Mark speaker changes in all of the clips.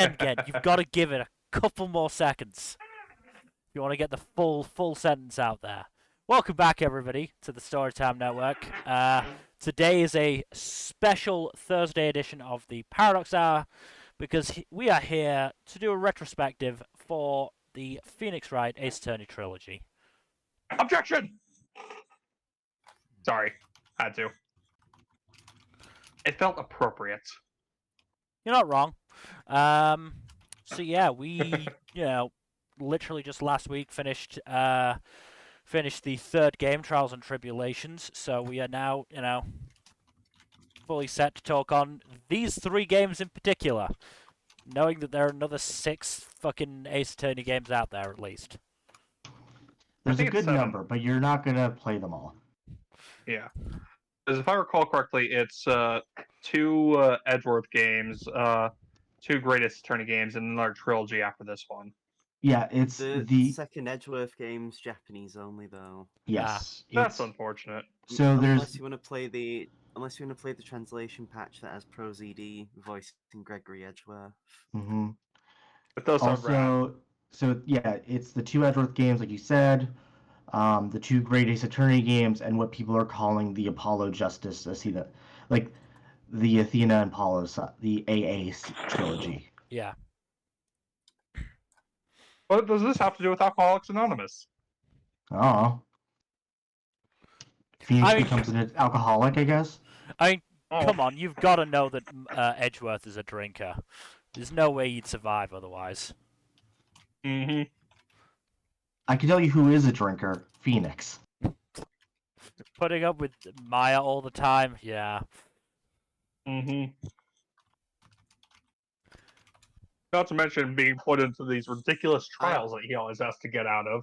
Speaker 1: And again, you've got to give it a couple more seconds if you want to get the full sentence out there. Welcome back, everybody, to the Storytime Network. Today is a special Thursday edition of the Paradox Hour because we are here to do a retrospective for the Phoenix Wright Ace Attorney Trilogy.
Speaker 2: Objection! Sorry, had to. It felt appropriate.
Speaker 1: You're not wrong. So yeah, we literally just last week finished the third game, Trials and Tribulations. So we are now fully set to talk on these 3 games in particular, knowing that there are another 6 fucking Ace Attorney games out there at least.
Speaker 3: There's a good number, but you're not gonna play them all.
Speaker 2: Yeah. Because if I recall correctly, it's 2 Edgeworth games, 2 Greatest Attorney games, and another trilogy after this one.
Speaker 3: Yeah, it's
Speaker 4: the second Edgeworth game's Japanese only, though.
Speaker 3: Yes,
Speaker 2: that's unfortunate.
Speaker 3: So
Speaker 4: unless you want to play the translation patch that has ProZD voicing Gregory Edgeworth.
Speaker 3: Mm-hmm.
Speaker 2: But those
Speaker 3: also, so yeah, it's the 2 Edgeworth games, like you said, the 2 Great Ace Attorney games, and what people are calling the Apollo Justice. I see that, like the Athena and Apollo, the AA trilogy.
Speaker 1: Yeah.
Speaker 2: What does this have to do with Alcoholics Anonymous?
Speaker 3: Oh. Phoenix becomes an alcoholic, I guess?
Speaker 1: Come on, you've got to know that Edgeworth is a drinker. There's no way you'd survive otherwise.
Speaker 2: Mm-hmm.
Speaker 3: I can tell you who is a drinker. Phoenix.
Speaker 1: Putting up with Maya all the time, yeah.
Speaker 2: Mm-hmm. Not to mention being put into these ridiculous trials that he always has to get out of.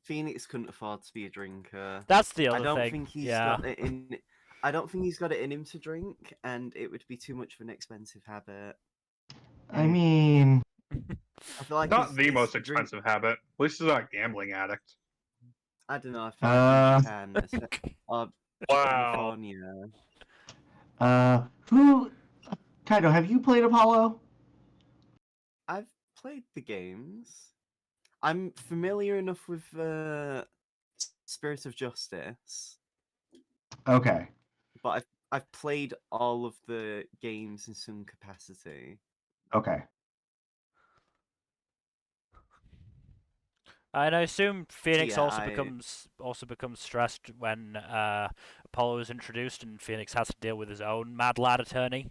Speaker 4: Phoenix couldn't afford to be a drinker.
Speaker 1: That's the other thing.
Speaker 4: I don't think he's got it in. I don't think he's got it in him to drink, and it would be too much of an expensive habit.
Speaker 3: I mean,
Speaker 4: I feel like
Speaker 2: not the most expensive habit. At least he's not a gambling addict.
Speaker 4: I don't know. I feel like Japan,
Speaker 2: wow.
Speaker 4: California.
Speaker 3: Who? Kaido, have you played Apollo?
Speaker 4: I've played the games. I'm familiar enough with Spirit of Justice.
Speaker 3: Okay.
Speaker 4: But I've played all of the games in some capacity.
Speaker 3: Okay.
Speaker 1: And I assume Phoenix also becomes stressed when Apollo is introduced and Phoenix has to deal with his own mad lad attorney.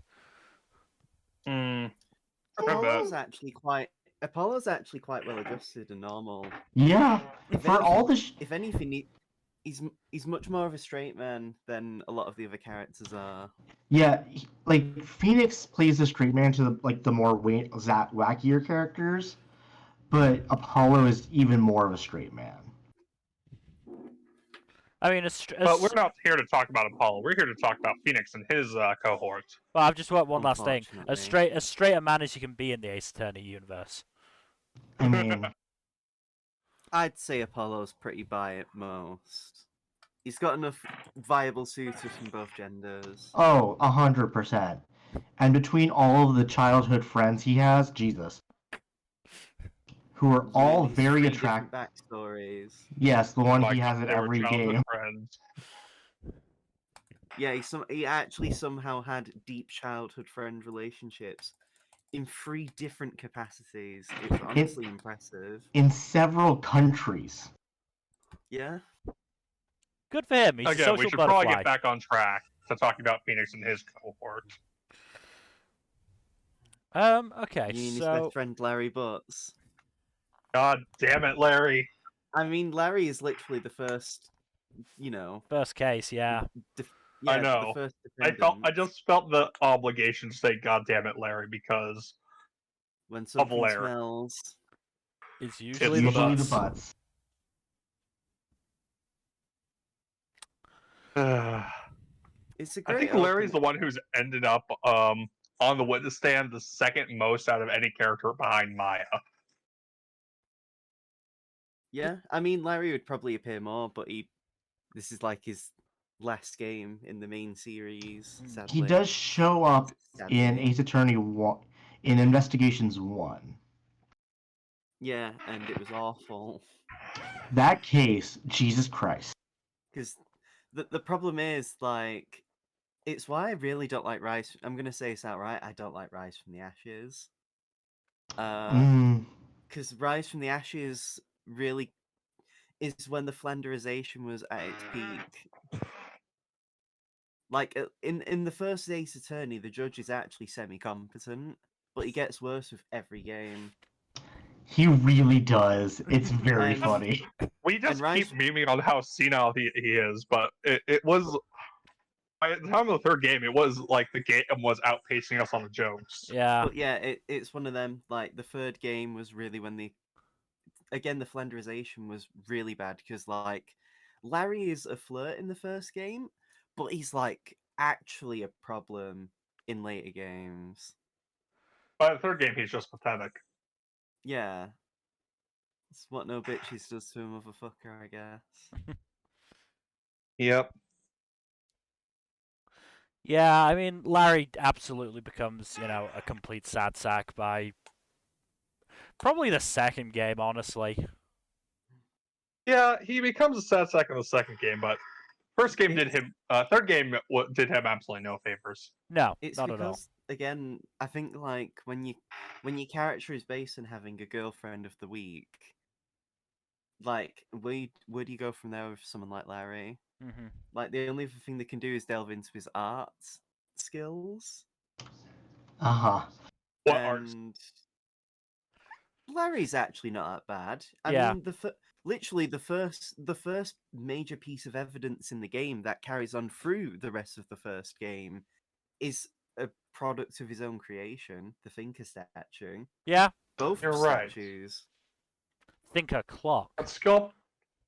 Speaker 4: Apollo's actually quite well adjusted and normal.
Speaker 3: Yeah.
Speaker 4: If anything, he's much more of a straight man than a lot of the other characters are.
Speaker 3: Yeah, like Phoenix plays the straight man to the more wackier characters, but Apollo is even more of a straight man.
Speaker 1: I mean,
Speaker 2: but we're not here to talk about Apollo. We're here to talk about Phoenix and his cohort.
Speaker 1: Well, I've just got one last thing. As straight a man as you can be in the Ace Attorney universe.
Speaker 3: I mean,
Speaker 4: I'd say Apollo's pretty bi at most. He's got enough viable suitors from both genders.
Speaker 3: Oh, 100%. And between all of the childhood friends he has, Jesus. Who are all very attractive.
Speaker 4: Backstories.
Speaker 3: Yes, the one he has at every game.
Speaker 2: Friends.
Speaker 4: Yeah, he actually somehow had deep childhood friend relationships in 3 different capacities. It was honestly impressive.
Speaker 3: In several countries.
Speaker 4: Yeah.
Speaker 1: Good for him. He's a social
Speaker 2: we should
Speaker 1: butterfly.
Speaker 2: probably get back on track to talking about Phoenix and his cohort.
Speaker 1: Okay,
Speaker 4: you mean his best friend Larry Butts?
Speaker 2: God damn it, Larry.
Speaker 4: I mean, Larry is literally the first,
Speaker 1: First case, yeah.
Speaker 2: I know. I just felt the obligation to say "God damn it, Larry" because
Speaker 4: when something smells,
Speaker 1: it's usually the butts.
Speaker 4: It's a great.
Speaker 2: I think Larry's the one who's ended up on the witness stand the second most out of any character behind Maya.
Speaker 4: Yeah, I mean, Larry would probably appear more, but this is like his last game in the main series. Sadly.
Speaker 3: He does show up in Ace Attorney 1. in Investigations 1.
Speaker 4: Yeah, and it was awful.
Speaker 3: That case, Jesus Christ.
Speaker 4: Because the problem is, like, it's why I really don't like Rise. I'm gonna say this outright. I don't like Rise from the Ashes.
Speaker 3: Mm,
Speaker 4: Because Rise from the Ashes really is when the Flanderization was at its peak. Like in the first Ace Attorney, the judge is actually semi-competent, but he gets worse with every game.
Speaker 3: he really does. It's very
Speaker 4: And-
Speaker 3: funny.
Speaker 2: We just
Speaker 4: Rise-
Speaker 2: keep memeing on how senile he is, but it was by the time of the third game, it was like the game was outpacing us on the jokes.
Speaker 1: Yeah.
Speaker 4: But yeah, it's one of them. Like the third game was really when the Flanderization was really bad because like Larry is a flirt in the first game, but he's like actually a problem in later games.
Speaker 2: By the third game, he's just pathetic.
Speaker 4: Yeah. It's what no bitches does to a motherfucker, I guess.
Speaker 2: Yep.
Speaker 1: Yeah, I mean, Larry absolutely becomes, a complete sad sack by probably the second game, honestly.
Speaker 2: Yeah, he becomes a sad sack in the second game, but first game did him. Third game did him absolutely no favors.
Speaker 1: No,
Speaker 4: It's
Speaker 1: not at all.
Speaker 4: because again, I think like when your character is based on having a girlfriend of the week, like where do you go from there with someone like Larry?
Speaker 1: Hmm.
Speaker 4: Like the only other thing they can do is delve into his art skills.
Speaker 3: Uh-huh.
Speaker 2: What art?
Speaker 4: And Larry's actually not that bad. I
Speaker 1: Yeah.
Speaker 4: mean, literally the first major piece of evidence in the game that carries on through the rest of the first game is a product of his own creation, the Thinker statue.
Speaker 1: Yeah,
Speaker 4: Both
Speaker 2: You're right.
Speaker 4: statues.
Speaker 1: think a clock.
Speaker 2: But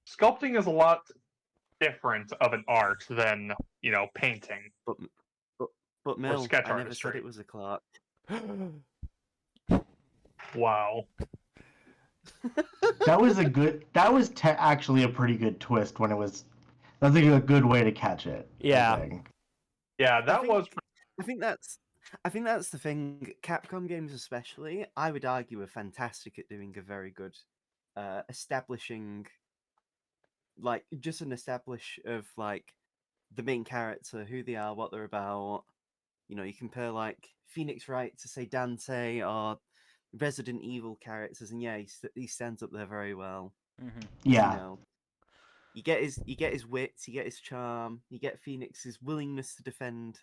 Speaker 2: sculpting is a lot different of an art than painting.
Speaker 4: But Mel,
Speaker 2: sketch
Speaker 4: I never
Speaker 2: artistry.
Speaker 4: said it was a clock.
Speaker 2: Wow.
Speaker 3: That was actually a pretty good twist when it was. That's a good way to catch it.
Speaker 1: Yeah.
Speaker 3: I think.
Speaker 2: Yeah, that
Speaker 4: think-
Speaker 2: was.
Speaker 4: I think that's the thing. Capcom games, especially, I would argue, are fantastic at doing a very good establishing, like just an establish of like the main character, who they are, what they're about. You compare like Phoenix Wright to say Dante or Resident Evil characters, and yeah, he stands up there very well.
Speaker 1: Hmm.
Speaker 3: Yeah.
Speaker 4: You get his wit, you get his charm, you get Phoenix's willingness to defend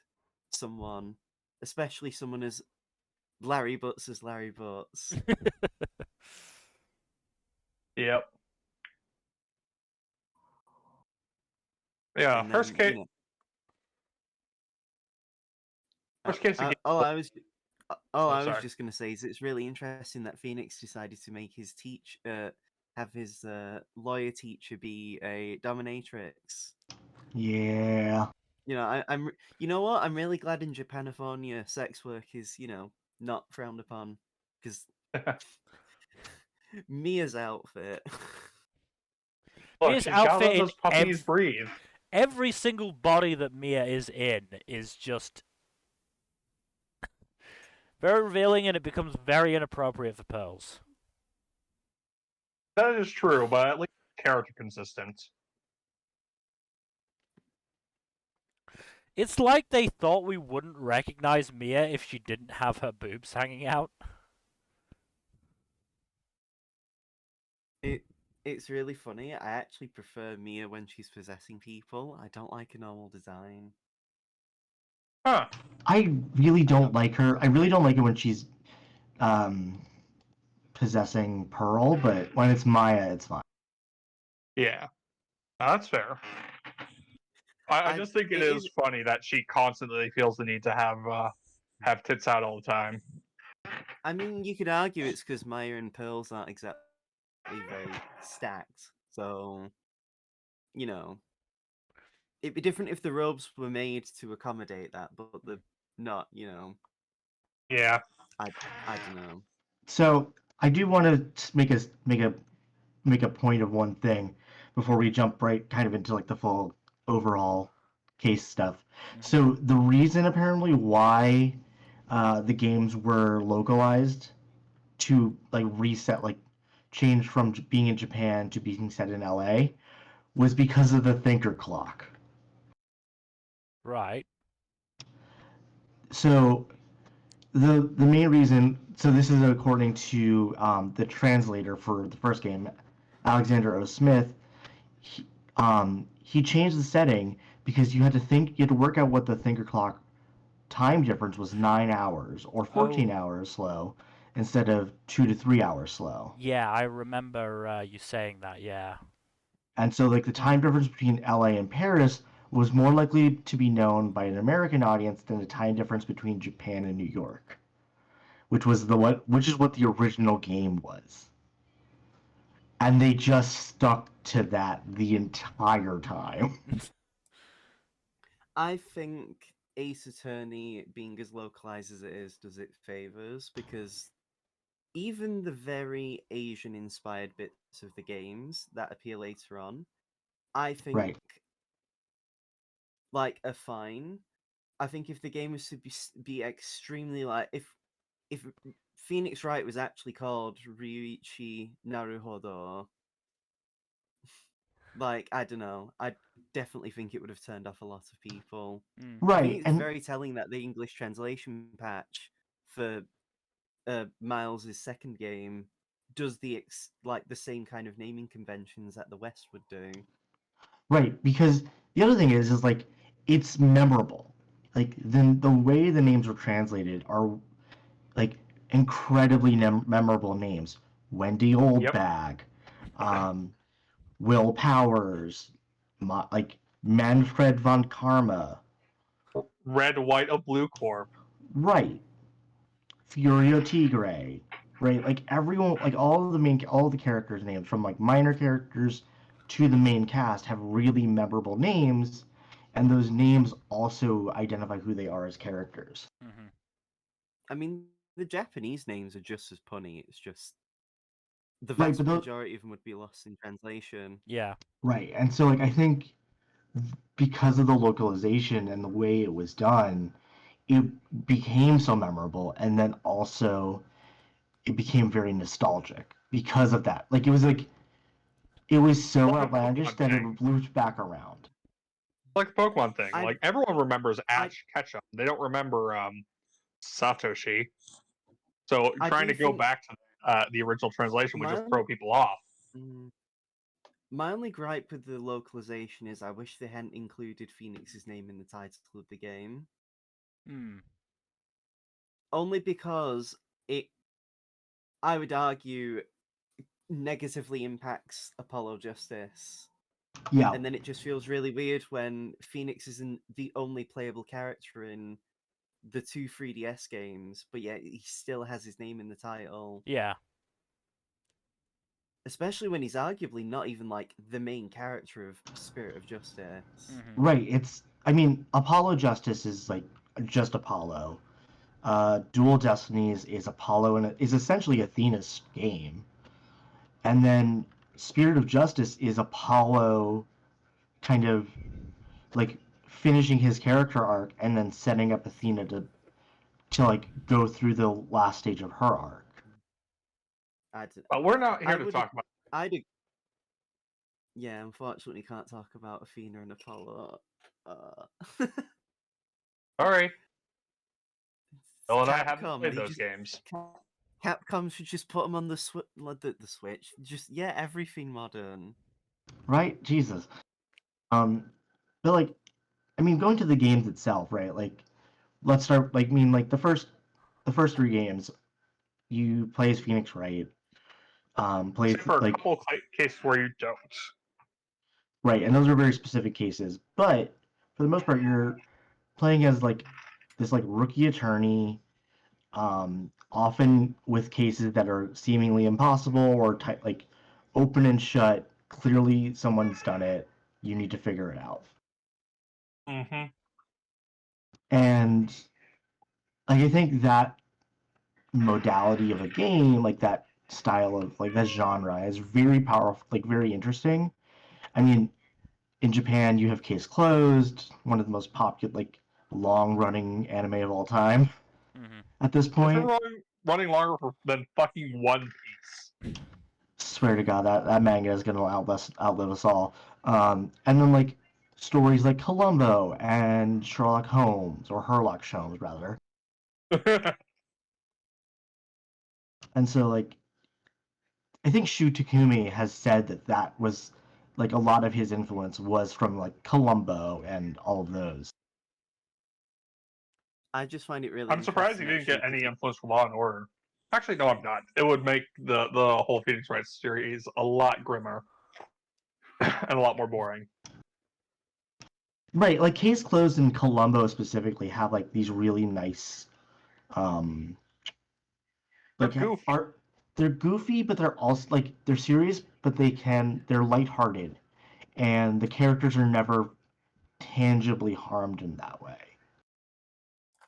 Speaker 4: someone, especially someone as Larry Butts as Larry Butts.
Speaker 2: Yep. Yeah,
Speaker 4: And
Speaker 2: first
Speaker 4: then,
Speaker 2: case. First case.
Speaker 4: I was
Speaker 2: sorry.
Speaker 4: just gonna say is it's really interesting that Phoenix decided to make his have his lawyer teacher be a dominatrix.
Speaker 3: Yeah.
Speaker 4: I'm you know what? I'm really glad in Japanifornia sex work is, not frowned upon. Because Mia's outfit.
Speaker 2: Look,
Speaker 1: Mia's
Speaker 2: she's got
Speaker 1: outfit in
Speaker 2: those puppies breathe.
Speaker 1: Every single body that Mia is in is just very revealing, and it becomes very inappropriate for Pearls.
Speaker 2: That is true, but at least character consistent.
Speaker 1: It's like they thought we wouldn't recognize Mia if she didn't have her boobs hanging out.
Speaker 4: It's really funny. I actually prefer Mia when she's possessing people. I don't like a normal design.
Speaker 2: Huh.
Speaker 3: I really don't like her. I really don't like it when she's possessing Pearl, but when it's Maya, it's fine.
Speaker 2: Yeah. That's fair. I just think it is funny that she constantly feels the need to have tits out all the time.
Speaker 4: I mean, you could argue it's because Maya and Pearls aren't exactly very stacked. So, it'd be different if the robes were made to accommodate that, but they're not.
Speaker 2: Yeah.
Speaker 4: I don't know.
Speaker 3: So I do want to make a point of one thing before we jump right kind of into like the full overall case stuff. So the reason apparently why the games were localized to like reset, like change from being in Japan to being set in LA was because of the thinker clock.
Speaker 1: Right.
Speaker 3: So the main reason, so this is according to the translator for the first game, Alexander O. Smith. He changed the setting because you had to work out what the thinker clock time difference was 9 hours or 14
Speaker 1: Oh.
Speaker 3: hours slow instead of 2 to 3 hours slow.
Speaker 1: Yeah, I remember you saying that. Yeah.
Speaker 3: And so like the time difference between LA and Paris was more likely to be known by an American audience than the time difference between Japan and New York, which is what the original game was. And they just stuck to that the entire time.
Speaker 4: I think Ace Attorney being as localized as it is does it favors because even the very Asian inspired bits of the games that appear later on, I think
Speaker 3: Right.
Speaker 4: like are fine. I think if the game was to be extremely like if Phoenix Wright was actually called Ryuichi Naruhodo, like I don't know, I definitely think it would have turned off a lot of people.
Speaker 1: Mm.
Speaker 4: I think
Speaker 3: Right.
Speaker 4: it's
Speaker 3: And
Speaker 4: very telling that the English translation patch for Miles's second game does like the same kind of naming conventions that the West would do.
Speaker 3: right, because the other thing is like it's memorable. Like the way the names were translated are like incredibly memorable names. Wendy Oldbag, um, Will Powers, like Manfred von Karma,
Speaker 2: Red, white, or blue corp.
Speaker 3: right? Furio Tigre, right? Like everyone, like all the characters' names, from like minor characters to the main cast, have really memorable names, and those names also identify who they are as characters.
Speaker 1: Mm-hmm.
Speaker 4: I mean, the Japanese names are just as punny. It's just the
Speaker 3: Right,
Speaker 4: vast
Speaker 3: but
Speaker 4: majority of them would be lost in translation.
Speaker 1: Yeah.
Speaker 3: right, and so like I think because of the localization and the way it was done, it became so memorable, and then also it became very nostalgic because of that. It was so
Speaker 2: Like a
Speaker 3: outlandish
Speaker 2: Pokemon
Speaker 3: that it
Speaker 2: thing.
Speaker 3: looped back around.
Speaker 2: Like the Pokemon thing.
Speaker 4: I-
Speaker 2: Like everyone remembers
Speaker 4: I-
Speaker 2: Ash Ketchum. They don't remember Satoshi. So
Speaker 4: I
Speaker 2: trying
Speaker 4: do
Speaker 2: to go
Speaker 4: think
Speaker 2: back to the original translation would
Speaker 4: my
Speaker 2: just throw people off.
Speaker 4: mm, my only gripe with the localization is I wish they hadn't included Phoenix's name in the title of the game.
Speaker 1: Mm.
Speaker 4: Only because it, I would argue, negatively impacts Apollo Justice.
Speaker 3: Yeah,
Speaker 4: And then it just feels really weird when Phoenix isn't the only playable character in the two 3DS games, but yet he still has his name in the title.
Speaker 1: Yeah.
Speaker 4: Especially when he's arguably not even like the main character of Spirit of Justice.
Speaker 1: Mm-hmm.
Speaker 3: right. I mean, Apollo Justice is like just Apollo. Dual Destinies is Apollo and is essentially Athena's game. And then Spirit of Justice is Apollo kind of like finishing his character arc and then setting up Athena to like go through the last stage of her arc.
Speaker 2: But we're not here
Speaker 4: I
Speaker 2: to
Speaker 4: would-
Speaker 2: talk about.
Speaker 4: Yeah, unfortunately, can't talk about Athena and Apollo.
Speaker 2: Sorry. Bill and I haven't
Speaker 4: Capcom,
Speaker 2: played
Speaker 4: they
Speaker 2: those
Speaker 4: just-
Speaker 2: games.
Speaker 4: Capcom should just put them on the Switch. Just everything modern.
Speaker 3: Right? Jesus. But like, I mean, going to the games itself, right? Like, let's start. Like, I mean, like the first three games, you play as Phoenix Wright. Plays
Speaker 2: Except for a
Speaker 3: like
Speaker 2: couple cases where you don't.
Speaker 3: right, and those are very specific cases. But for the most part, you're playing as like this like rookie attorney, often with cases that are seemingly impossible or like open and shut. Clearly, someone's done it. You need to figure it out.
Speaker 2: Mm-hmm.
Speaker 3: And like I think that modality of a game, like that style of like that genre, is very powerful, like very interesting. I mean, in Japan, you have Case Closed, one of the most popular, like long running anime of all time.
Speaker 1: Mhm.
Speaker 3: at this
Speaker 2: It's been
Speaker 3: point.
Speaker 2: running longer than fucking One Piece.
Speaker 3: Swear to God, that manga is gonna outlive us all. And then like stories like Columbo and Sherlock Holmes or Herlock Sholmes rather. And so like I think Shu Takumi has said that was like a lot of his influence was from like Columbo and all of those.
Speaker 4: I just find it really
Speaker 2: I'm surprised
Speaker 4: interesting.
Speaker 2: he didn't get
Speaker 4: actually,
Speaker 2: any
Speaker 4: 'cause
Speaker 2: influence from Law and Order. Actually, no, I'm not. It would make the whole Phoenix Wright series a lot grimmer and a lot more boring.
Speaker 3: Right, like Case Closed and Columbo specifically have like these really nice um
Speaker 2: They're
Speaker 3: like
Speaker 2: goofy.
Speaker 3: art they're goofy but they're also like they're serious but they're lighthearted and the characters are never tangibly harmed in that way.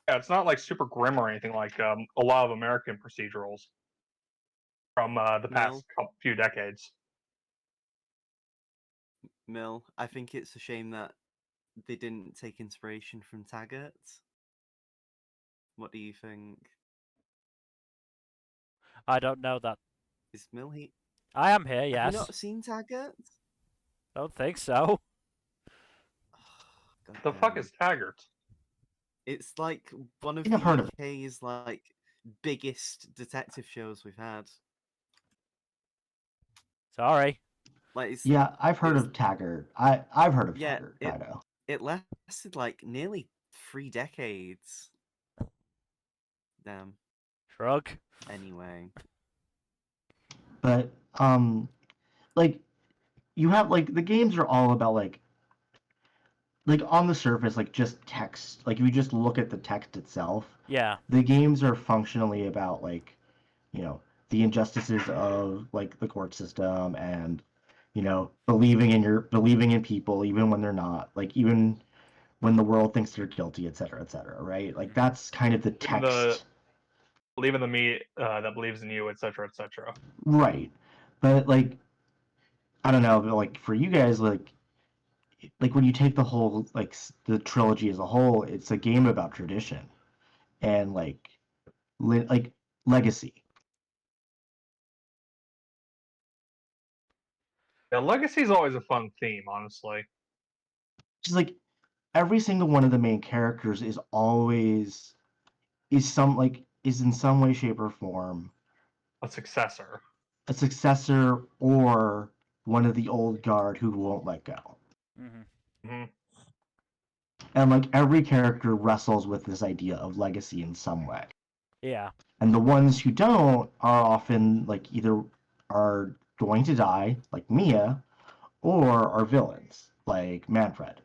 Speaker 2: Yeah, it's not like super grim or anything like a lot of American procedurals from the past few decades.
Speaker 4: Mill, I think it's a shame that they didn't take inspiration from Taggart. What do you think?
Speaker 1: I don't know that.
Speaker 4: Is Mill he?
Speaker 1: I am here,
Speaker 4: Have you
Speaker 1: yes.
Speaker 4: not seen Taggart?
Speaker 1: Don't think so.
Speaker 4: God
Speaker 2: The fuck is Taggart?
Speaker 4: It's like one of
Speaker 3: think I've heard of it.
Speaker 4: the UK's like biggest detective shows we've had.
Speaker 1: Sorry.
Speaker 4: Like it's
Speaker 3: Yeah, I've heard
Speaker 4: it's
Speaker 3: of Taggart. I've heard of
Speaker 4: yeah,
Speaker 3: Taggart, Dido.
Speaker 4: it lasted like nearly 3 decades. Damn.
Speaker 1: Shrug.
Speaker 4: Anyway,
Speaker 3: But like you have like the games are all about like on the surface like just text. Like if you just look at the text itself,
Speaker 1: Yeah.
Speaker 3: the games are functionally about like, you know, the injustices of like the court system and believing in people even when they're not, like even when the world thinks they're guilty, et cetera, right? Like that's kind of the text.
Speaker 2: Believe in the me that believes in you, etc., etc.
Speaker 3: Right. But like I don't know, but like for you guys, like when you take the whole the trilogy as a whole, it's a game about tradition and like legacy.
Speaker 2: Yeah, Legacy is always a fun theme, honestly.
Speaker 3: Just like every single one of the main characters is in some way, shape, or form
Speaker 2: A successor.
Speaker 3: a successor or one of the old guard who won't let go.
Speaker 1: Mhm.
Speaker 2: Hmm.
Speaker 3: And like every character wrestles with this idea of legacy in some way.
Speaker 1: Yeah.
Speaker 3: And the ones who don't are often like either are going to die, like Mia, or are villains, like Manfred.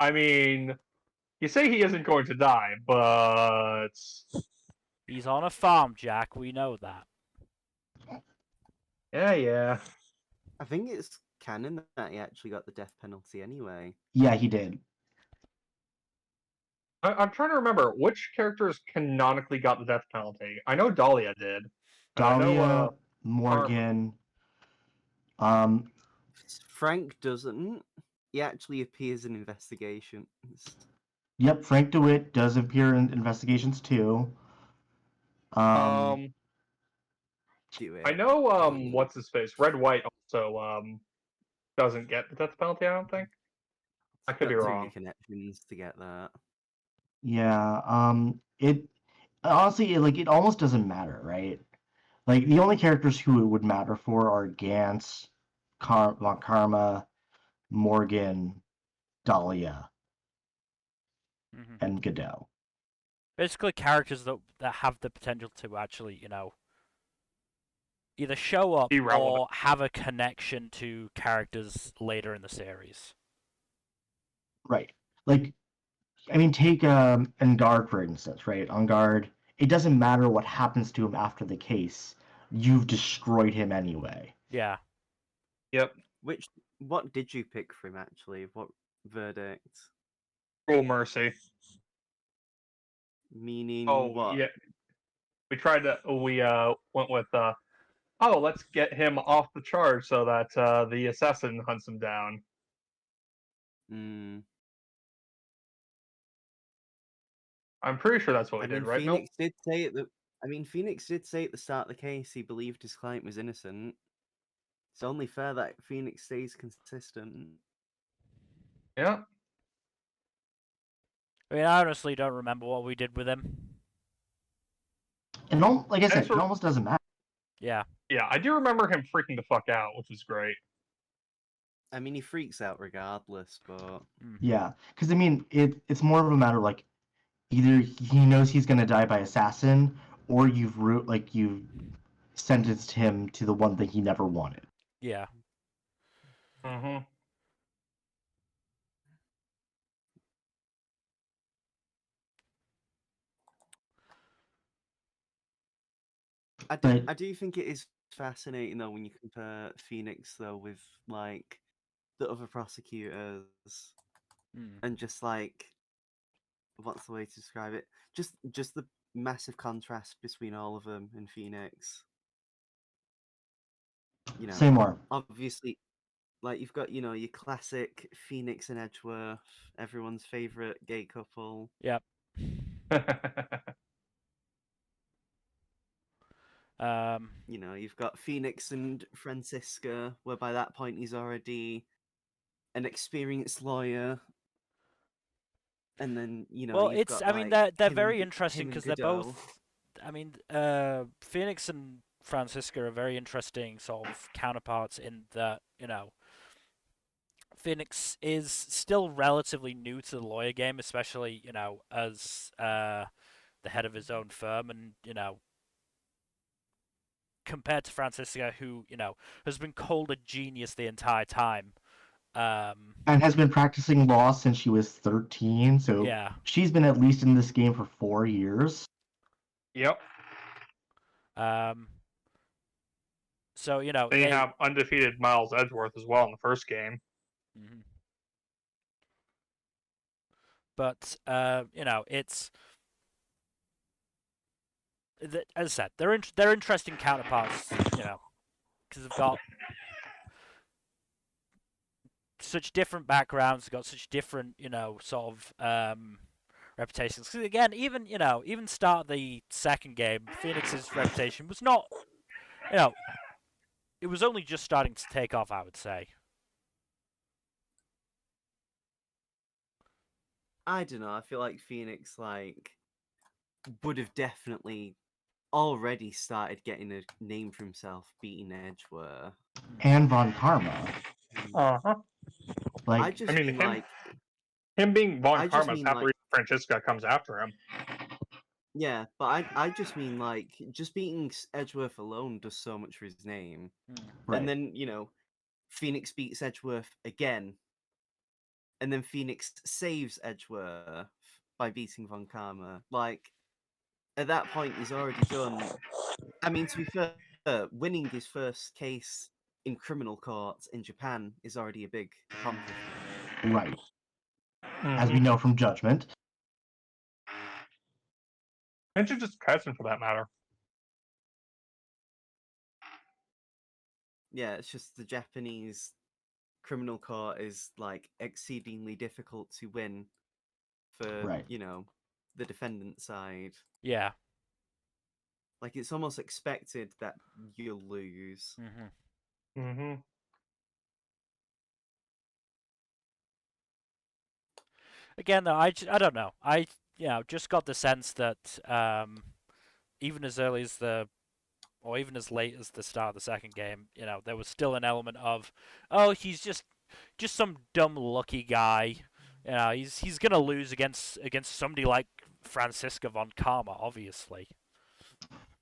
Speaker 2: I mean, you say he isn't going to die, but
Speaker 1: He's on a farm, Jack. We know that.
Speaker 2: yeah.
Speaker 4: I think it's canon that he actually got the death penalty anyway.
Speaker 3: Yeah, he did.
Speaker 2: I'm trying to remember which characters canonically got the death penalty. I know Dahlia did. And I
Speaker 3: Dahlia,
Speaker 2: know
Speaker 3: Morgan. Um,
Speaker 4: Frank doesn't. He actually appears in investigations.
Speaker 3: yep, Frank DeWitt does appear in Investigations too.
Speaker 2: um
Speaker 4: Do it.
Speaker 2: I know what's his face? Red White also doesn't get the death penalty, I don't think. I could be
Speaker 4: Got
Speaker 2: wrong.
Speaker 4: connections to get that.
Speaker 3: Yeah, it honestly it almost doesn't matter, right? Like the only characters who it would matter for are Gantz, Karma, Morgan, Dahlia,
Speaker 1: Mhm.
Speaker 3: and Godot.
Speaker 1: Basically, characters that have the potential to actually, either show up
Speaker 2: Be relevant.
Speaker 1: or have a connection to characters later in the series.
Speaker 3: Right. Like, I mean, take Engard for instance, right? Engard, it doesn't matter what happens to him after the case. You've destroyed him anyway.
Speaker 1: Yeah.
Speaker 2: Yep.
Speaker 4: What did you pick for him actually? What verdict?
Speaker 2: Cruel Mercy.
Speaker 4: Meaning
Speaker 2: Oh
Speaker 4: what?
Speaker 2: yeah. We went with let's get him off the charge so that the assassin hunts him down.
Speaker 4: Mm,
Speaker 2: I'm pretty sure that's what we
Speaker 4: I
Speaker 2: did,
Speaker 4: mean,
Speaker 2: right? Nope.
Speaker 4: Phoenix did say at the. I mean, Phoenix did say at the start of the case he believed his client was innocent. It's only fair that Phoenix stays consistent.
Speaker 2: Yeah.
Speaker 1: I mean, I honestly don't remember what we did with him.
Speaker 3: And like I said,
Speaker 2: Thanks
Speaker 3: it
Speaker 2: for-
Speaker 3: almost doesn't matter.
Speaker 1: Yeah.
Speaker 2: Yeah, I do remember him freaking the fuck out, which was great.
Speaker 4: I mean, he freaks out regardless, but
Speaker 3: Yeah, because I mean, it's more of a matter of like either he knows he's gonna die by assassin, or you've sentenced him to the one thing he never wanted.
Speaker 1: Yeah.
Speaker 2: Mm-hmm.
Speaker 3: But
Speaker 4: I do think it is fascinating though when you compare Phoenix though with like the other prosecutors
Speaker 1: Mm.
Speaker 4: and just like what's the way to describe it? Just the massive contrast between all of them in Phoenix. You know,
Speaker 3: say more.
Speaker 4: obviously, like you've got your classic Phoenix and Edgeworth, everyone's favorite gay couple.
Speaker 1: Yep.
Speaker 4: You've got Phoenix and Francisca, where by that point he's already an experienced lawyer. And then
Speaker 1: well,
Speaker 4: you've
Speaker 1: it's.
Speaker 4: got
Speaker 1: I mean,
Speaker 4: like
Speaker 1: they're
Speaker 4: him
Speaker 1: very
Speaker 4: and
Speaker 1: interesting
Speaker 4: him and
Speaker 1: because they're
Speaker 4: Godot.
Speaker 1: both. I mean, Phoenix and Francisca are very interesting sort of counterparts in that Phoenix is still relatively new to the lawyer game, especially as the head of his own firm, and compared to Francisca, who has been called a genius the entire time.
Speaker 3: And has been practicing law since she was 13, so
Speaker 1: Yeah.
Speaker 3: she's been at least in this game for 4 years.
Speaker 2: Yep.
Speaker 1: So
Speaker 2: They have undefeated Miles Edgeworth as well in the first game.
Speaker 1: Mm-hmm. But it's as I said, they're interesting counterparts, because they've got such different backgrounds, got such different, sort of reputations. Because again, even start the second game, Phoenix's reputation was not, it was only just starting to take off, I would say.
Speaker 4: I don't know. I feel like Phoenix would have definitely already started getting a name for himself, beating Edgeworth
Speaker 3: and Von Karma.
Speaker 2: Uh-huh.
Speaker 3: Like,
Speaker 4: I just mean
Speaker 2: him being Von
Speaker 4: I just
Speaker 2: Karma is
Speaker 4: mean
Speaker 2: half the reason Francisca comes after him.
Speaker 4: yeah, but I just mean just beating Edgeworth alone does so much for his name,
Speaker 3: right.
Speaker 4: and then Phoenix beats Edgeworth again, and then Phoenix saves Edgeworth by beating Von Karma. Like at that point, he's already done. I mean, to be fair, winning his first case in criminal court in Japan is already a big accomplishment.
Speaker 3: Right.
Speaker 2: Mm-hmm.
Speaker 3: As we know from Judgment.
Speaker 2: And just Kaisen for that matter.
Speaker 4: Yeah, it's just the Japanese criminal court is like exceedingly difficult to win for
Speaker 3: Right.
Speaker 4: the defendant side.
Speaker 1: Yeah.
Speaker 4: Like it's almost expected that you'll lose.
Speaker 1: Mm-hmm.
Speaker 2: Mm-hmm.
Speaker 1: Again, though, I don't know. I just got the sense that even as early as or even as late as the start of the second game, there was still an element of, oh, he's just some dumb lucky guy. He's gonna lose against somebody like Francisca Von Karma, obviously.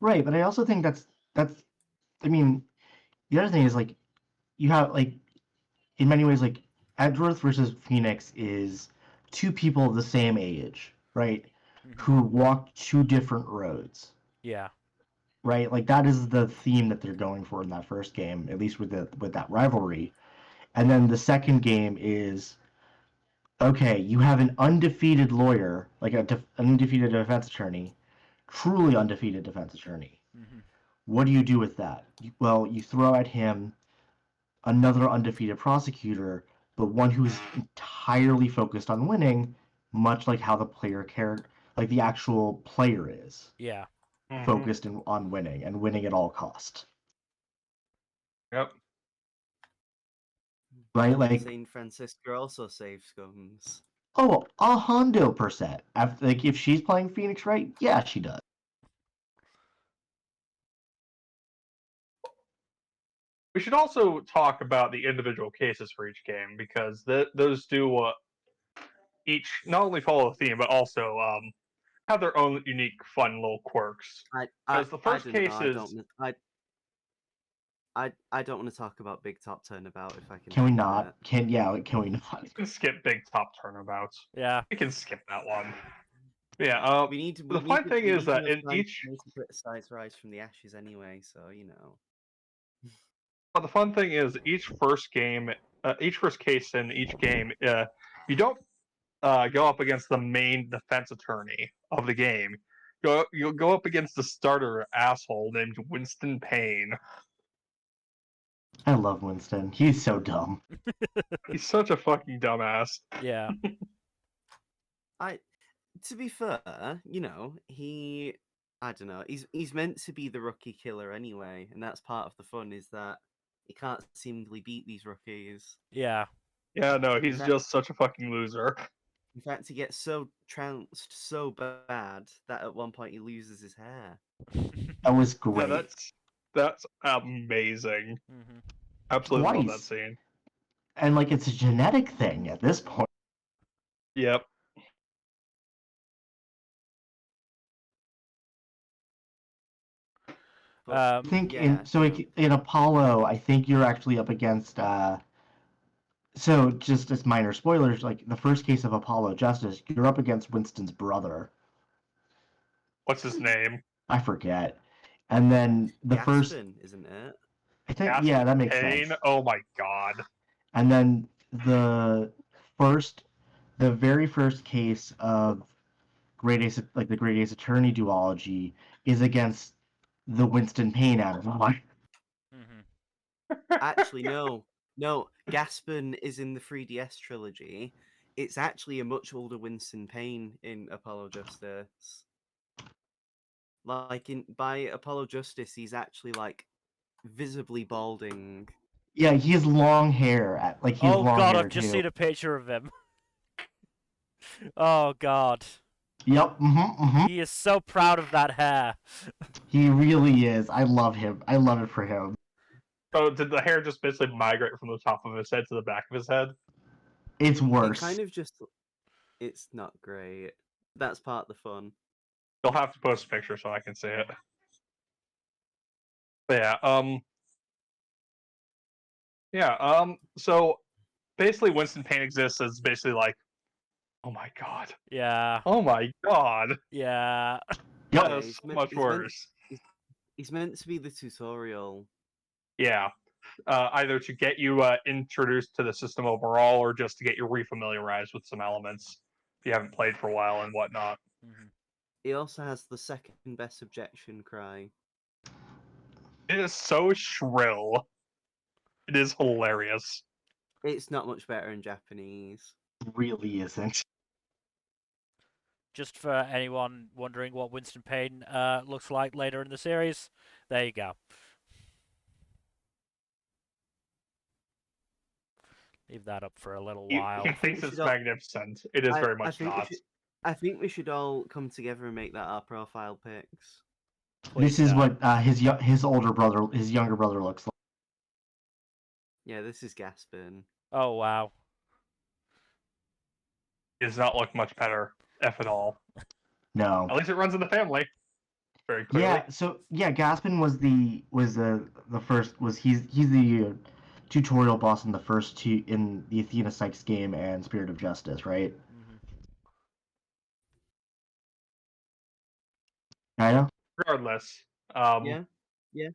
Speaker 3: Right, but I also think that's I mean, the other thing is like you have like in many ways like Edgeworth versus Phoenix is two people of the same age, right?
Speaker 1: Mm-hmm.
Speaker 3: Who walk two different roads.
Speaker 1: Yeah.
Speaker 3: Right? Like that is the theme that they're going for in that first game, at least with that rivalry. And then the second game is okay, you have an undefeated lawyer, like an undefeated defense attorney, truly undefeated defense attorney.
Speaker 1: Mm-hmm.
Speaker 3: What do you do with that? Well, you throw at him another undefeated prosecutor, but one who's entirely focused on winning, much like how the player like the actual player is
Speaker 1: Yeah.
Speaker 2: Mhm.
Speaker 3: focused on winning and winning at all cost.
Speaker 2: Yep.
Speaker 3: Right? Like,
Speaker 4: Saint Francisco also saves scums.
Speaker 3: oh, 100%. Like, if she's playing Phoenix Wright, yeah, she does.
Speaker 2: We should also talk about the individual cases for each game because those do each not only follow a theme but also have their own unique, fun little quirks.
Speaker 4: I
Speaker 2: Because the first
Speaker 4: don't know.
Speaker 2: case is
Speaker 4: I don't want to talk about Big Top Turnabout if I can.
Speaker 3: Can we
Speaker 4: help
Speaker 3: not?
Speaker 4: it.
Speaker 3: Can we not?
Speaker 2: we can skip big top turnabouts.
Speaker 1: Yeah.
Speaker 2: We can skip that one. Yeah.
Speaker 4: We need.
Speaker 2: The fun thing is that in
Speaker 4: time
Speaker 2: each,
Speaker 4: to criticize Rise from the Ashes anyway. So you know.
Speaker 2: but the fun thing is each first case in each game, you don't go up against the main defense attorney of the game. You'll go up against the starter asshole named Winston Payne.
Speaker 3: I love Winston. He's so dumb.
Speaker 2: He's such a fucking dumbass.
Speaker 1: Yeah.
Speaker 4: To be fair, you know, I don't know. He's meant to be the rookie killer anyway, and that's part of the fun is that he can't seemingly beat these rookies.
Speaker 1: Yeah.
Speaker 2: Yeah, no, he's
Speaker 4: fact-
Speaker 2: just such a fucking loser.
Speaker 4: In fact, he gets so trounced so bad that at one point he loses his hair.
Speaker 3: That was
Speaker 2: Yeah,
Speaker 3: great.
Speaker 2: that's amazing.
Speaker 1: Hmm.
Speaker 2: Absolutely love that
Speaker 3: Twice.
Speaker 2: scene.
Speaker 3: And like it's a genetic thing at this point.
Speaker 2: Yep.
Speaker 4: But
Speaker 3: I
Speaker 1: Um,
Speaker 3: think
Speaker 4: yeah,
Speaker 3: in Apollo, I think you're actually up against so just as minor spoilers, like the first case of Apollo Justice, you're up against Winston's brother.
Speaker 2: What's his name?
Speaker 3: I forget. And then the first
Speaker 4: Gaspin, isn't it?
Speaker 3: I think yeah, that makes
Speaker 2: Payne?
Speaker 3: sense.
Speaker 2: Oh my god.
Speaker 3: And then the very first case of the Great Ace Attorney duology is against the Winston Payne analog.
Speaker 1: hmm
Speaker 4: Actually, no. Gaspin is in the 3DS trilogy. It's actually a much older Winston Payne in Apollo Justice. Like by Apollo Justice, he's actually like visibly balding.
Speaker 3: Yeah, he has long hair. Like he has
Speaker 1: Oh
Speaker 3: long
Speaker 1: god,
Speaker 3: hair
Speaker 1: I've just
Speaker 3: too.
Speaker 1: seen a picture of him. Oh god.
Speaker 3: Yep.
Speaker 1: He is so proud of that hair.
Speaker 3: He really is. I love him. I love it for him.
Speaker 2: So did the hair just basically migrate from the top of his head to the back of his head?
Speaker 3: It's worse.
Speaker 4: It kind of just. It's not great. That's part of the fun.
Speaker 2: You'll have to post a picture so I can see it. But so basically Winston Payne exists as basically like, oh my god.
Speaker 1: Yeah.
Speaker 2: Oh my god.
Speaker 1: Yeah.
Speaker 3: Yep.
Speaker 2: That is so much worse.
Speaker 4: He's meant to be the tutorial.
Speaker 2: Yeah. Either to get you introduced to the system overall or just to get you refamiliarized with some elements if you haven't played for a while and whatnot.
Speaker 1: hmm
Speaker 4: He also has the second best objection cry.
Speaker 2: It is so shrill. It is hilarious.
Speaker 4: It's not much better in Japanese.
Speaker 3: Really isn't.
Speaker 1: Just for anyone wondering what Winston Payne looks like later in the series, there you go. Leave that up for a little while.
Speaker 2: He thinks
Speaker 4: we
Speaker 2: it's
Speaker 4: should all-
Speaker 2: magnificent. It is very much not.
Speaker 4: I think we should all come together and make that our profile pics.
Speaker 1: Please
Speaker 3: This is
Speaker 1: don't.
Speaker 3: what his younger brother looks like.
Speaker 4: Yeah, this is Gaspin.
Speaker 1: Oh wow.
Speaker 2: It does not look much better, if at all.
Speaker 3: No.
Speaker 2: At least it runs in the family. Very clearly.
Speaker 3: Yeah. So yeah, Gaspin was the first he's the tutorial boss in the first two in the Athena Sykes game and Spirit of Justice, right?
Speaker 1: hmm
Speaker 3: Kinda.
Speaker 2: Regardless.
Speaker 4: Yeah.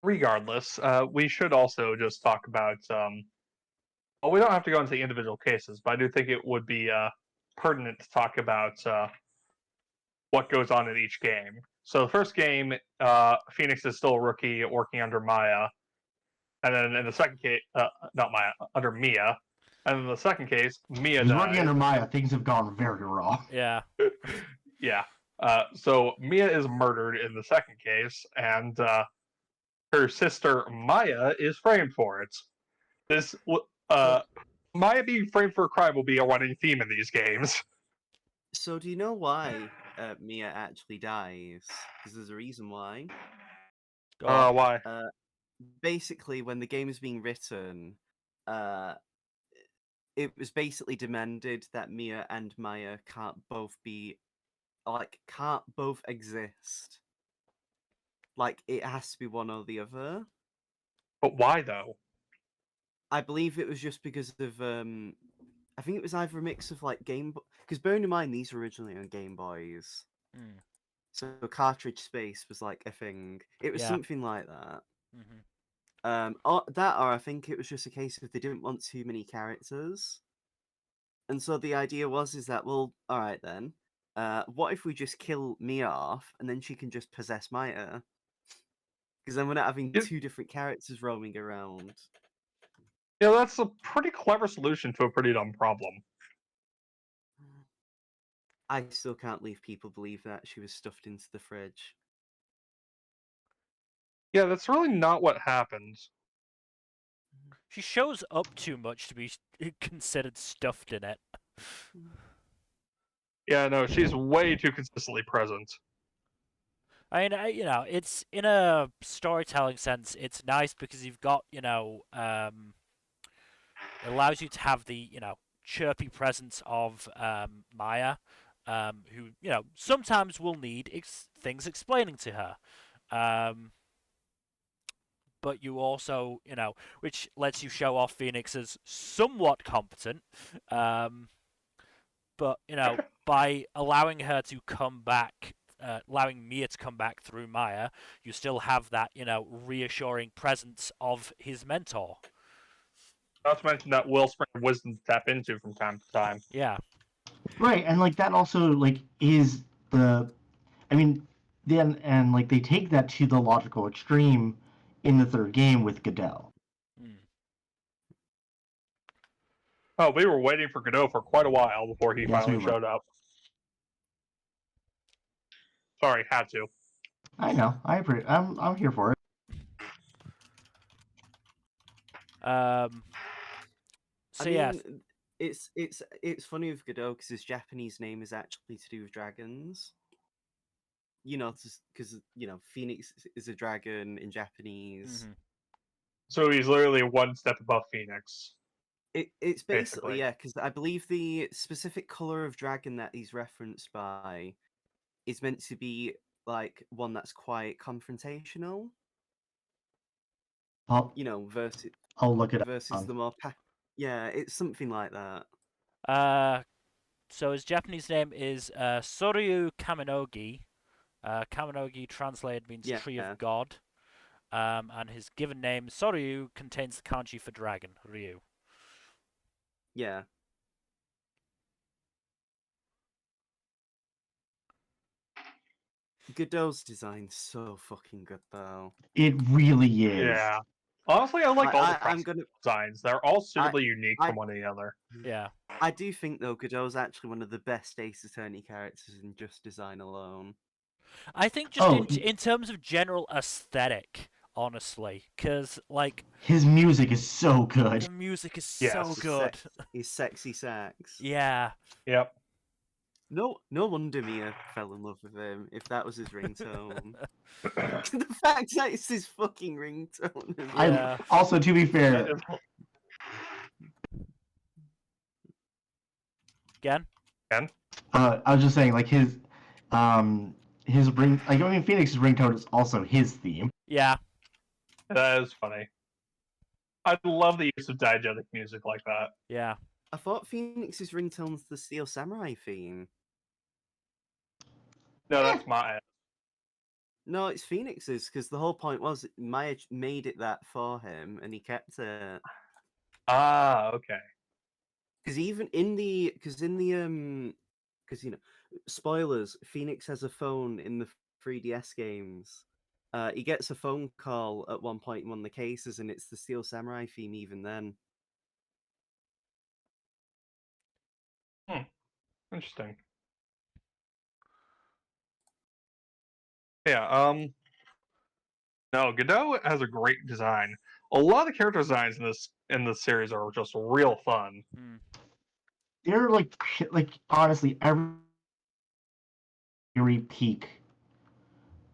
Speaker 2: Regardless, we should also just talk about. Well, we don't have to go into the individual cases, but I do think it would be pertinent to talk about what goes on in each game. So the first game, Phoenix is still a rookie working under Maya, and then in the second case, not Maya, under Mia, And in the second case, Mia
Speaker 3: He's working
Speaker 2: dies.
Speaker 3: under Maya. Things have gone very wrong.
Speaker 1: Yeah.
Speaker 2: Yeah. So Mia is murdered in the second case, and her sister Maya is framed for it. This Maya being framed for a crime will be a running theme in these games.
Speaker 4: So do you know why Mia actually dies? Because there's a reason why.
Speaker 1: Go on.
Speaker 2: Why?
Speaker 4: Basically, when the game is being written, it was basically demanded that Mia and Maya can't both exist. Like, it has to be one or the other.
Speaker 2: But why though?
Speaker 4: I believe it was just because of I think it was either a mix of like because bearing in mind these were originally on Game Boys,
Speaker 1: Mm.
Speaker 4: so cartridge space was like a thing. It was
Speaker 1: Yeah.
Speaker 4: something like that.
Speaker 1: Mm-hmm.
Speaker 4: Or I think it was just a case of they didn't want too many characters, and so the idea is that, well, all right then, what if we just kill Mia off and then she can just possess Maya? Because then we're not having
Speaker 2: Yeah.
Speaker 4: two different characters roaming around.
Speaker 2: Yeah, that's a pretty clever solution to a pretty dumb problem.
Speaker 4: I still can't believe people believe that she was stuffed into the fridge.
Speaker 2: Yeah, that's really not what happens.
Speaker 1: She shows up too much to be considered stuffed in it.
Speaker 2: Yeah, no, she's way too consistently present.
Speaker 1: I mean, it's in a storytelling sense, it's nice because you've got, it allows you to have the, chirpy presence of Maya, who, sometimes will need things explaining to her. But you also, which lets you show off Phoenix as somewhat competent. But, by allowing her to come back, allowing Mia to come back through Maya, you still have that, reassuring presence of his mentor.
Speaker 2: Not to mention that wellspring of wisdom to tap into from time to time.
Speaker 1: Yeah.
Speaker 3: Right, and like that also like is the, I mean, then and like they take that to the logical extreme in the third game with Godot.
Speaker 1: Mm.
Speaker 2: Oh, we were waiting for Godot for quite a while before he
Speaker 3: Yes,
Speaker 2: finally
Speaker 3: we were.
Speaker 2: showed up. Sorry, had to.
Speaker 3: I know. I'm here for it.
Speaker 1: So
Speaker 4: I
Speaker 1: yeah,
Speaker 4: mean, it's funny with Godot because his Japanese name is actually to do with dragons. Because Phoenix is a dragon in Japanese.
Speaker 1: mhm.
Speaker 2: So he's literally one step above Phoenix.
Speaker 4: It's basically,
Speaker 2: Basically.
Speaker 4: yeah, because I believe the specific color of dragon that he's referenced by is meant to be like one that's quite confrontational.
Speaker 3: I'll
Speaker 4: Versus
Speaker 3: look it up.
Speaker 4: the more yeah, it's something like that.
Speaker 1: So his Japanese name is Soryu Kaminogi. Kaminogi translated means Tree
Speaker 4: Yeah.
Speaker 1: of God. And his given name, Soryu, contains the kanji for dragon, Ryu.
Speaker 4: Yeah. Godot's design's so fucking good though.
Speaker 3: It really is.
Speaker 2: Yeah. Honestly, I like all the
Speaker 4: I'm gonna
Speaker 2: designs. They're all suitably unique from one another.
Speaker 1: Yeah.
Speaker 4: I do think though Godot's actually one of the best Ace Attorney characters in just design alone.
Speaker 1: I think just
Speaker 3: Oh,
Speaker 1: in terms of general aesthetic, honestly, because like
Speaker 3: his music is so good.
Speaker 1: the music is so
Speaker 2: Yes.
Speaker 1: good.
Speaker 4: His sexy sax.
Speaker 1: Yeah.
Speaker 2: Yep.
Speaker 4: No wonder Mia fell in love with him if that was his ringtone. The fact that it's his fucking ringtone.
Speaker 1: Yeah.
Speaker 3: I also, to be fair,
Speaker 1: Again?
Speaker 3: I was just saying like his ring, like I mean Phoenix's ringtone is also his theme.
Speaker 1: Yeah.
Speaker 2: That is funny. I love the use of diegetic music like that.
Speaker 1: Yeah.
Speaker 4: I thought Phoenix's ringtone's the Steel Samurai theme.
Speaker 2: No, that's my.
Speaker 4: No, it's Phoenix's because the whole point was Maya made it that for him and he kept it.
Speaker 2: Ah, okay.
Speaker 4: Because even in the spoilers, Phoenix has a phone in the 3DS games. He gets a phone call at one point in one of the cases, and it's the Steel Samurai theme. Even then,
Speaker 2: Interesting. Yeah. No, Godot has a great design. A lot of character designs in this series are just real fun.
Speaker 1: Hmm.
Speaker 3: They're like honestly every peak.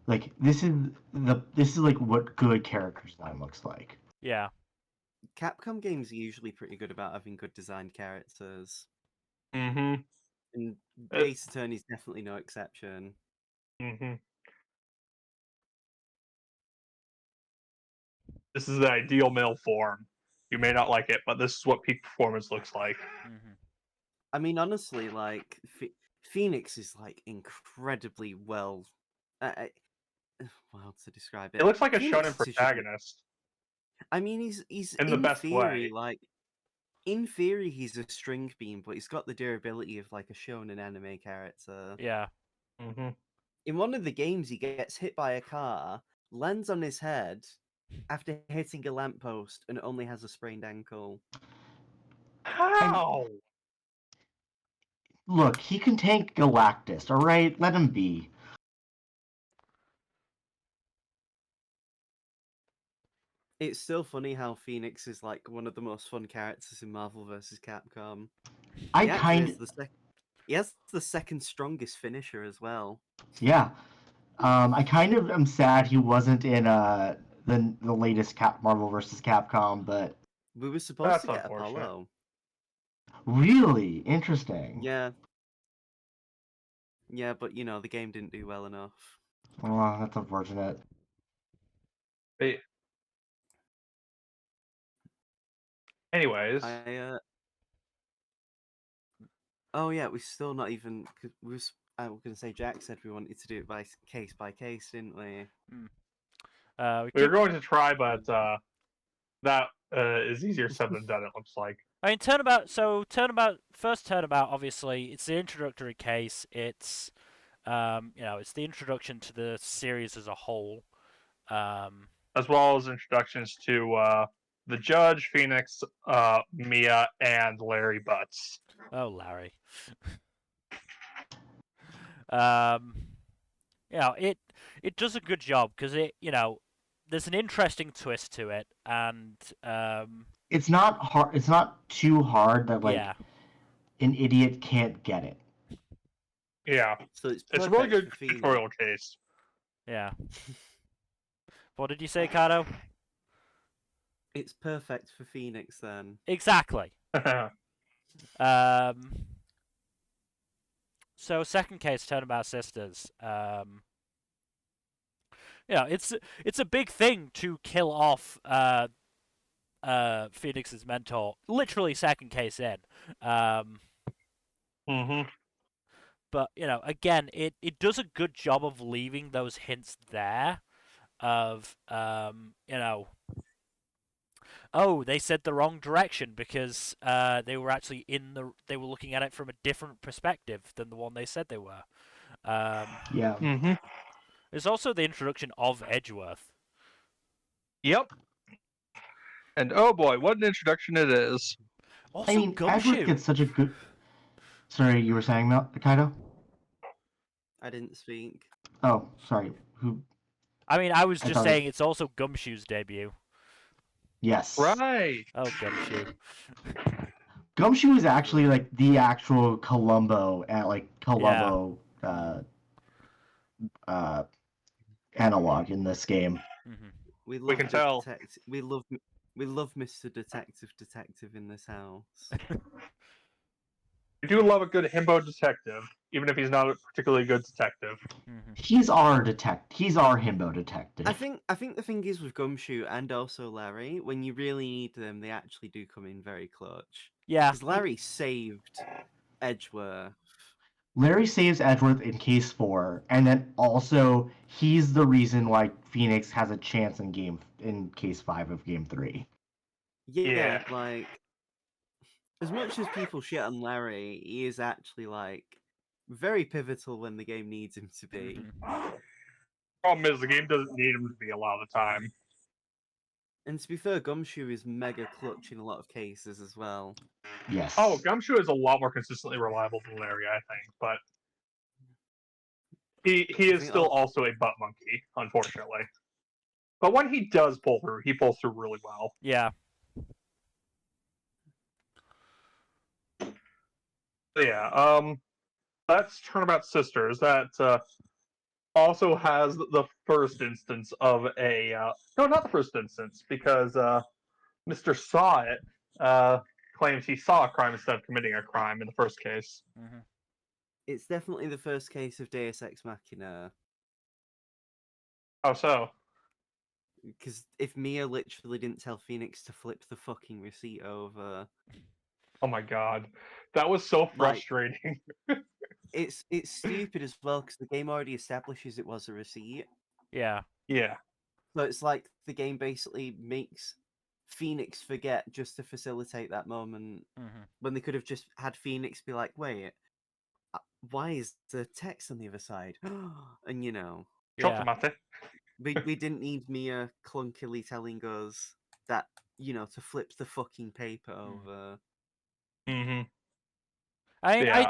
Speaker 3: Like this is like what good character design looks like.
Speaker 1: Yeah.
Speaker 4: Capcom games are usually pretty good about having good designed characters,
Speaker 2: Mm-hmm.
Speaker 4: and Ace Attorney is definitely no exception.
Speaker 2: Mm-hmm. This is the ideal male form. You may not like it, but this is what peak performance looks like.
Speaker 1: Hmm.
Speaker 4: I mean, honestly, like Phoenix is like incredibly well. How to describe
Speaker 2: It
Speaker 4: it?
Speaker 2: looks like a
Speaker 4: Phoenix
Speaker 2: shonen
Speaker 4: is just.
Speaker 2: protagonist
Speaker 4: I mean, he's
Speaker 2: in the
Speaker 4: in
Speaker 2: best
Speaker 4: theory
Speaker 2: way.
Speaker 4: like in theory he's a string beam, but he's got the durability of like a shonen anime character.
Speaker 1: Yeah.
Speaker 2: Mm-hmm.
Speaker 4: In one of the games, he gets hit by a car, lands on his head after hitting a lamppost, and only has a sprained ankle.
Speaker 2: How?
Speaker 3: Look, he can tank Galactus, all right? Let him be.
Speaker 4: It's still funny how Phoenix is like one of the most fun characters in Marvel vs. Capcom.
Speaker 3: I
Speaker 4: He actually
Speaker 3: kind
Speaker 4: has he has the second strongest finisher as well.
Speaker 3: yeah. I kind of am sad he wasn't in the latest Marvel vs. Capcom, but
Speaker 4: We were supposed
Speaker 2: That's
Speaker 4: to get
Speaker 2: unfortunate.
Speaker 4: Apollo.
Speaker 3: really interesting.
Speaker 4: Yeah. Yeah, but you know, the game didn't do well enough.
Speaker 3: Oh, that's unfortunate.
Speaker 2: But anyways,
Speaker 4: Oh yeah, we're still not even. Cause I was gonna say Jack said we wanted to do it by case, didn't we?
Speaker 1: We
Speaker 2: we were
Speaker 1: could.
Speaker 2: going to try, but that is easier said than done. It looks like.
Speaker 1: I mean, turnabout. So first turnabout. Obviously, it's the introductory case. It's it's the introduction to the series as a whole.
Speaker 2: As well as introductions to the Judge, Phoenix, Mia, and Larry Butts.
Speaker 1: Oh, Larry. um, it does a good job because there's an interesting twist to it, and
Speaker 3: It's not hard. It's not too hard that like
Speaker 1: yeah,
Speaker 3: an idiot can't get it.
Speaker 2: Yeah,
Speaker 4: So it's
Speaker 2: it's a really
Speaker 4: perfect
Speaker 2: good
Speaker 4: for Phoenix.
Speaker 2: tutorial case.
Speaker 1: yeah. What did you say, Kato?
Speaker 4: It's perfect for Phoenix then.
Speaker 1: Exactly. So second case, Turnabout Sisters. It's a big thing to kill off Phoenix's mentor. Literally second case in.
Speaker 2: Mm-hmm.
Speaker 1: But again, it does a good job of leaving those hints there. Of oh, they said the wrong direction because they were actually they were looking at it from a different perspective than the one they said they were.
Speaker 3: Yeah.
Speaker 2: Mm-hmm.
Speaker 1: There's also the introduction of Edgeworth.
Speaker 2: Yep. And oh boy, what an introduction it is.
Speaker 1: Also,
Speaker 3: I mean,
Speaker 1: Gumshoe.
Speaker 3: Edgeworth gets such a good. Sorry, you were saying Kaido?
Speaker 4: I didn't speak.
Speaker 3: Oh, sorry. Who?
Speaker 1: I mean, I was
Speaker 3: I
Speaker 1: just
Speaker 3: thought
Speaker 1: saying it's also Gumshoe's debut.
Speaker 3: Yes.
Speaker 2: Right.
Speaker 1: Oh, Gumshoe.
Speaker 3: Gumshoe is actually like the actual Columbo at like Columbo analog in this game.
Speaker 1: Mm-hmm.
Speaker 4: We
Speaker 2: can tell.
Speaker 4: We love Mr. Detective in this house.
Speaker 2: We do love a good himbo detective, even if he's not a particularly good detective.
Speaker 1: Mm-hmm.
Speaker 3: He's our He's our himbo detective.
Speaker 4: I think the thing is with Gumshoe and also Larry, when you really need them, they actually do come in very clutch.
Speaker 1: Yeah.
Speaker 4: Because Larry saved Edgeworth.
Speaker 3: Larry saves Edgeworth in Case 4, and then also he's the reason why Phoenix has a chance in Case 5 of Game 3.
Speaker 4: Yeah, like as much as people shit on Larry, he is actually like very pivotal when the game needs him to be.
Speaker 1: Mm-hmm.
Speaker 2: Problem is, the game doesn't need him to be a lot of the time.
Speaker 4: And to be fair, Gumshoe is mega clutch in a lot of cases as well.
Speaker 3: Yes.
Speaker 2: Oh, Gumshoe is a lot more consistently reliable than Larry, I think, but he is
Speaker 4: think
Speaker 2: still
Speaker 4: I'll-
Speaker 2: also a butt monkey, unfortunately. But when he does pull through, he pulls through really well.
Speaker 1: Yeah.
Speaker 2: Yeah, that's Turnabout Sisters. That also has the first instance of a no, not the first instance, because Mr. Saw It claims he saw a crime instead of committing a crime in the first case.
Speaker 1: Hmm.
Speaker 4: It's definitely the first case of Deus Ex Machina.
Speaker 2: How so?
Speaker 4: Because if Mia literally didn't tell Phoenix to flip the fucking receipt over,
Speaker 2: Oh my god, that was so frustrating.
Speaker 4: it's stupid as well because the game already establishes it was a receipt.
Speaker 1: Yeah.
Speaker 2: Yeah,
Speaker 4: So it's like the game basically makes Phoenix forget just to facilitate that moment
Speaker 1: Hmm.
Speaker 4: when they could have just had Phoenix be like, "Wait, why is the text on the other side?" And
Speaker 1: Yeah.
Speaker 2: Chotomate.
Speaker 4: we didn't need Mia clunkily telling us that to flip the fucking paper over.
Speaker 2: Mm-hmm.
Speaker 1: I
Speaker 2: Yeah,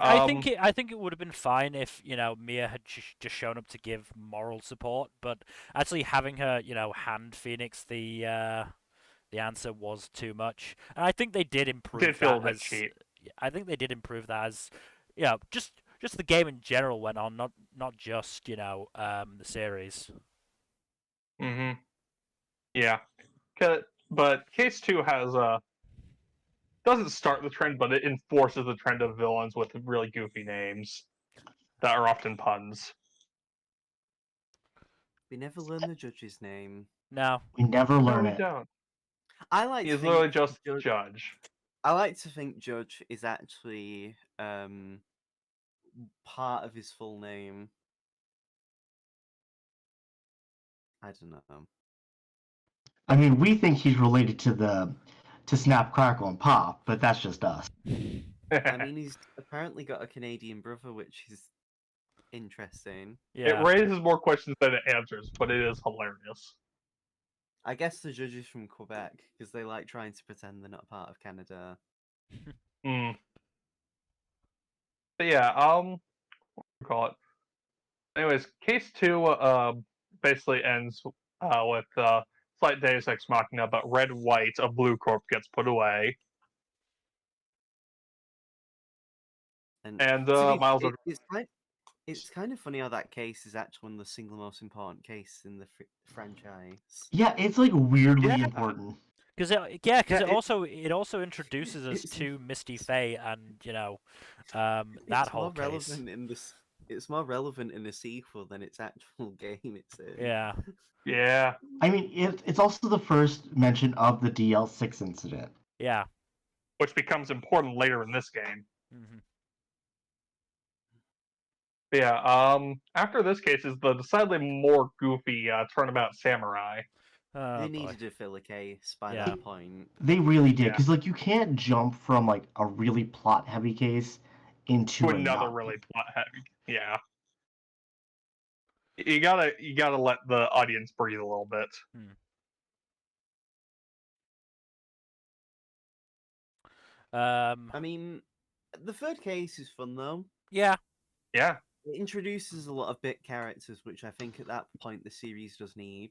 Speaker 1: I think it would have been fine if Mia had just shown up to give moral support, but actually having her hand Phoenix the answer was too much, and I think they did improve
Speaker 2: did feel a
Speaker 1: that
Speaker 2: bit
Speaker 1: as
Speaker 2: cheap.
Speaker 1: I think they did improve that as just the game in general went on, not just the series.
Speaker 2: Mm-hmm. Yeah, but Case 2 has doesn't start the trend, but it enforces the trend of villains with really goofy names that are often puns.
Speaker 4: We never learn the judge's name.
Speaker 1: No.
Speaker 3: We never
Speaker 2: No,
Speaker 3: learn
Speaker 2: we
Speaker 3: it.
Speaker 2: don't.
Speaker 4: I like to
Speaker 2: He's
Speaker 4: think
Speaker 2: literally just Judge.
Speaker 4: I like to think Judge is actually part of his full name. I don't know.
Speaker 3: I mean, we think he's related to Snap, Crackle, and Pop, but that's just us.
Speaker 4: I mean, he's apparently got a Canadian brother, which is interesting.
Speaker 2: It
Speaker 1: Yeah.
Speaker 2: raises more questions than it answers, but it is hilarious.
Speaker 4: I guess the judge is from Quebec because they like trying to pretend they're not part of Canada.
Speaker 2: Mm. But yeah, what do you call it? Anyways, case 2 basically ends with slight Deus Ex Machina, but Red White of Blue Corp gets put away,
Speaker 4: And
Speaker 2: and
Speaker 4: to be,
Speaker 2: Miles.
Speaker 4: it's kind of funny how that case is actually one of the single most important cases in the franchise.
Speaker 3: Yeah, it's like weirdly
Speaker 2: Yeah.
Speaker 3: important.
Speaker 1: Because
Speaker 2: Yeah,
Speaker 1: it also introduces us
Speaker 4: it's-
Speaker 1: to Misty Faye and that
Speaker 4: it's
Speaker 1: whole
Speaker 4: more
Speaker 1: case.
Speaker 4: relevant in this. It's more relevant in the sequel than its actual game it's in.
Speaker 1: Yeah.
Speaker 2: Yeah.
Speaker 3: I mean, it's also the first mention of the DL6 incident.
Speaker 1: Yeah.
Speaker 2: Which becomes important later in this game.
Speaker 1: Hmm.
Speaker 2: But yeah, after this case is the decidedly more goofy Turnabout Samurai.
Speaker 1: Oh,
Speaker 4: They
Speaker 1: boy.
Speaker 4: needed to fill a case by
Speaker 1: Yeah.
Speaker 4: that point.
Speaker 3: They really did,
Speaker 2: Yeah.
Speaker 3: because like you can't jump from like a really plot-heavy case into
Speaker 2: To another
Speaker 3: not.
Speaker 2: really plot heavy. Yeah. You gotta let the audience breathe a little bit.
Speaker 4: I mean, the third case is fun though.
Speaker 1: Yeah.
Speaker 2: Yeah.
Speaker 4: It introduces a lot of bit characters, which I think at that point the series does need.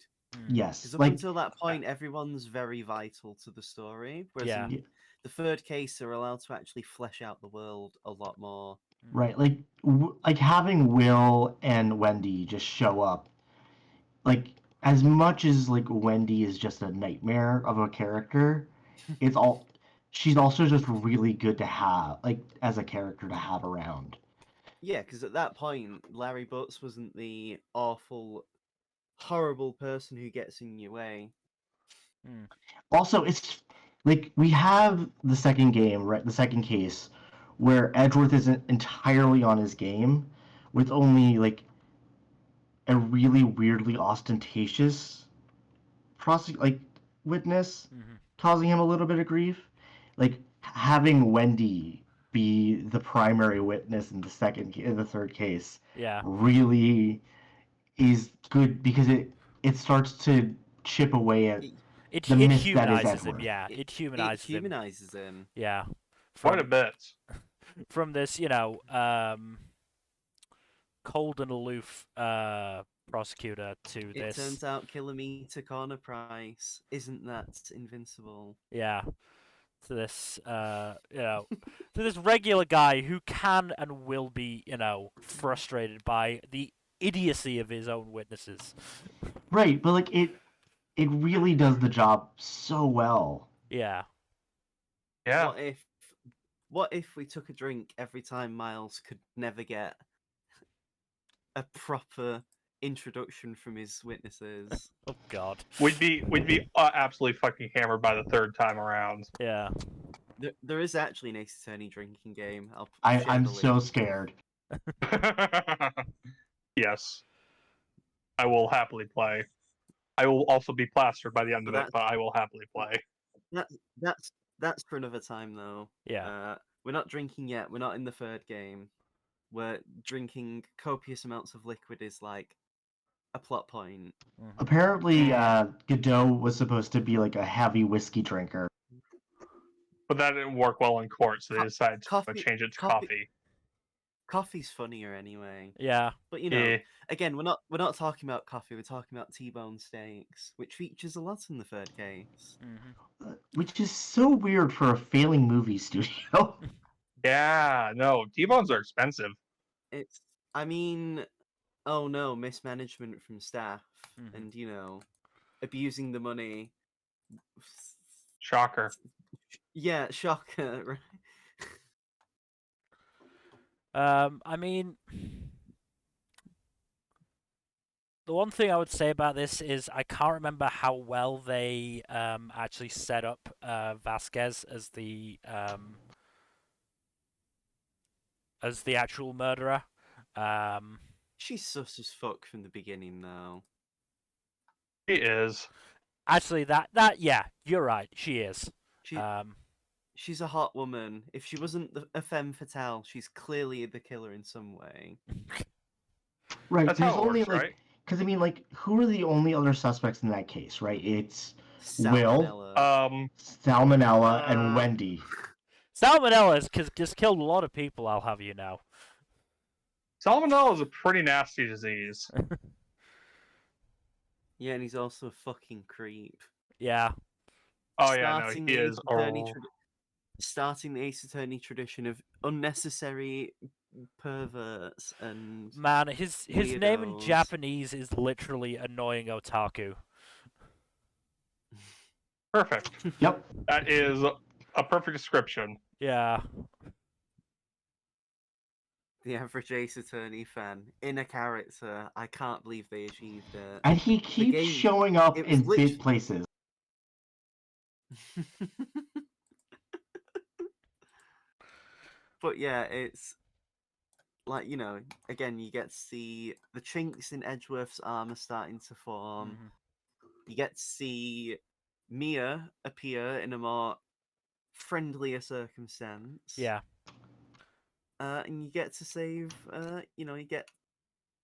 Speaker 3: Yes,
Speaker 4: Because up
Speaker 3: like
Speaker 4: until that point, everyone's very vital to the story. Whereas
Speaker 1: Yeah.
Speaker 4: in the third case, they're allowed to actually flesh out the world a lot more.
Speaker 3: right, like having Will and Wendy just show up, like as much as like Wendy is just a nightmare of a character, it's all she's also just really good to have, like as a character to have around.
Speaker 4: Yeah, because at that point, Larry Butts wasn't the awful, horrible person who gets in your way.
Speaker 3: Also, it's like we have the second game, right? The second case where Edgeworth isn't entirely on his game, with only like a really weirdly ostentatious witness causing him a little bit of grief. Like having Wendy be the primary witness in the third case
Speaker 1: Yeah.
Speaker 3: really is good because it starts to chip away at
Speaker 1: it
Speaker 3: the myth that is
Speaker 1: humanizes him.
Speaker 3: Edward.
Speaker 1: Yeah, it humanizes
Speaker 4: It humanizes him.
Speaker 1: Yeah,
Speaker 2: Quite a
Speaker 1: from
Speaker 2: bit.
Speaker 1: from this, cold and aloof prosecutor to
Speaker 4: It
Speaker 1: this.
Speaker 4: turns out Kilometer Corner Price isn't that invincible.
Speaker 1: Yeah, to this, to this regular guy who can and will be, frustrated by the idiocy of his own witnesses.
Speaker 3: Right, but like it really does the job so well.
Speaker 1: Yeah.
Speaker 2: Yeah.
Speaker 4: What if we took a drink every time Miles could never get a proper introduction from his witnesses?
Speaker 1: Oh God.
Speaker 2: We'd be absolutely fucking hammered by the third time around.
Speaker 1: Yeah.
Speaker 4: There is actually an Ace Attorney drinking game. I'll share
Speaker 3: I'm
Speaker 4: the
Speaker 3: so
Speaker 4: link.
Speaker 3: scared.
Speaker 2: Yes, I will happily play. I will also be plastered by the end of
Speaker 4: But
Speaker 2: it, but I will happily play.
Speaker 4: That's for another time though.
Speaker 1: Yeah.
Speaker 4: We're not drinking yet. We're not in the third game. We're drinking copious amounts of liquid is like a plot point.
Speaker 3: Apparently, Godot was supposed to be like a heavy whiskey drinker.
Speaker 2: But that didn't work well in court, so they
Speaker 4: Co-
Speaker 2: decided to
Speaker 4: coffee-
Speaker 2: change it to
Speaker 4: coffee-
Speaker 2: coffee.
Speaker 4: Coffee's funnier anyway.
Speaker 1: Yeah.
Speaker 4: But
Speaker 2: Yeah.
Speaker 4: again, we're not talking about coffee. We're talking about T-bone steaks, which features a lot in the third case.
Speaker 3: Which is so weird for a failing movie studio.
Speaker 2: Yeah, no, T-bones are expensive.
Speaker 4: I mean, oh no, mismanagement from staff and abusing the money.
Speaker 2: Shocker.
Speaker 4: Yeah, shocker, right?
Speaker 1: I mean, the one thing I would say about this is I can't remember how well they actually set up Vasquez as the actual murderer.
Speaker 4: She's sus as fuck from the beginning, though.
Speaker 2: She is.
Speaker 1: Actually, yeah, you're right. She is.
Speaker 4: She's a hot woman. If she wasn't a femme fatale, she's clearly the killer in some way.
Speaker 3: Right.
Speaker 2: That's
Speaker 3: There's
Speaker 2: how it
Speaker 3: only
Speaker 2: works,
Speaker 3: like,
Speaker 2: right?
Speaker 3: because I mean, like, who are the only other suspects in that case? Right. It's
Speaker 4: Salmonella.
Speaker 3: Salmonella, and Wendy.
Speaker 1: Salmonella has just killed a lot of people. I'll have you know.
Speaker 2: Salmonella is a pretty nasty disease.
Speaker 4: Yeah, and he's also a fucking creep.
Speaker 1: Yeah.
Speaker 2: Oh yeah, no, he is.
Speaker 4: Starting the Ace Attorney tradition of unnecessary perverts and
Speaker 1: Man, his name in
Speaker 4: weirdos.
Speaker 1: Japanese is literally annoying otaku.
Speaker 2: Perfect.
Speaker 3: Yep.
Speaker 2: That is a perfect description.
Speaker 1: Yeah.
Speaker 4: The average Ace Attorney fan in a character. I can't believe they achieved it.
Speaker 3: And he keeps showing up in big places.
Speaker 4: But yeah, it's like, again, you get to see the chinks in Edgeworth's armor starting to form.
Speaker 1: Mhm.
Speaker 4: You get to see Mia appear in a more friendlier circumstance.
Speaker 1: Yeah.
Speaker 4: And you get to save.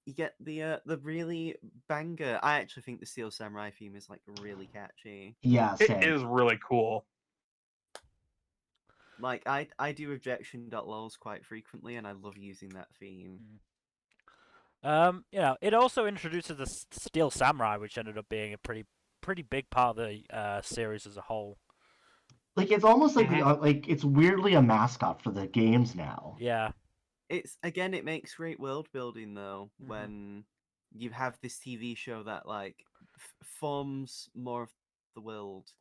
Speaker 4: You get the really banger. I actually think the Steel Samurai theme is like really catchy.
Speaker 3: Yeah, same.
Speaker 2: It is really cool.
Speaker 4: Like I do objection.lols quite frequently, and I love using that theme.
Speaker 1: It also introduces the Steel Samurai, which ended up being a pretty big part of the series as a whole.
Speaker 3: Like it's almost like it's weirdly a mascot for the games now.
Speaker 1: Yeah.
Speaker 4: It makes great world building though when you have this TV show that like forms more of the world.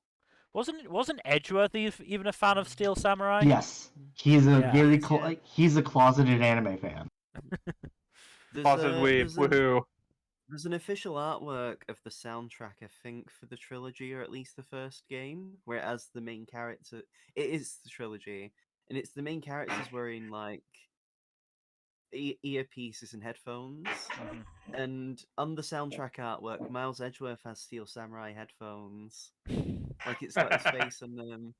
Speaker 1: Wasn't Edgeworth even a fan of Steel Samurai?
Speaker 3: Yes, he's a he's a closeted anime fan.
Speaker 2: Woohoo!
Speaker 4: There's an official artwork of the soundtrack, I think, for the trilogy, or at least the first game, where it has the main character. It is the trilogy, and it's the main characters wearing like earpieces and headphones. And on the soundtrack artwork, Miles Edgeworth has Steel Samurai headphones. Like it's got his face on them.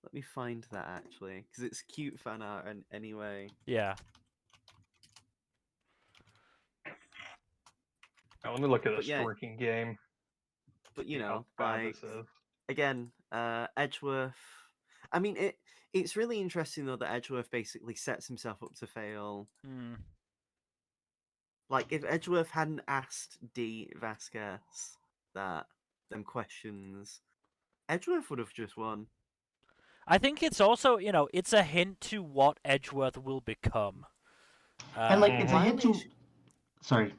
Speaker 4: Let me find that actually, because it's cute fan art anyway.
Speaker 1: Yeah.
Speaker 2: Let me look at
Speaker 4: But
Speaker 2: this
Speaker 4: yeah,
Speaker 2: freaking game.
Speaker 4: but
Speaker 2: See how bad this is.
Speaker 4: again, Edgeworth. I mean, it's really interesting though that Edgeworth basically sets himself up to fail.
Speaker 1: Hmm.
Speaker 4: Like if Edgeworth hadn't asked D Vasquez them questions, Edgeworth would have just won.
Speaker 1: I think it's also, it's a hint to what Edgeworth will become.
Speaker 3: And like it's a
Speaker 4: My
Speaker 3: hint
Speaker 4: only
Speaker 3: to.
Speaker 4: issue,
Speaker 3: Sorry.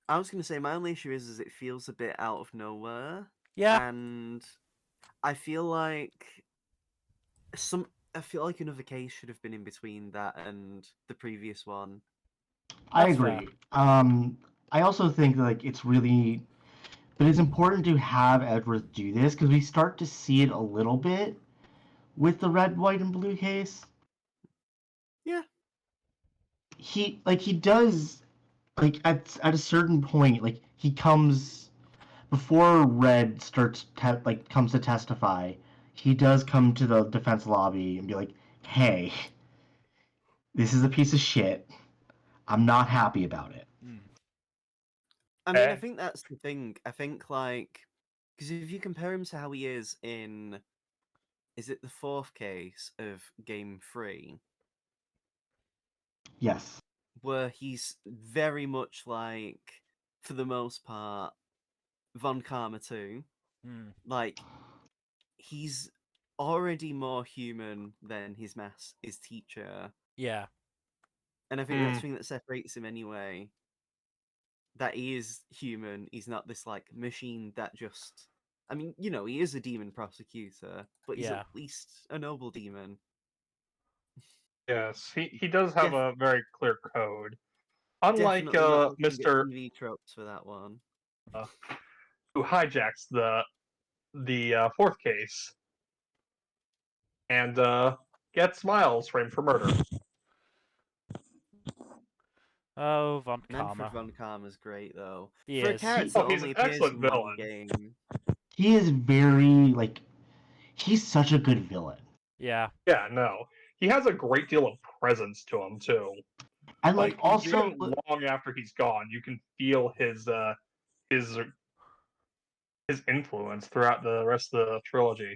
Speaker 4: I was gonna say my only issue is it feels a bit out of nowhere,
Speaker 1: Yeah.
Speaker 4: and I feel like I feel like another case should have been in between that and the previous one.
Speaker 3: I
Speaker 1: That's
Speaker 3: agree. I also think like it's really, but it's important to have Edgeworth do this because we start to see it a little bit with the red, white, and blue case.
Speaker 4: Yeah.
Speaker 3: He does like at a certain point like he comes before Red comes to testify. He does come to the defense lobby and be like, "Hey, this is a piece of shit. I'm not happy about it."
Speaker 4: I mean, I
Speaker 2: Okay.
Speaker 4: think that's the thing. I think like because if you compare him to how he is in, is it the fourth case of Game 3,
Speaker 3: Yes.
Speaker 4: where he's very much like, for the most part, Von Karma too.
Speaker 1: Hmm.
Speaker 4: Like, he's already more human than his teacher,
Speaker 1: Yeah.
Speaker 4: and I think that's the thing that separates him anyway. That he is human. He's not this like machine that just. I mean, he is a demon prosecutor, but he's
Speaker 1: Yeah.
Speaker 4: at least a noble demon.
Speaker 2: Yes, he does have
Speaker 4: Def-
Speaker 2: a very clear code. Unlike
Speaker 4: Definitely not looking at
Speaker 2: Mr.
Speaker 4: TV tropes for that one.
Speaker 2: Who hijacks the fourth case and gets Miles framed for murder.
Speaker 1: Oh, Von
Speaker 4: Manfred
Speaker 1: Karma.
Speaker 4: von Karma's great though.
Speaker 1: He
Speaker 4: For a
Speaker 1: is.
Speaker 4: character that
Speaker 2: He's
Speaker 4: only
Speaker 2: an
Speaker 4: appears
Speaker 2: excellent
Speaker 4: in one
Speaker 2: villain.
Speaker 4: game.
Speaker 3: He is very like he's such a good villain.
Speaker 1: Yeah.
Speaker 2: Yeah, no. He has a great deal of presence to him too.
Speaker 3: And like
Speaker 2: Like
Speaker 3: also
Speaker 2: even long after he's gone, you can feel his influence throughout the rest of the trilogy.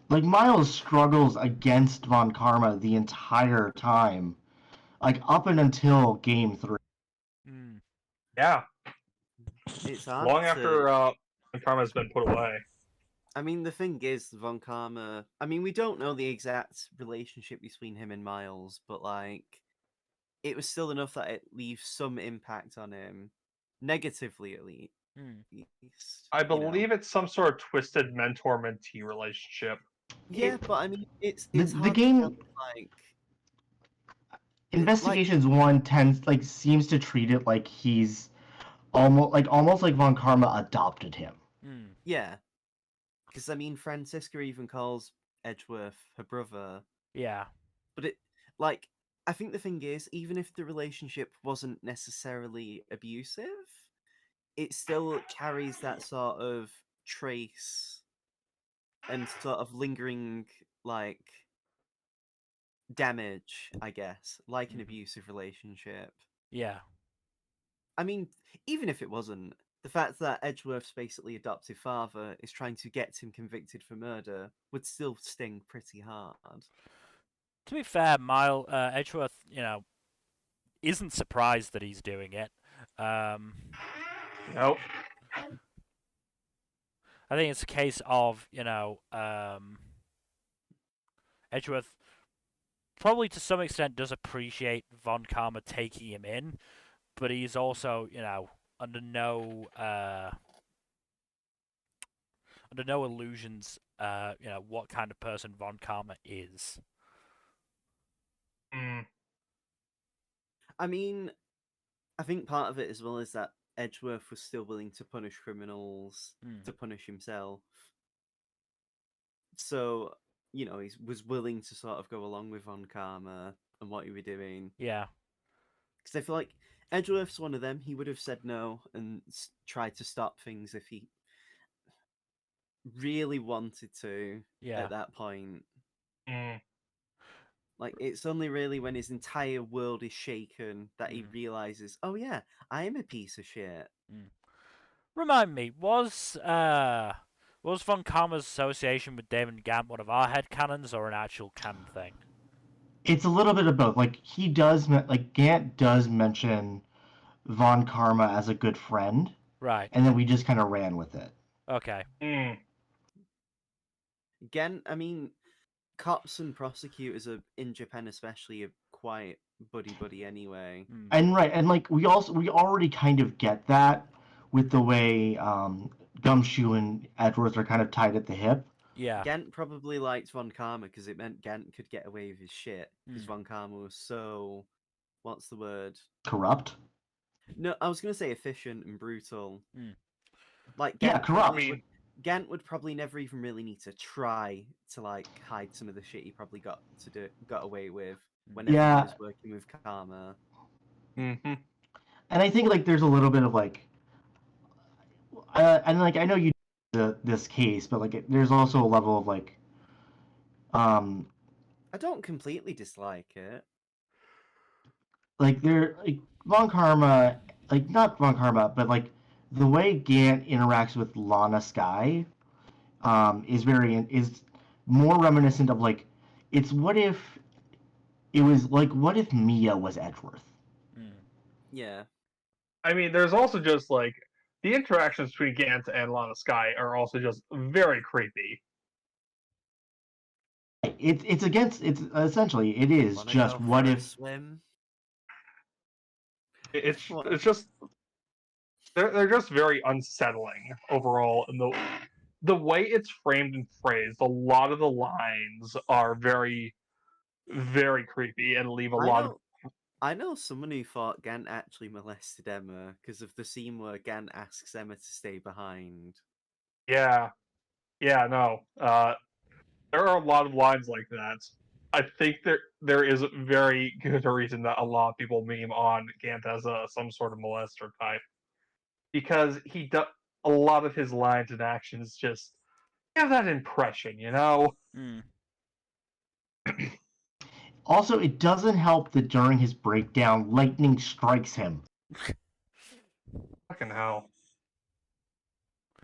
Speaker 3: like Miles struggles against Von Karma the entire time. Like up and until game 3.
Speaker 1: Hmm.
Speaker 2: Yeah,
Speaker 4: It's hard
Speaker 2: long
Speaker 4: to.
Speaker 2: after Karma's been put away.
Speaker 4: I mean, the thing is, von Karma. I mean, we don't know the exact relationship between him and Miles, but like, it was still enough that it leaves some impact on him, negatively at least.
Speaker 1: Hmm.
Speaker 2: I believe it's some sort of twisted mentor-mentee relationship.
Speaker 4: Yeah, but I mean, it's
Speaker 3: The
Speaker 4: hard to tell,
Speaker 3: game
Speaker 4: like
Speaker 3: Investigations 1 seems to treat it like he's almost like Von Karma adopted him.
Speaker 1: Hmm.
Speaker 4: yeah, because I mean, Francisca even calls Edgeworth her brother,
Speaker 1: Yeah.
Speaker 4: but it like I think the thing is, even if the relationship wasn't necessarily abusive, it still carries that sort of trace and sort of lingering like damage, I guess, like an
Speaker 1: Mhm.
Speaker 4: abusive relationship.
Speaker 1: Yeah.
Speaker 4: I mean, even if it wasn't, the fact that Edgeworth's basically adoptive father is trying to get him convicted for murder would still sting pretty hard.
Speaker 1: To be fair, Edgeworth, isn't surprised that he's doing it.
Speaker 2: Nope.
Speaker 1: I think it's a case of, Edgeworth probably to some extent does appreciate Von Karma taking him in, but he's also, under no illusions, what kind of person Von Karma is.
Speaker 2: Mm.
Speaker 4: I mean, I think part of it as well is that Edgeworth was still willing to punish criminals to punish himself. So, he was willing to sort of go along with Von Karma and what he was doing.
Speaker 1: Yeah.
Speaker 4: Because I feel like Edgeworth's one of them. He would have said no and tried to stop things if he really wanted to
Speaker 1: Yeah.
Speaker 4: at that point.
Speaker 2: Mm.
Speaker 4: Like, it's only really when his entire world is shaken that he realizes, oh yeah, I am a piece of shit.
Speaker 1: Remind me, was Von Karma's association with Damon Gant one of our headcanons or an actual canon thing?
Speaker 3: It's a little bit of both. Like he does, like Gant does mention Von Karma as a good friend,
Speaker 1: Right.
Speaker 3: and then we just kind of ran with it.
Speaker 1: Okay.
Speaker 4: Again, I mean, cops and prosecutors are in Japan, especially, are quite buddy anyway.
Speaker 3: And right, and like we already kind of get that with the way Gumshoe and Edwards are kind of tied at the hip.
Speaker 1: Yeah.
Speaker 4: Gent probably liked Von Karma because it meant Gent could get away with his shit. Because Von Karma was so, what's the word?
Speaker 3: Corrupt.
Speaker 4: No, I was gonna say efficient and brutal. Like
Speaker 3: Yeah,
Speaker 4: Gent
Speaker 3: corrupt.
Speaker 4: Gent would probably never even really need to try to like hide some of the shit he probably got away with whenever he was working with Karma.
Speaker 2: Mm-hmm.
Speaker 3: And I think like there's a little bit of like, and like I know you this case, but like there's also a level of like,
Speaker 4: I don't completely dislike it.
Speaker 3: like like Von Karma, like not Von Karma, but like the way Gant interacts with Lana Sky, is more reminiscent of like, it's what if it was like what if Mia was Edgeworth.
Speaker 4: Yeah.
Speaker 2: I mean, there's also just like the interactions between Gant and Lana Sky are also just very creepy.
Speaker 3: It's essentially it is
Speaker 4: Wanna
Speaker 3: just
Speaker 4: go
Speaker 3: what
Speaker 4: for a
Speaker 3: if
Speaker 4: swim?
Speaker 2: It's just they're just very unsettling overall, and the way it's framed and phrased, a lot of the lines are very very creepy and leave a lot of.
Speaker 4: I know someone who thought Gant actually molested Emma because of the scene where Gant asks Emma to stay behind.
Speaker 2: Yeah, no. There are a lot of lines like that. I think there is very good reason that a lot of people meme on Gant as some sort of molester type, because he does a lot of his lines and actions just have that impression, you know.
Speaker 3: Also, it doesn't help that during his breakdown, lightning strikes him.
Speaker 2: Fucking hell.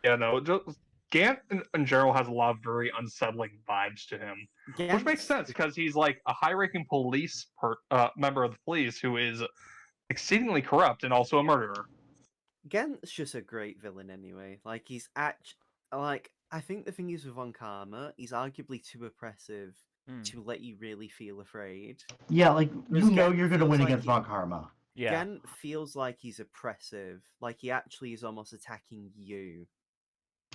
Speaker 2: Yeah, no, just Gant in general has a lot of very unsettling vibes to him, which makes sense because he's like a high-ranking police member of the police who is exceedingly corrupt and also a murderer.
Speaker 4: Gant's just a great villain anyway. Like he's I think the thing is with Von Karma, he's arguably too oppressive to let you really feel afraid.
Speaker 3: Yeah, like you know
Speaker 4: Gant
Speaker 3: you're gonna win
Speaker 4: feels
Speaker 3: against Von Karma.
Speaker 1: Yeah.
Speaker 4: Gant feels like he's oppressive, like he actually is almost attacking you.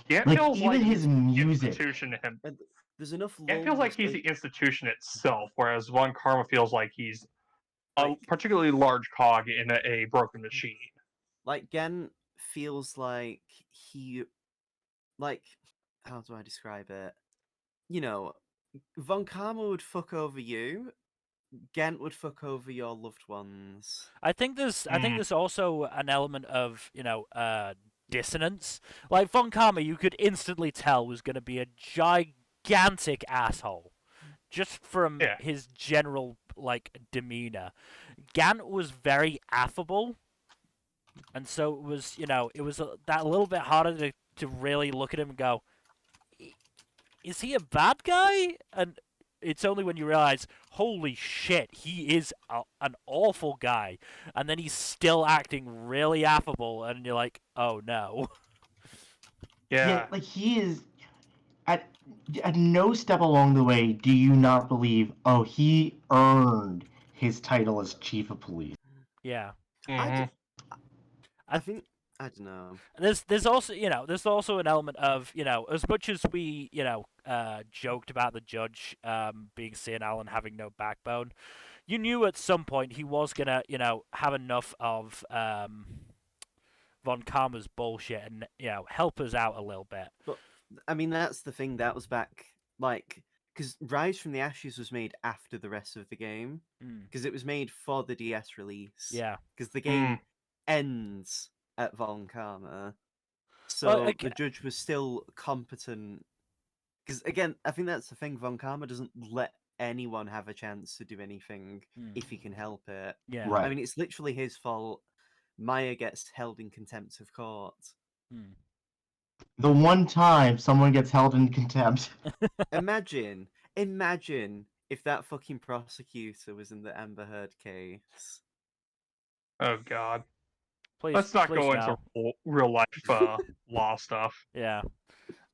Speaker 2: Gant
Speaker 3: Like
Speaker 2: feels
Speaker 3: even
Speaker 2: like
Speaker 3: his
Speaker 2: he's
Speaker 3: music.
Speaker 2: the institution to him.
Speaker 4: And there's enough.
Speaker 2: Gant feels like he's the institution itself, whereas Von Karma feels like he's a particularly large cog in a broken machine.
Speaker 4: Like Gant feels like he, like, how do I describe it? You know, Von Karma would fuck over you. Gent would fuck over your loved ones.
Speaker 1: I think there's also an element of, dissonance. Like Von Karma, you could instantly tell was going to be a gigantic asshole just from his general like demeanor. Gant was very affable, and so it was, that little bit harder to really look at him and go, is he a bad guy? And it's only when you realize, holy shit, he is an awful guy, and then he's still acting really affable, and you're like, oh no.
Speaker 3: Yeah, like he is at no step along the way do you not believe, oh, he earned his title as chief of police.
Speaker 1: Yeah.
Speaker 4: I think I don't know.
Speaker 1: There's also an element of, as much as we joked about the judge being senile and having no backbone, you knew at some point he was gonna have enough of Von Karma's bullshit and help us out a little bit.
Speaker 4: But I mean that's the thing, that was back like because Rise from the Ashes was made after the rest of the game because it was made for the DS release.
Speaker 1: Yeah.
Speaker 4: Because the game ends at Von Karma, so the judge was still competent. Because again, I think that's the thing. Von Karma doesn't let anyone have a chance to do anything if he can help it.
Speaker 1: Yeah.
Speaker 3: Right.
Speaker 4: I mean, it's literally his fault. Maya gets held in contempt of court.
Speaker 1: Hmm.
Speaker 3: The one time someone gets held in contempt.
Speaker 4: Imagine if that fucking prosecutor was in the Amber Heard case.
Speaker 2: Oh God.
Speaker 1: Please,
Speaker 2: Let's not
Speaker 1: please
Speaker 2: go
Speaker 1: no.
Speaker 2: into real life law stuff.
Speaker 1: Yeah.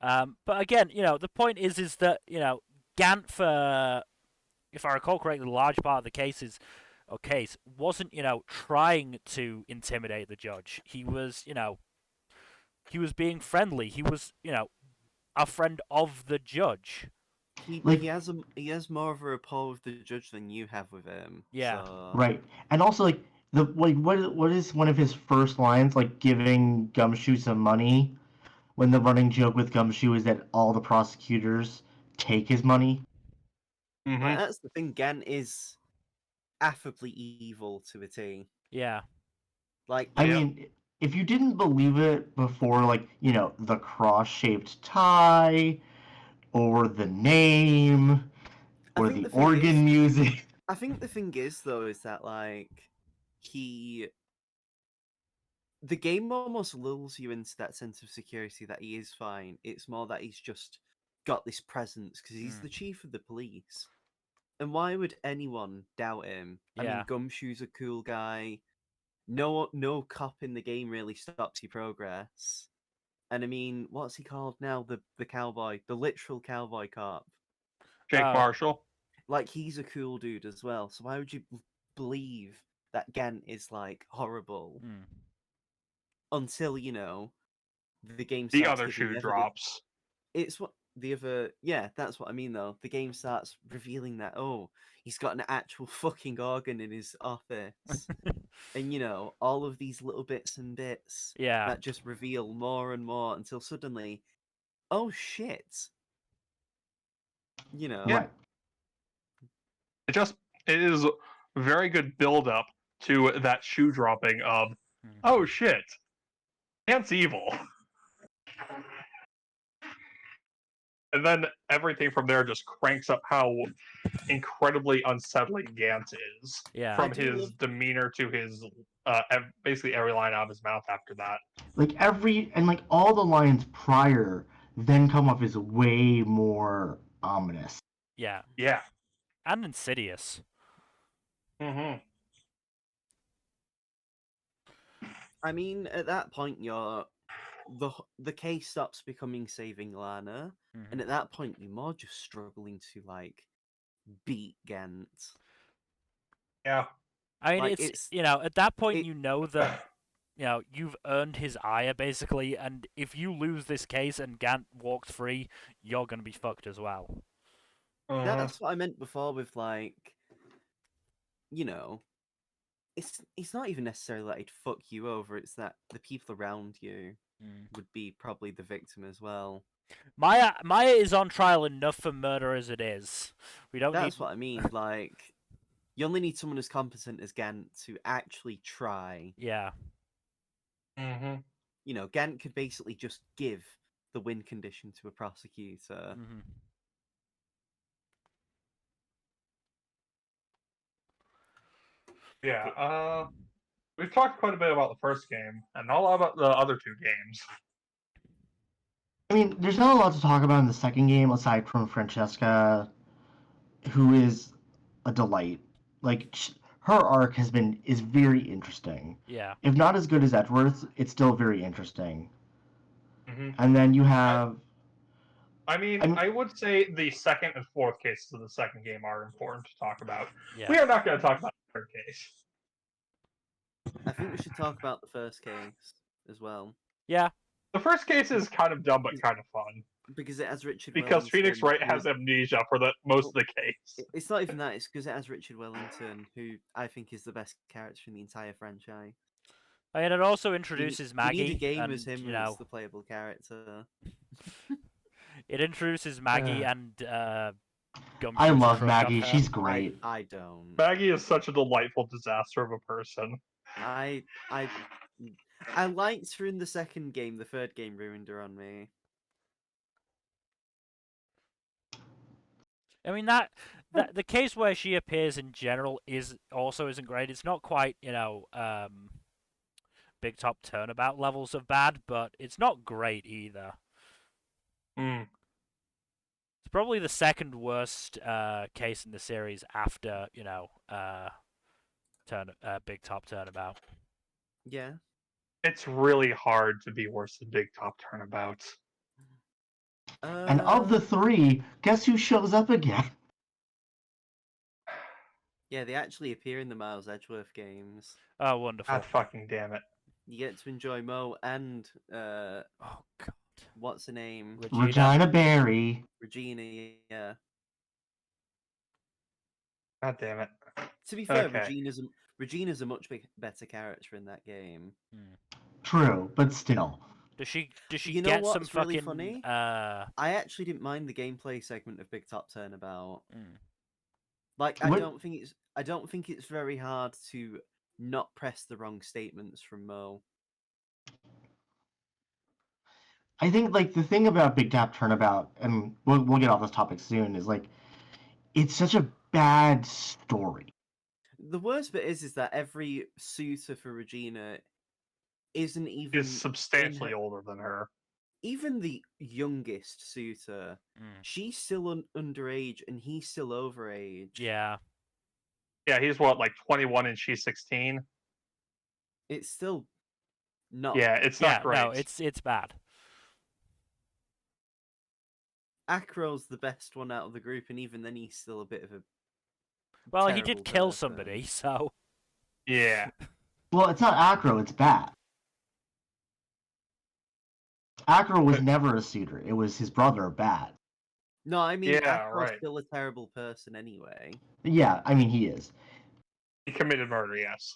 Speaker 1: But again, the point is that Gant, for if I recall correctly, a large part of the case wasn't trying to intimidate the judge. He was he was being friendly. He was a friend of the judge.
Speaker 4: He
Speaker 3: Like-
Speaker 4: he has more of a rapport with the judge than you have with him.
Speaker 1: Yeah.
Speaker 4: So...
Speaker 3: Right. And also like what is one of his first lines, like giving Gumshoe some money, when the running joke with Gumshoe is that all the prosecutors take his money?
Speaker 2: Mm-hmm.
Speaker 4: Like, that's the thing. Gant is affably evil to a T.
Speaker 1: Yeah.
Speaker 4: Like,
Speaker 3: I
Speaker 2: Yeah.
Speaker 3: mean, if you didn't believe it before, like, the cross-shaped tie, or the name,
Speaker 4: I
Speaker 3: or
Speaker 4: think
Speaker 3: the
Speaker 4: the thing
Speaker 3: organ
Speaker 4: is-
Speaker 3: music.
Speaker 4: I think the thing is though is that like the game almost lulls you into that sense of security that he is fine. It's more that he's just got this presence because he's the chief of the police. And why would anyone doubt him? I
Speaker 1: Yeah.
Speaker 4: mean, Gumshoe's a cool guy. No cop in the game really stops your progress. And I mean, what's he called now? The cowboy, the literal cowboy cop.
Speaker 2: Jake
Speaker 1: Oh.
Speaker 2: Marshall.
Speaker 4: Like, he's a cool dude as well. So why would you believe that Gant is like horrible
Speaker 1: Hmm.
Speaker 4: until the game
Speaker 2: The
Speaker 4: starts
Speaker 2: other
Speaker 4: giving
Speaker 2: shoe
Speaker 4: evidence?
Speaker 2: drops.
Speaker 4: It's what the other, yeah, that's what I mean though. The game starts revealing that he's got an actual fucking organ in his office, and all of these little bits and bits
Speaker 1: Yeah.
Speaker 4: that just reveal more and more until suddenly, oh shit,
Speaker 2: Yeah.
Speaker 3: Right.
Speaker 2: It is very good build up to that shoe dropping of,
Speaker 1: Hmm.
Speaker 2: oh shit, Gant's evil. And then everything from there just cranks up how incredibly unsettling Gant is.
Speaker 1: Yeah.
Speaker 2: From
Speaker 4: I do
Speaker 2: his
Speaker 4: love-
Speaker 2: demeanor to his basically every line out of his mouth after that.
Speaker 3: Like all the lines prior then come up as way more ominous.
Speaker 1: Yeah.
Speaker 2: Yeah.
Speaker 1: And insidious.
Speaker 2: Mm-hmm.
Speaker 4: I mean, at that point, the case stops becoming saving Lana,
Speaker 1: Mhm.
Speaker 4: and at that point, you're more just struggling to like beat Gant.
Speaker 2: Yeah.
Speaker 1: I mean,
Speaker 4: Like,
Speaker 1: it's at that point
Speaker 4: it-
Speaker 1: you know that you've earned his ire basically, and if you lose this case and Gant walks free, you're gonna be fucked as well.
Speaker 2: Mhm.
Speaker 4: That's what I meant before with like, it's not even necessarily that he'd fuck you over. It's that the people around you would be probably the victim as well.
Speaker 1: Maya is on trial enough for murder as it is. We don't
Speaker 4: That's
Speaker 1: need.
Speaker 4: what I mean. Like, you only need someone as competent as Gant to actually try.
Speaker 1: Yeah.
Speaker 2: Mm-hmm.
Speaker 4: Gant could basically just give the win condition to a prosecutor.
Speaker 1: Hmm.
Speaker 2: Yeah. We've talked quite a bit about the first game, and not a lot about the other two games.
Speaker 3: I mean, there's not a lot to talk about in the second game aside from Francesca, who is a delight. Like her arc is very interesting.
Speaker 1: Yeah.
Speaker 3: If not as good as Edward's, it's still very interesting.
Speaker 2: Mm-hmm.
Speaker 3: And then you have
Speaker 2: I would say the second and fourth cases of the second game are important to talk about.
Speaker 1: Yeah.
Speaker 2: We are not going to talk about the third case.
Speaker 4: I think we should talk about the first case as well.
Speaker 1: Yeah.
Speaker 2: The first case is kind of dumb but kind of fun.
Speaker 4: Because it has Richard
Speaker 2: Because
Speaker 4: Wellington.
Speaker 2: Phoenix Wright
Speaker 4: who
Speaker 2: has
Speaker 4: is-
Speaker 2: amnesia for most of the case.
Speaker 4: It's not even that, it's because it has Richard Wellington, who I think is the best character in the entire franchise.
Speaker 1: And it also introduces Maggie.
Speaker 4: You need a game
Speaker 1: and,
Speaker 4: as him that's the playable character.
Speaker 1: It introduces Maggie and Gumshoe's
Speaker 3: I love
Speaker 1: crush on
Speaker 3: Maggie.
Speaker 1: her.
Speaker 3: She's great.
Speaker 4: I don't.
Speaker 2: Maggie is such a delightful disaster of a person.
Speaker 4: I liked her in the second game. The third game ruined her on me.
Speaker 1: I mean the case where she appears in general isn't great. It's not quite Big Top Turnabout levels of bad, but it's not great either.
Speaker 2: Mm.
Speaker 1: It's probably the second worst case in the series after Big Top Turnabout.
Speaker 4: Yeah.
Speaker 2: It's really hard to be worse than Big Top Turnabouts.
Speaker 3: And of the three, guess who shows up again?
Speaker 4: Yeah, they actually appear in the Miles Edgeworth games.
Speaker 1: Oh, wonderful!
Speaker 2: God fucking damn it!
Speaker 4: You get to enjoy Mo and
Speaker 1: Oh God,
Speaker 4: what's her name?
Speaker 3: Regina Berry.
Speaker 4: Regina. Yeah.
Speaker 2: God damn it!
Speaker 4: To be fair,
Speaker 2: Okay.
Speaker 4: Regina's a much better character in that game.
Speaker 3: True, but still.
Speaker 1: Does she
Speaker 4: You know
Speaker 1: get some
Speaker 4: what's really
Speaker 1: fucking
Speaker 4: funny? I actually didn't mind the gameplay segment of Big Top Turnabout. Like, I
Speaker 3: What-
Speaker 4: don't think it's very hard to not press the wrong statements from Mo.
Speaker 3: I think like the thing about Big Tap Turnabout, and we'll get off this topic soon, is like it's such a bad story.
Speaker 4: The worst bit is that every suitor for Regina isn't even
Speaker 2: He's substantially older than her.
Speaker 4: even the youngest suitor. She's still underage and he's still overage.
Speaker 1: Yeah.
Speaker 2: Yeah, he's what, like 21 and she's 16?
Speaker 4: It's still not.
Speaker 2: Yeah, it's not great.
Speaker 1: No, it's bad.
Speaker 4: Acro's the best one out of the group, and even then he's still a bit of a.
Speaker 1: Well, he
Speaker 4: terrible
Speaker 1: did kill
Speaker 4: person.
Speaker 1: somebody, so.
Speaker 2: Yeah.
Speaker 3: Well, it's not Acro, it's bad. Acro was never a suitor. It was his brother, Bad.
Speaker 4: No, I mean,
Speaker 2: Yeah,
Speaker 4: Acro's
Speaker 2: right.
Speaker 4: still a terrible person anyway.
Speaker 3: Yeah, I mean he is.
Speaker 2: He committed murder, yes.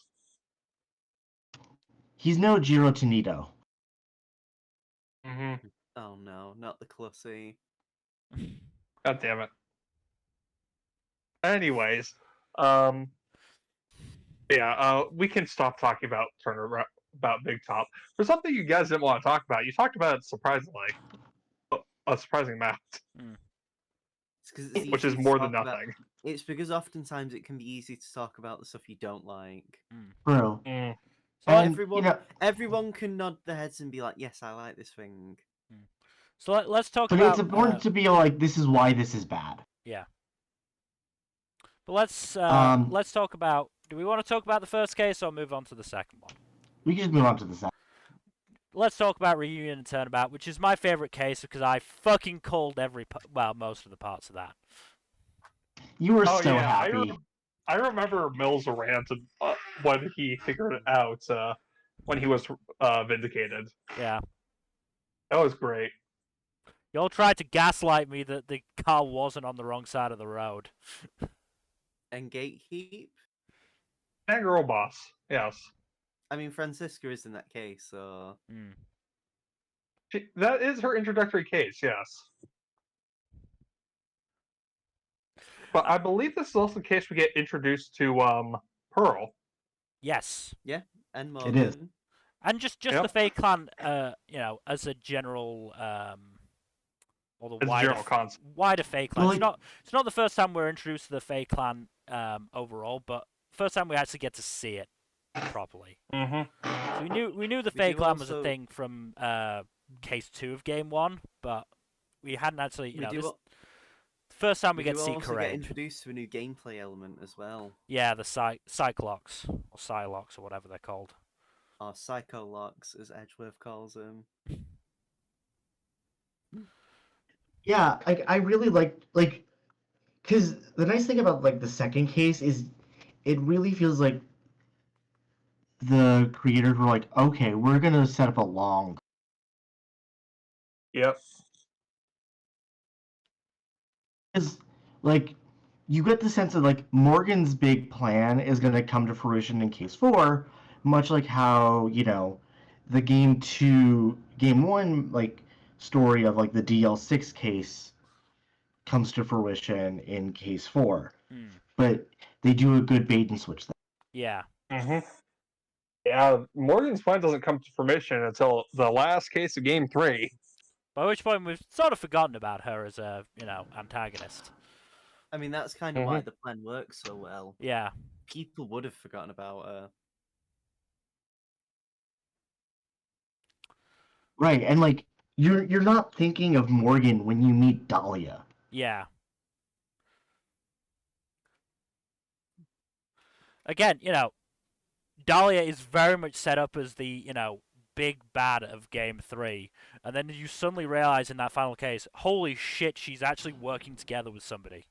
Speaker 3: He's no Jiro Tanito.
Speaker 2: Mm-hmm.
Speaker 4: Oh no, not the Clussy.
Speaker 2: God damn it. Anyways, we can stop talking about about Big Top. There's something you guys didn't want to talk about. You talked about it surprisingly, a surprising amount,
Speaker 4: It's 'cause it's
Speaker 2: which
Speaker 4: easy
Speaker 2: is
Speaker 4: to
Speaker 2: more than
Speaker 4: talk about-
Speaker 2: nothing.
Speaker 4: It's because oftentimes it can be easy to talk about the stuff you don't like.
Speaker 3: True.
Speaker 2: Mm.
Speaker 1: So
Speaker 3: And,
Speaker 4: everyone,
Speaker 3: you know,
Speaker 4: everyone can nod their heads and be like, "Yes, I like this thing."
Speaker 1: So let's talk
Speaker 3: but
Speaker 1: about.
Speaker 3: it's important to be like, this is why this is bad.
Speaker 1: Yeah. But let's talk about. Do we want to talk about the first case or move on to the second one?
Speaker 3: We can just move on to the second.
Speaker 1: Let's talk about Reunion and Turnabout, which is my favorite case because I fucking called most of the parts of that.
Speaker 3: You were
Speaker 2: Oh,
Speaker 3: so
Speaker 2: yeah,
Speaker 3: happy.
Speaker 2: I remember Mills' rant when he figured it out when he was vindicated.
Speaker 1: Yeah.
Speaker 2: That was great.
Speaker 1: Y'all tried to gaslight me that the car wasn't on the wrong side of the road.
Speaker 4: And gatekeep.
Speaker 2: And girl boss, yes.
Speaker 4: I mean, Francisca is in that case, so.
Speaker 2: That is her introductory case, yes. But I believe this is also the case we get introduced to Pearl.
Speaker 1: Yes.
Speaker 4: Yeah, and
Speaker 3: It
Speaker 4: Morgan.
Speaker 3: is.
Speaker 1: And just
Speaker 2: Yep.
Speaker 1: the Fae Clan, as a general, or the
Speaker 2: As a
Speaker 1: wider,
Speaker 2: general concept.
Speaker 1: wider Fae Clan.
Speaker 3: Well,
Speaker 1: It's not the first time we're introduced to the Fae Clan overall, but first time we actually get to see it properly.
Speaker 2: Mm-hmm.
Speaker 1: So we knew the
Speaker 4: We
Speaker 1: Fae
Speaker 4: do
Speaker 1: Clan was a
Speaker 4: also-
Speaker 1: thing from case 2 of game 1, but we hadn't actually, first time we get to see
Speaker 4: also get
Speaker 1: Corain.
Speaker 4: introduced to a new gameplay element as well.
Speaker 1: Yeah, the Cyclox or Psylocks or whatever they're called.
Speaker 4: Or Psycholox, as Edgeworth calls them.
Speaker 3: Yeah, I really like, because the nice thing about like the second case is it really feels like the creators were like, okay, we're gonna set up a long.
Speaker 2: Yep.
Speaker 3: Because like you get the sense that like Morgan's big plan is gonna come to fruition in case 4, much like how the game 1 like story of like the DL6 case comes to fruition in case 4. But they do a good bait and switch there.
Speaker 1: Yeah.
Speaker 2: Mm-hmm. Yeah, Morgan's plan doesn't come to fruition until the last case of game 3.
Speaker 1: By which point we've sort of forgotten about her as a, antagonist.
Speaker 4: I mean, that's kind of why the plan works so well.
Speaker 1: Yeah.
Speaker 4: People would have forgotten about her.
Speaker 3: Right, and like you're not thinking of Morgan when you meet Dahlia.
Speaker 1: Yeah. Again, Dahlia is very much set up as the, big bad of Game 3. And then you suddenly realize in that final case, holy shit, she's actually working together with somebody.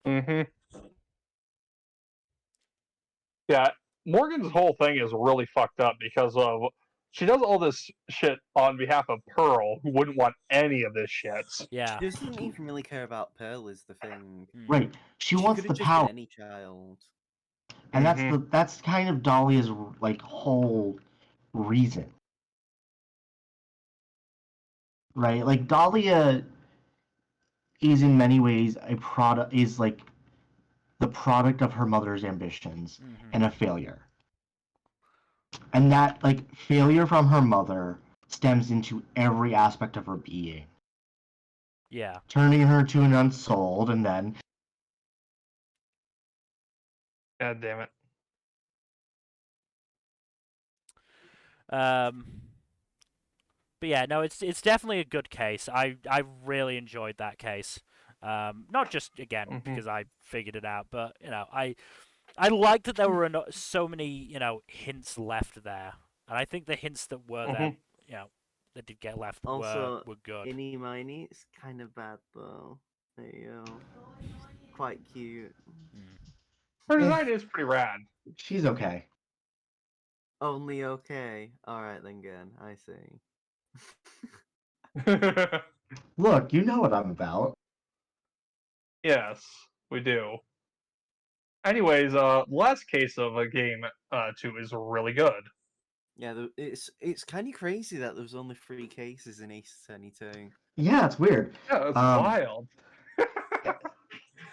Speaker 2: Mm-hmm. Yeah, Morgan's whole thing is really fucked up because of she does all this shit on behalf of Pearl, who wouldn't want any of this shit.
Speaker 1: Yeah.
Speaker 4: She doesn't even really care about Pearl, is the thing.
Speaker 3: Right, she wants
Speaker 4: could
Speaker 3: the
Speaker 4: have just
Speaker 3: power,
Speaker 4: been any child.
Speaker 3: and that's kind of Dahlia's like whole reason. Right, like Dahlia is in many ways like the product of her mother's ambitions and a failure. And that like failure from her mother stems into every aspect of her being.
Speaker 1: Yeah.
Speaker 3: Turning her to an unsouled and then
Speaker 2: God damn it.
Speaker 1: But yeah, no, it's definitely a good case. I really enjoyed that case. Not just again because I figured it out, but I liked that there were so many hints left there, and I think the hints that were there, that did get left
Speaker 4: Also,
Speaker 1: were good.
Speaker 4: Innie Miney, it's kind of bad though. There you go. Quite cute.
Speaker 2: Her design is pretty rad.
Speaker 3: she's okay.
Speaker 4: Only okay. Alright then, again. I see.
Speaker 3: Look, you know what I'm about.
Speaker 2: Yes, we do. Anyways, last case of a game 2 is really good.
Speaker 4: Yeah, it's kind of crazy that there was only 3 cases in Ace Attorney 2.
Speaker 3: Yeah, it's weird.
Speaker 2: Yeah, it's wild.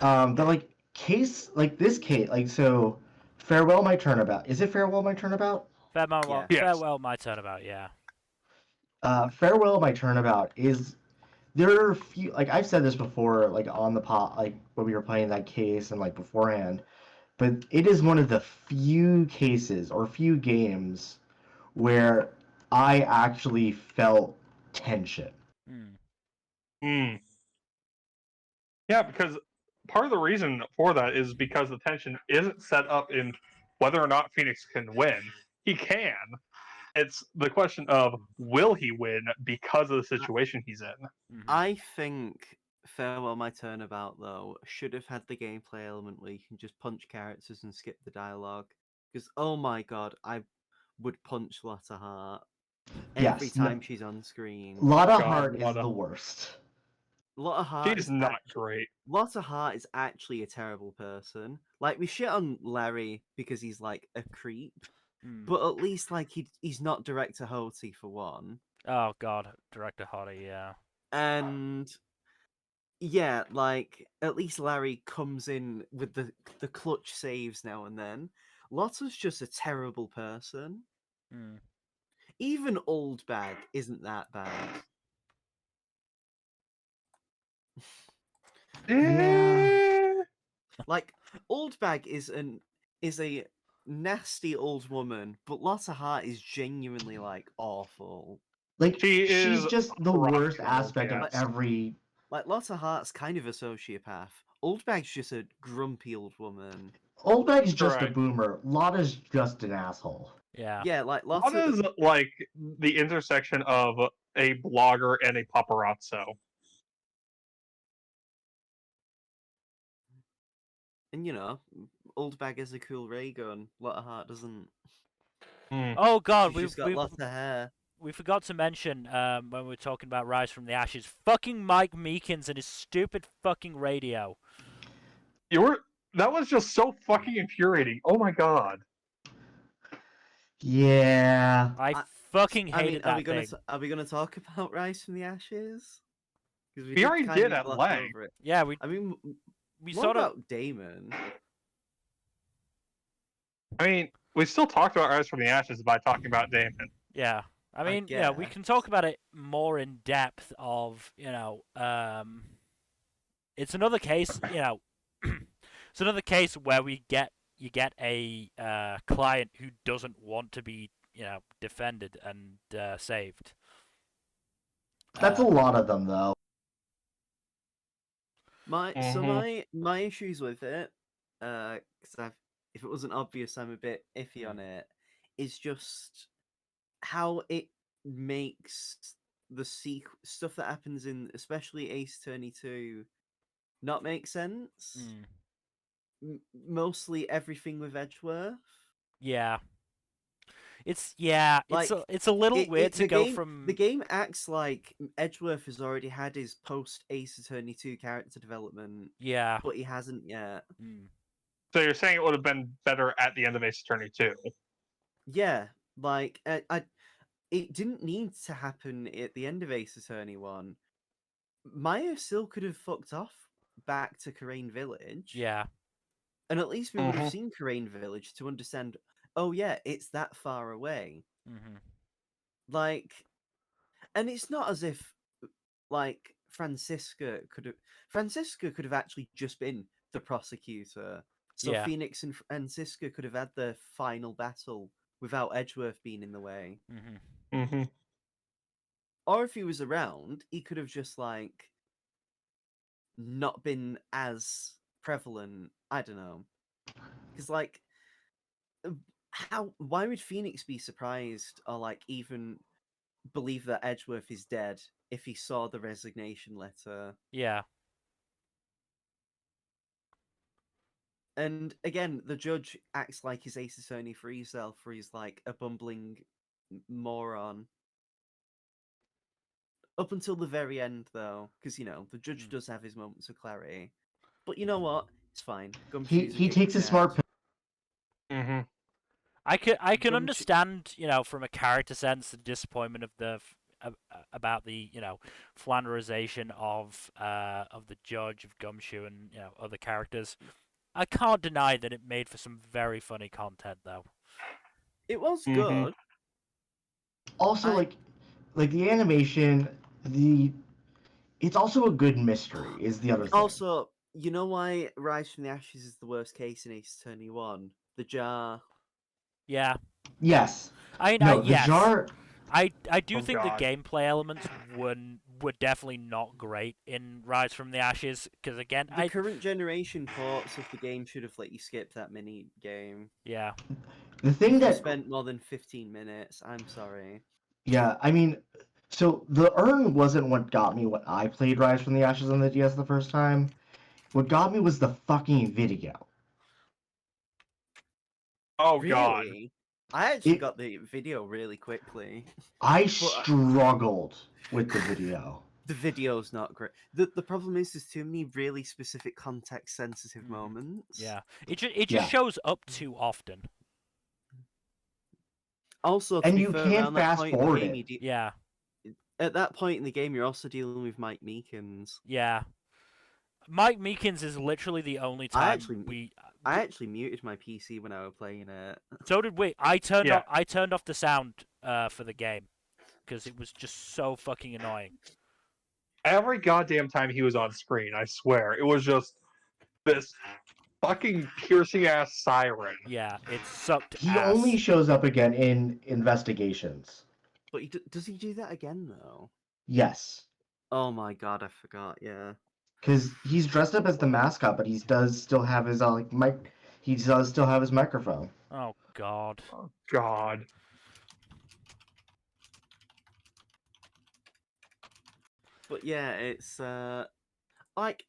Speaker 3: The like case like this case like so Farewell My Turnabout. Is it Farewell My Turnabout?
Speaker 1: Farewell,
Speaker 2: Yes.
Speaker 1: farewell, my turnabout. Yeah.
Speaker 3: Farewell My Turnabout is there are a few like I've said this before like on the pot like when we were playing that case and like beforehand, but it is one of the few cases or few games where I actually felt tension.
Speaker 2: Yeah, because part of the reason for that is because the tension isn't set up in whether or not Phoenix can win. He can. It's the question of will he win because of the situation he's in.
Speaker 4: I think Farewell My Turnabout, though, should have had the gameplay element where you can just punch characters and skip the dialogue. Because, oh my god, I would punch Lotta Hart every time she's on screen.
Speaker 3: Lotta Hart is the worst.
Speaker 4: Lotta Hart
Speaker 2: She's not great.
Speaker 4: Lotta Hart is actually a terrible person. Like, we shit on Larry because he's, like, a creep. But at least, like, he's not Director Hoti, for one.
Speaker 1: Oh god, Director Hoti, yeah.
Speaker 4: And yeah, like at least Larry comes in with the clutch saves now and then. Lotta's just a terrible person. Even Old Bag isn't that bad.
Speaker 3: Yeah.
Speaker 4: Like Old Bag is a nasty old woman, but Lotta Hart is genuinely like awful.
Speaker 3: Like
Speaker 2: she's
Speaker 3: just the worst aspect of
Speaker 2: yes.
Speaker 3: every.
Speaker 4: Like Lotta Hart's kind of a sociopath. Old Bag's just a grumpy old woman.
Speaker 3: Old Bag's just a boomer. Lotta's just an asshole.
Speaker 1: Yeah.
Speaker 4: Yeah, like
Speaker 2: Lotta's like the intersection of a blogger and a paparazzo.
Speaker 4: And you know, Old Bag has a cool ray gun. Lotta Hart doesn't.
Speaker 1: Oh god,
Speaker 4: She's got lots of hair.
Speaker 1: We forgot to mention when we were talking about Rise from the Ashes, fucking Mike Meekins and his stupid fucking radio.
Speaker 2: That was just so fucking infuriating. Oh my god.
Speaker 3: Yeah.
Speaker 1: I fucking hated that thing.
Speaker 4: Are we gonna talk about Rise from the Ashes?
Speaker 2: We already did at length.
Speaker 1: Yeah,
Speaker 4: I mean,
Speaker 1: we
Speaker 4: what
Speaker 1: sort of
Speaker 4: about Damon.
Speaker 2: I mean, we still talked about Rise from the Ashes by talking about Damon.
Speaker 1: Yeah. I mean, yeah, we can talk about it more in depth of, it's another case, it's another case where you get a client who doesn't want to be, defended and saved.
Speaker 3: That's a lot of them, though.
Speaker 4: My issues with it, because if it wasn't obvious, I'm a bit iffy on it. Is just how it makes the stuff that happens in, especially Ace Attorney 2, not make sense. Mostly everything with Edgeworth.
Speaker 1: Yeah. It's
Speaker 4: Like,
Speaker 1: it's a little weird to go from
Speaker 4: the game acts like Edgeworth has already had his post Ace Attorney 2 character development,
Speaker 1: yeah.
Speaker 4: but he hasn't yet.
Speaker 2: So you're saying it would have been better at the end of Ace Attorney 2?
Speaker 4: Yeah, like it didn't need to happen at the end of Ace Attorney 1. Maya still could have fucked off back to Karain Village.
Speaker 1: Yeah.
Speaker 4: And at least we would have seen Karain Village to understand, oh yeah, it's that far away. Like, and it's not as if, like, Francisca could have actually just been the prosecutor. So
Speaker 1: Yeah.
Speaker 4: Phoenix and Francisca could have had the final battle without Edgeworth being in the way. Or if he was around, he could have just, like, not been as prevalent. I don't know. Because, like, why would Phoenix be surprised or, like, even believe that Edgeworth is dead if he saw the resignation letter?
Speaker 1: Yeah.
Speaker 4: And again, the judge acts like his Ace Attorney for himself, for he's like a bumbling moron. Up until the very end, though, because the judge does have his moments of clarity. But you know what? It's fine.
Speaker 3: He takes a smart pill.
Speaker 1: I can understand, from a character sense, the disappointment of about the flanderization of the judge, of Gumshoe, and other characters. I can't deny that it made for some very funny content, though.
Speaker 4: It was good.
Speaker 3: Also, like the animation, it's also a good mystery. Is the other thing.
Speaker 4: Also, you know why Rise from the Ashes is the worst case in Ace Attorney 1? The jar.
Speaker 1: Yeah.
Speaker 3: Yes.
Speaker 1: The
Speaker 3: yes. Jar.
Speaker 1: I do think the gameplay elements were definitely not great in Rise from the Ashes, because again,
Speaker 4: the current generation ports of the game should have let you skip that mini game.
Speaker 1: Yeah.
Speaker 3: The thing
Speaker 4: if
Speaker 3: that
Speaker 4: you spent more than 15 minutes, I'm sorry.
Speaker 3: Yeah, I mean, so the urn wasn't what got me when I played Rise from the Ashes on the DS the first time. What got me was the fucking video.
Speaker 2: Oh
Speaker 4: really?
Speaker 2: God.
Speaker 4: I actually got the video really quickly.
Speaker 3: I struggled with the video.
Speaker 4: The video's not great. The problem is there's too many really specific context-sensitive moments.
Speaker 1: Yeah. It just shows up too often.
Speaker 4: Also,
Speaker 3: and you can't fast forward it.
Speaker 1: Yeah.
Speaker 4: At that point in the game, you're also dealing with Mike Meekins.
Speaker 1: Yeah. Mike Meekins is literally the only time
Speaker 4: I actually muted my PC when I was playing it.
Speaker 1: So did we. I turned off the sound for the game because it was just so fucking annoying.
Speaker 2: Every goddamn time he was on screen, I swear, it was just this fucking piercing ass siren.
Speaker 1: Yeah, it sucked.
Speaker 3: He only shows up again in investigations.
Speaker 4: But does he do that again though?
Speaker 3: Yes.
Speaker 4: Oh my god, I forgot. Yeah.
Speaker 3: Because he's dressed up as the mascot, but he does still have his mic. He does still have his microphone.
Speaker 1: Oh god.
Speaker 2: Oh god.
Speaker 4: But yeah, it's like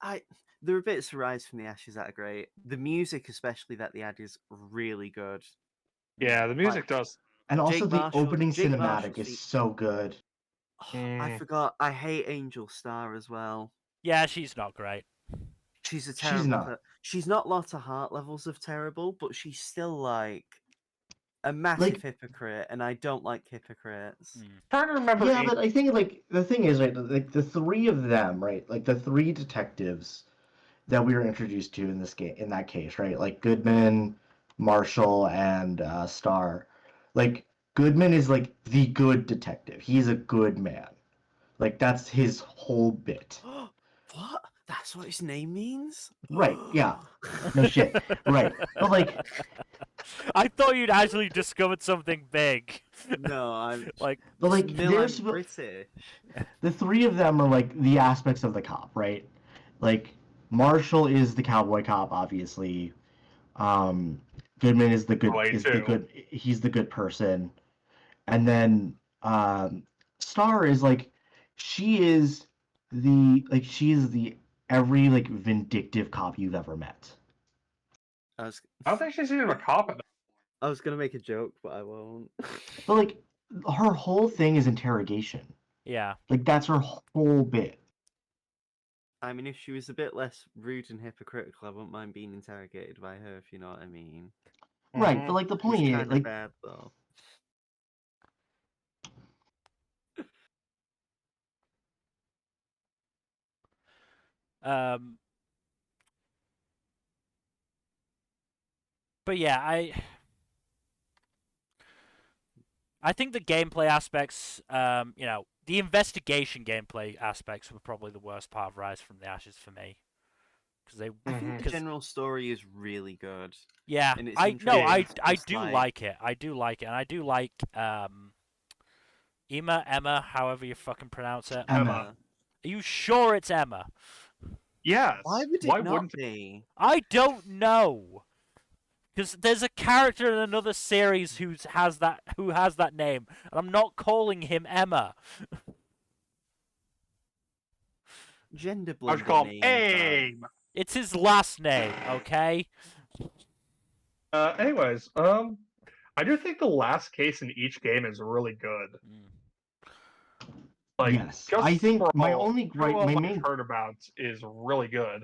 Speaker 4: there are bits of Rise from the Ashes that are great. The music, especially that they add, is really good.
Speaker 2: Yeah, the music does.
Speaker 3: And also the opening cinematic is so good.
Speaker 4: I forgot. I hate Angel Star as well.
Speaker 1: Yeah, she's not great.
Speaker 4: She's a terrible. She's not lots of heart levels of terrible, but she's still like a massive hypocrite, and I don't like hypocrites.
Speaker 2: Trying to remember.
Speaker 3: Yeah, but I think the thing is like the three of them, right? Like the three detectives that we were introduced to in this game, in that case, right? Like Goodman, Marshall, and Starr. Like Goodman is like the good detective. He's a good man. Like that's his whole bit.
Speaker 4: What? That's what his name means?
Speaker 3: Right, yeah. No shit. Right. But like
Speaker 1: I thought you'd actually discovered something big.
Speaker 4: No, I'm
Speaker 1: Like,
Speaker 3: but like
Speaker 4: Mill, I'm British.
Speaker 3: the three of them are like the aspects of the cop, right? Like Marshall is the cowboy cop, obviously. Um, Goodman is the
Speaker 2: Way too.
Speaker 3: good he's the good person, and then Star is like she is the every like vindictive cop you've ever met.
Speaker 4: I was,
Speaker 2: I don't think she's even a cop at that.
Speaker 4: I was gonna make a joke, but I won't.
Speaker 3: But like her whole thing is interrogation.
Speaker 1: yeah.
Speaker 3: Like that's her whole bit.
Speaker 4: I mean, if she was a bit less rude and hypocritical, I wouldn't mind being interrogated by her, if you know what I mean.
Speaker 3: Right, but like the
Speaker 4: She's
Speaker 3: point is
Speaker 4: kind of
Speaker 3: like
Speaker 4: bad, though.
Speaker 1: Um, but yeah, I think the gameplay aspects, the investigation gameplay aspects were probably the worst part of Rise from the Ashes for me. Because they,
Speaker 4: I think the
Speaker 1: 'cause-
Speaker 4: general story is really good.
Speaker 1: yeah,
Speaker 4: And it's
Speaker 1: I
Speaker 4: intriguing,
Speaker 1: I
Speaker 4: just
Speaker 1: do
Speaker 4: like-
Speaker 1: like it. I do like it, and I do like Emma, however you fucking pronounce it.
Speaker 3: Emma.
Speaker 1: Are you sure it's Emma?
Speaker 2: Yes.
Speaker 4: Why would it not
Speaker 2: wouldn't it?
Speaker 4: be?
Speaker 1: I don't know. Because there's a character in another series who has that name, and I'm not calling him Emma.
Speaker 4: Gender
Speaker 2: I would
Speaker 4: blending
Speaker 2: call him
Speaker 4: names.
Speaker 2: AIM.
Speaker 1: It's his last name, okay?
Speaker 2: Anyways, I do think the last case in each game is really good. Like,
Speaker 3: yes.
Speaker 2: just
Speaker 3: I think
Speaker 2: for
Speaker 3: my
Speaker 2: all-
Speaker 3: only gripe,
Speaker 2: Farewell
Speaker 3: my
Speaker 2: My
Speaker 3: main
Speaker 2: Turnabout is really good.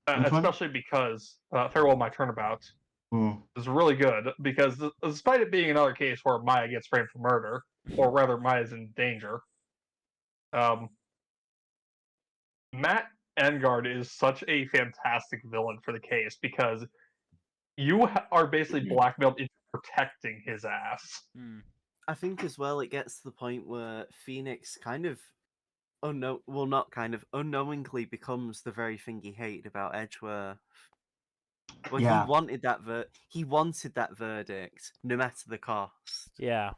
Speaker 3: Which one?
Speaker 2: Especially because Farewell My Turnabout
Speaker 3: Hmm.
Speaker 2: is really good because despite it being another case where Maya gets framed for murder, or rather Maya's in danger, Matt Engard is such a fantastic villain for the case because you are basically blackmailed into protecting his ass.
Speaker 4: I think as well it gets to the point where Phoenix kind of unknowingly becomes the very thing he hated about Edgeworth. Well,
Speaker 3: Yeah.
Speaker 4: he wanted that verdict, no matter the cost.
Speaker 1: Yeah.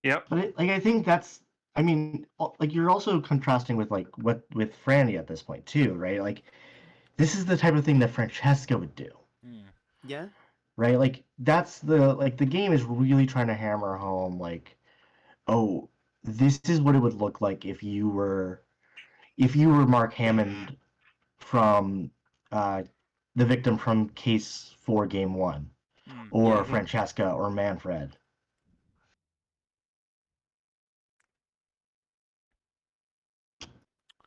Speaker 2: Yep.
Speaker 3: But I think that's. I mean, like you're also contrasting with like what with Franny at this point too, right? Like, this is the type of thing that Francesca would do,
Speaker 4: Yeah.
Speaker 3: right? Like that's the game is really trying to hammer home like, oh, this is what it would look like if you were Mark Hammond from the victim from Case 4 Game 1, or
Speaker 2: Mhm.
Speaker 3: Francesca or Manfred.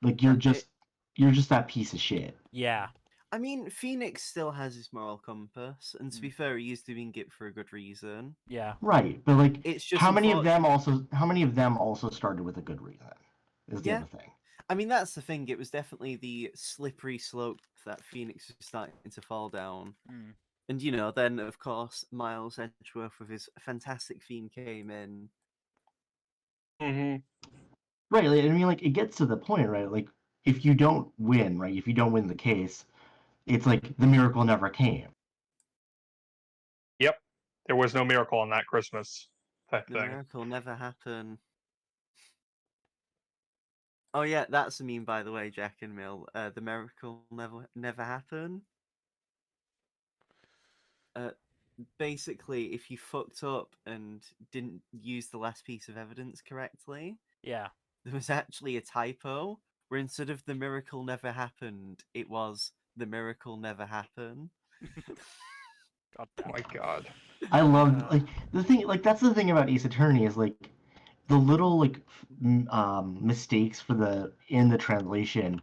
Speaker 3: Like you're just that piece of shit.
Speaker 1: Yeah.
Speaker 4: I mean, Phoenix still has his moral compass, and to be fair, he is doing it for a good reason.
Speaker 1: Yeah.
Speaker 3: Right, but like,
Speaker 4: It's just
Speaker 3: how many of them
Speaker 4: unfortunate-
Speaker 3: also started with a good reason? Is the
Speaker 4: Yeah.
Speaker 3: other thing.
Speaker 4: I mean, that's the thing. It was definitely the slippery slope that Phoenix was starting to fall down. And, then, of course, Miles Edgeworth with his fantastic theme came in.
Speaker 3: Right, like, I mean, like, it gets to the point, right? Like, if you don't win, right? If you don't win the case, it's like the miracle never came.
Speaker 2: Yep. There was no miracle on that Christmas type
Speaker 4: The
Speaker 2: thing.
Speaker 4: miracle never happened. Oh yeah, that's a meme, by the way, Jack and Mill. The miracle never happened. Basically, if you fucked up and didn't use the last piece of evidence correctly,
Speaker 1: Yeah.
Speaker 4: there was actually a typo where instead of the miracle never happened, it was the miracle never happened.
Speaker 1: God
Speaker 2: Oh
Speaker 1: damn.
Speaker 2: my god.
Speaker 3: I love like the thing, like that's the thing about Ace Attorney is like the little like mistakes in the translation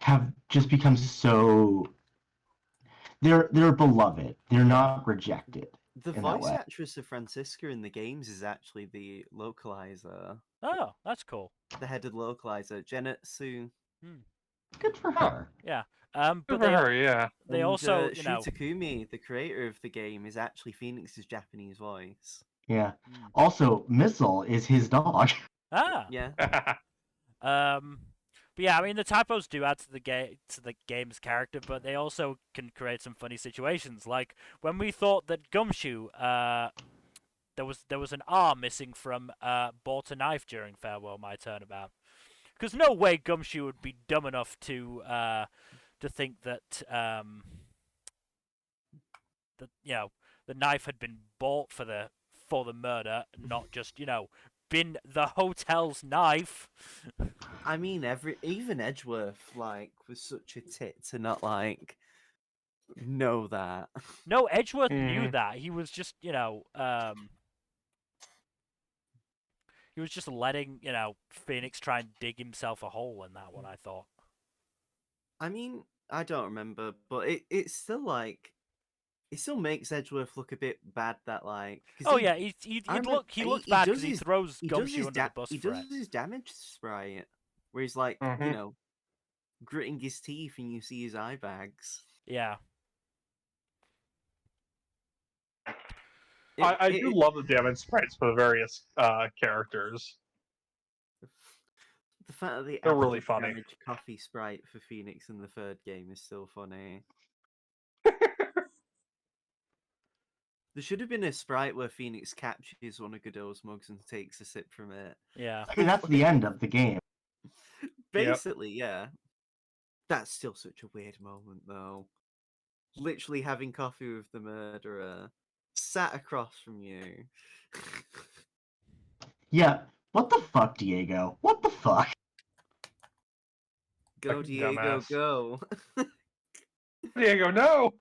Speaker 3: have just become so they're beloved. They're not rejected.
Speaker 4: The
Speaker 3: in that
Speaker 4: voice
Speaker 3: way.
Speaker 4: actress of Francisca in the games is actually the localizer,
Speaker 1: Oh, that's cool.
Speaker 4: the headed localizer, Janet Sue.
Speaker 3: Good for her.
Speaker 1: Yeah.
Speaker 2: Good
Speaker 1: But
Speaker 2: for her, yeah.
Speaker 1: they
Speaker 4: And,
Speaker 1: also,
Speaker 4: Shu Takumi, the creator of the game, is actually Phoenix's Japanese voice.
Speaker 3: Yeah. Also, Missile is his dog.
Speaker 1: Ah.
Speaker 4: Yeah.
Speaker 1: But yeah, I mean the typos do add to the game's character, but they also can create some funny situations. Like when we thought that Gumshoe, there was an R missing from bought a knife during Farewell My Turnabout, because no way Gumshoe would be dumb enough to think that that the knife had been bought for the murder, not just been the hotel's knife.
Speaker 4: I mean, even Edgeworth was such a tit to not know that.
Speaker 1: No, Edgeworth knew
Speaker 2: Mhm.
Speaker 1: that. He was just he was just letting Phoenix try and dig himself a hole in that one. I thought.
Speaker 4: I mean, I don't remember, but it's still it still makes Edgeworth look a bit bad. That 'cause
Speaker 1: Oh
Speaker 4: he,
Speaker 1: yeah,
Speaker 4: I
Speaker 1: he
Speaker 4: remember
Speaker 1: looked bad
Speaker 4: does
Speaker 1: because he
Speaker 4: his
Speaker 1: throws
Speaker 4: he does
Speaker 1: Gumshoe
Speaker 4: his
Speaker 1: under the bus
Speaker 4: he
Speaker 1: for
Speaker 4: does
Speaker 1: it.
Speaker 4: his damage spray where he's
Speaker 2: Mhm.
Speaker 4: gritting his teeth and you see his eye bags.
Speaker 1: Yeah.
Speaker 2: I do love the damage sprites for the various characters.
Speaker 4: The fact that they
Speaker 2: They're
Speaker 4: added
Speaker 2: really
Speaker 4: a
Speaker 2: funny.
Speaker 4: damage coffee sprite for Phoenix in the third game is still funny. There should have been a sprite where Phoenix captures one of Godot's mugs and takes a sip from it.
Speaker 1: Yeah.
Speaker 3: I mean, that's the end of the game.
Speaker 4: Basically, yeah. That's still such a weird moment, though. Literally having coffee with the murderer sat across from you.
Speaker 3: Yeah. What the fuck, Diego? What the fuck?
Speaker 4: Go,
Speaker 2: Fucking
Speaker 4: Diego,
Speaker 2: dumbass.
Speaker 4: go.
Speaker 2: Diego, no.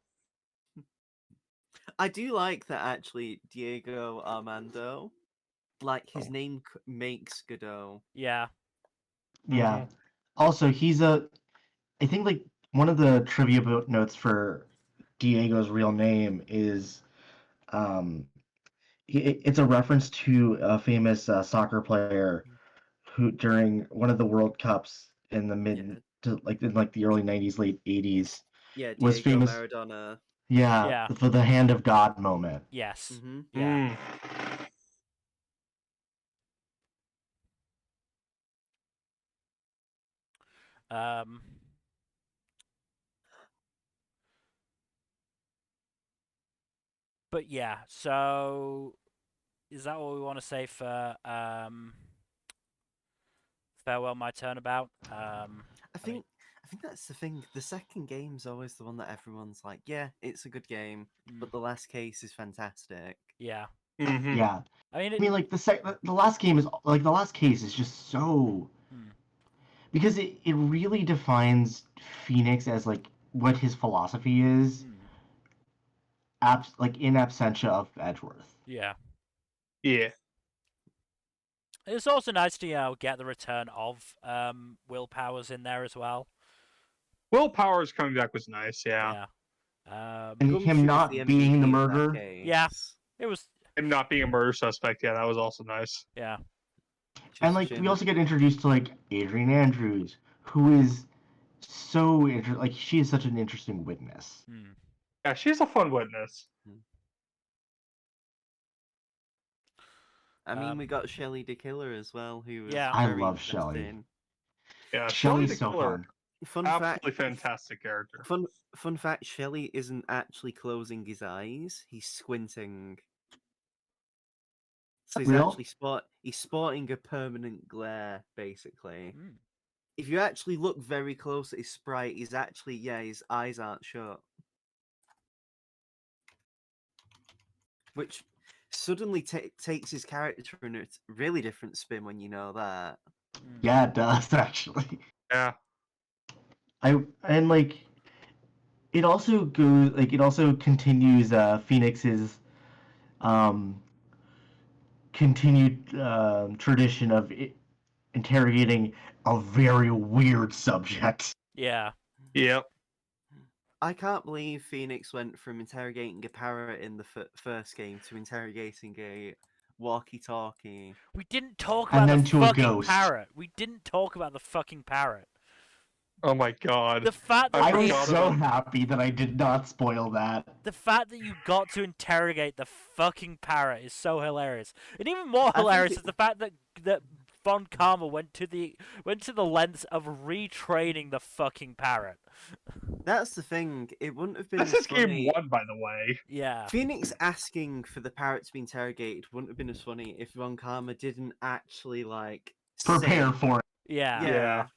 Speaker 4: I do like that actually, Diego Armando. His name makes Godot.
Speaker 1: Yeah.
Speaker 3: Yeah.
Speaker 2: Mhm.
Speaker 3: Also, I think one of the trivia notes for Diego's real name is um it's a reference to a famous soccer player who during one of the World Cups in the
Speaker 4: Yeah,
Speaker 3: the early 90s, late 80s
Speaker 4: yeah,
Speaker 3: was
Speaker 4: Diego
Speaker 3: famous.
Speaker 4: Maradona.
Speaker 3: Yeah,
Speaker 1: Yeah.
Speaker 3: for the hand of God moment.
Speaker 1: Yes.
Speaker 4: Mm-hmm.
Speaker 1: Yeah.
Speaker 2: Mm.
Speaker 1: Um. But yeah, so is that what we want to say for Farewell My Turnabout?
Speaker 4: I think that's the thing. The second game's always the one that everyone's like, yeah, it's a good game, but the last case is fantastic.
Speaker 1: Yeah.
Speaker 2: Mhm.
Speaker 3: Yeah.
Speaker 1: I mean,
Speaker 3: I mean, the last game is the last case is just so because it really defines Phoenix as what his philosophy is, in absentia of Edgeworth.
Speaker 1: Yeah.
Speaker 2: Yeah.
Speaker 1: It's also nice to get the return of Will Powers in there as well.
Speaker 2: Will Powers coming back was nice. Yeah.
Speaker 1: Yeah.
Speaker 3: And him
Speaker 4: Gumshoe was the
Speaker 3: not being the
Speaker 4: MVP of that
Speaker 3: murderer.
Speaker 4: case.
Speaker 1: Yeah. It was.
Speaker 2: Him not being a murder suspect. Yeah, that was also nice.
Speaker 1: Yeah.
Speaker 3: And
Speaker 4: Just a shame
Speaker 3: we
Speaker 4: that-
Speaker 3: also get introduced to Adrian Andrews, who is so she is such an interesting witness.
Speaker 2: Yeah, she's a fun witness.
Speaker 4: I mean, we got Shelley the Killer as well, who was
Speaker 1: Yeah.
Speaker 3: I
Speaker 4: very
Speaker 3: love Shelley.
Speaker 4: interesting.
Speaker 2: Yeah,
Speaker 3: Shelley's
Speaker 2: the
Speaker 3: so
Speaker 2: Killer,
Speaker 3: fun.
Speaker 2: absolutely fantastic character.
Speaker 4: Fun fact: Shelley isn't actually closing his eyes; he's squinting. So he's
Speaker 3: Real?
Speaker 4: actually he's sporting a permanent glare, basically.
Speaker 1: Mm.
Speaker 4: If you actually look very close at his sprite, he's actually his eyes aren't shut. Which suddenly takes his character in a really different spin when you know that.
Speaker 3: Yeah, it does actually.
Speaker 2: Yeah.
Speaker 3: It also continues Phoenix's continued tradition of interrogating a very weird subject.
Speaker 1: Yeah.
Speaker 2: Yep.
Speaker 4: I can't believe Phoenix went from interrogating a parrot in the first game to interrogating a walkie-talkie.
Speaker 1: We didn't talk
Speaker 3: And
Speaker 1: about
Speaker 3: then
Speaker 1: the
Speaker 3: to a
Speaker 1: fucking
Speaker 3: ghost.
Speaker 1: parrot. We didn't talk about the fucking parrot.
Speaker 2: Oh my god.
Speaker 1: The fact that
Speaker 3: I was
Speaker 2: forgot
Speaker 3: so
Speaker 2: about-
Speaker 3: happy that I did not spoil that.
Speaker 1: the fact that you got to interrogate the fucking parrot is so hilarious. And even more
Speaker 4: think
Speaker 1: hilarious
Speaker 4: it-
Speaker 1: is the fact that Von Karma went to the lengths of retraining the fucking parrot.
Speaker 4: That's the thing. It wouldn't have been
Speaker 2: This
Speaker 4: as
Speaker 2: is game
Speaker 4: funny.
Speaker 2: 1, by the way.
Speaker 1: Yeah.
Speaker 4: Phoenix asking for the parrot to be interrogated wouldn't have been as funny if Von Karma didn't actually like
Speaker 3: Prepare
Speaker 4: say,
Speaker 3: for it.
Speaker 1: Yeah.
Speaker 4: Yeah.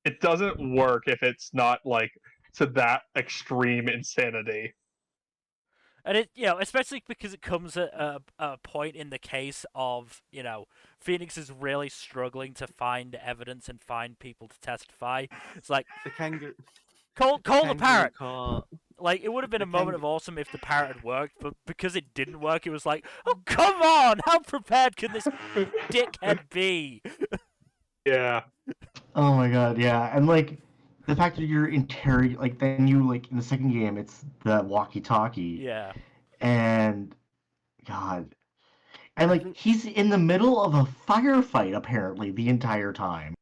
Speaker 2: It doesn't work if it's not like to that extreme insanity.
Speaker 1: And it, especially because it comes at a point in the case of, Phoenix is really struggling to find evidence and find people to testify. It's like,
Speaker 4: The kangaroo.
Speaker 1: call the
Speaker 4: kangaroo
Speaker 1: parrot.
Speaker 4: court.
Speaker 1: Like, it would have been
Speaker 4: The
Speaker 1: a moment
Speaker 4: kang-
Speaker 1: of awesome if the parrot had worked, but because it didn't work, it was like, oh, come on! How prepared can this dickhead be?
Speaker 2: Yeah.
Speaker 3: Oh my god, yeah, and like the fact that you're interrogating, like then you like in the second game, it's the walkie-talkie,
Speaker 1: Yeah.
Speaker 3: and God, and
Speaker 4: I
Speaker 3: like
Speaker 4: think-
Speaker 3: he's in the middle of a firefight apparently the entire time.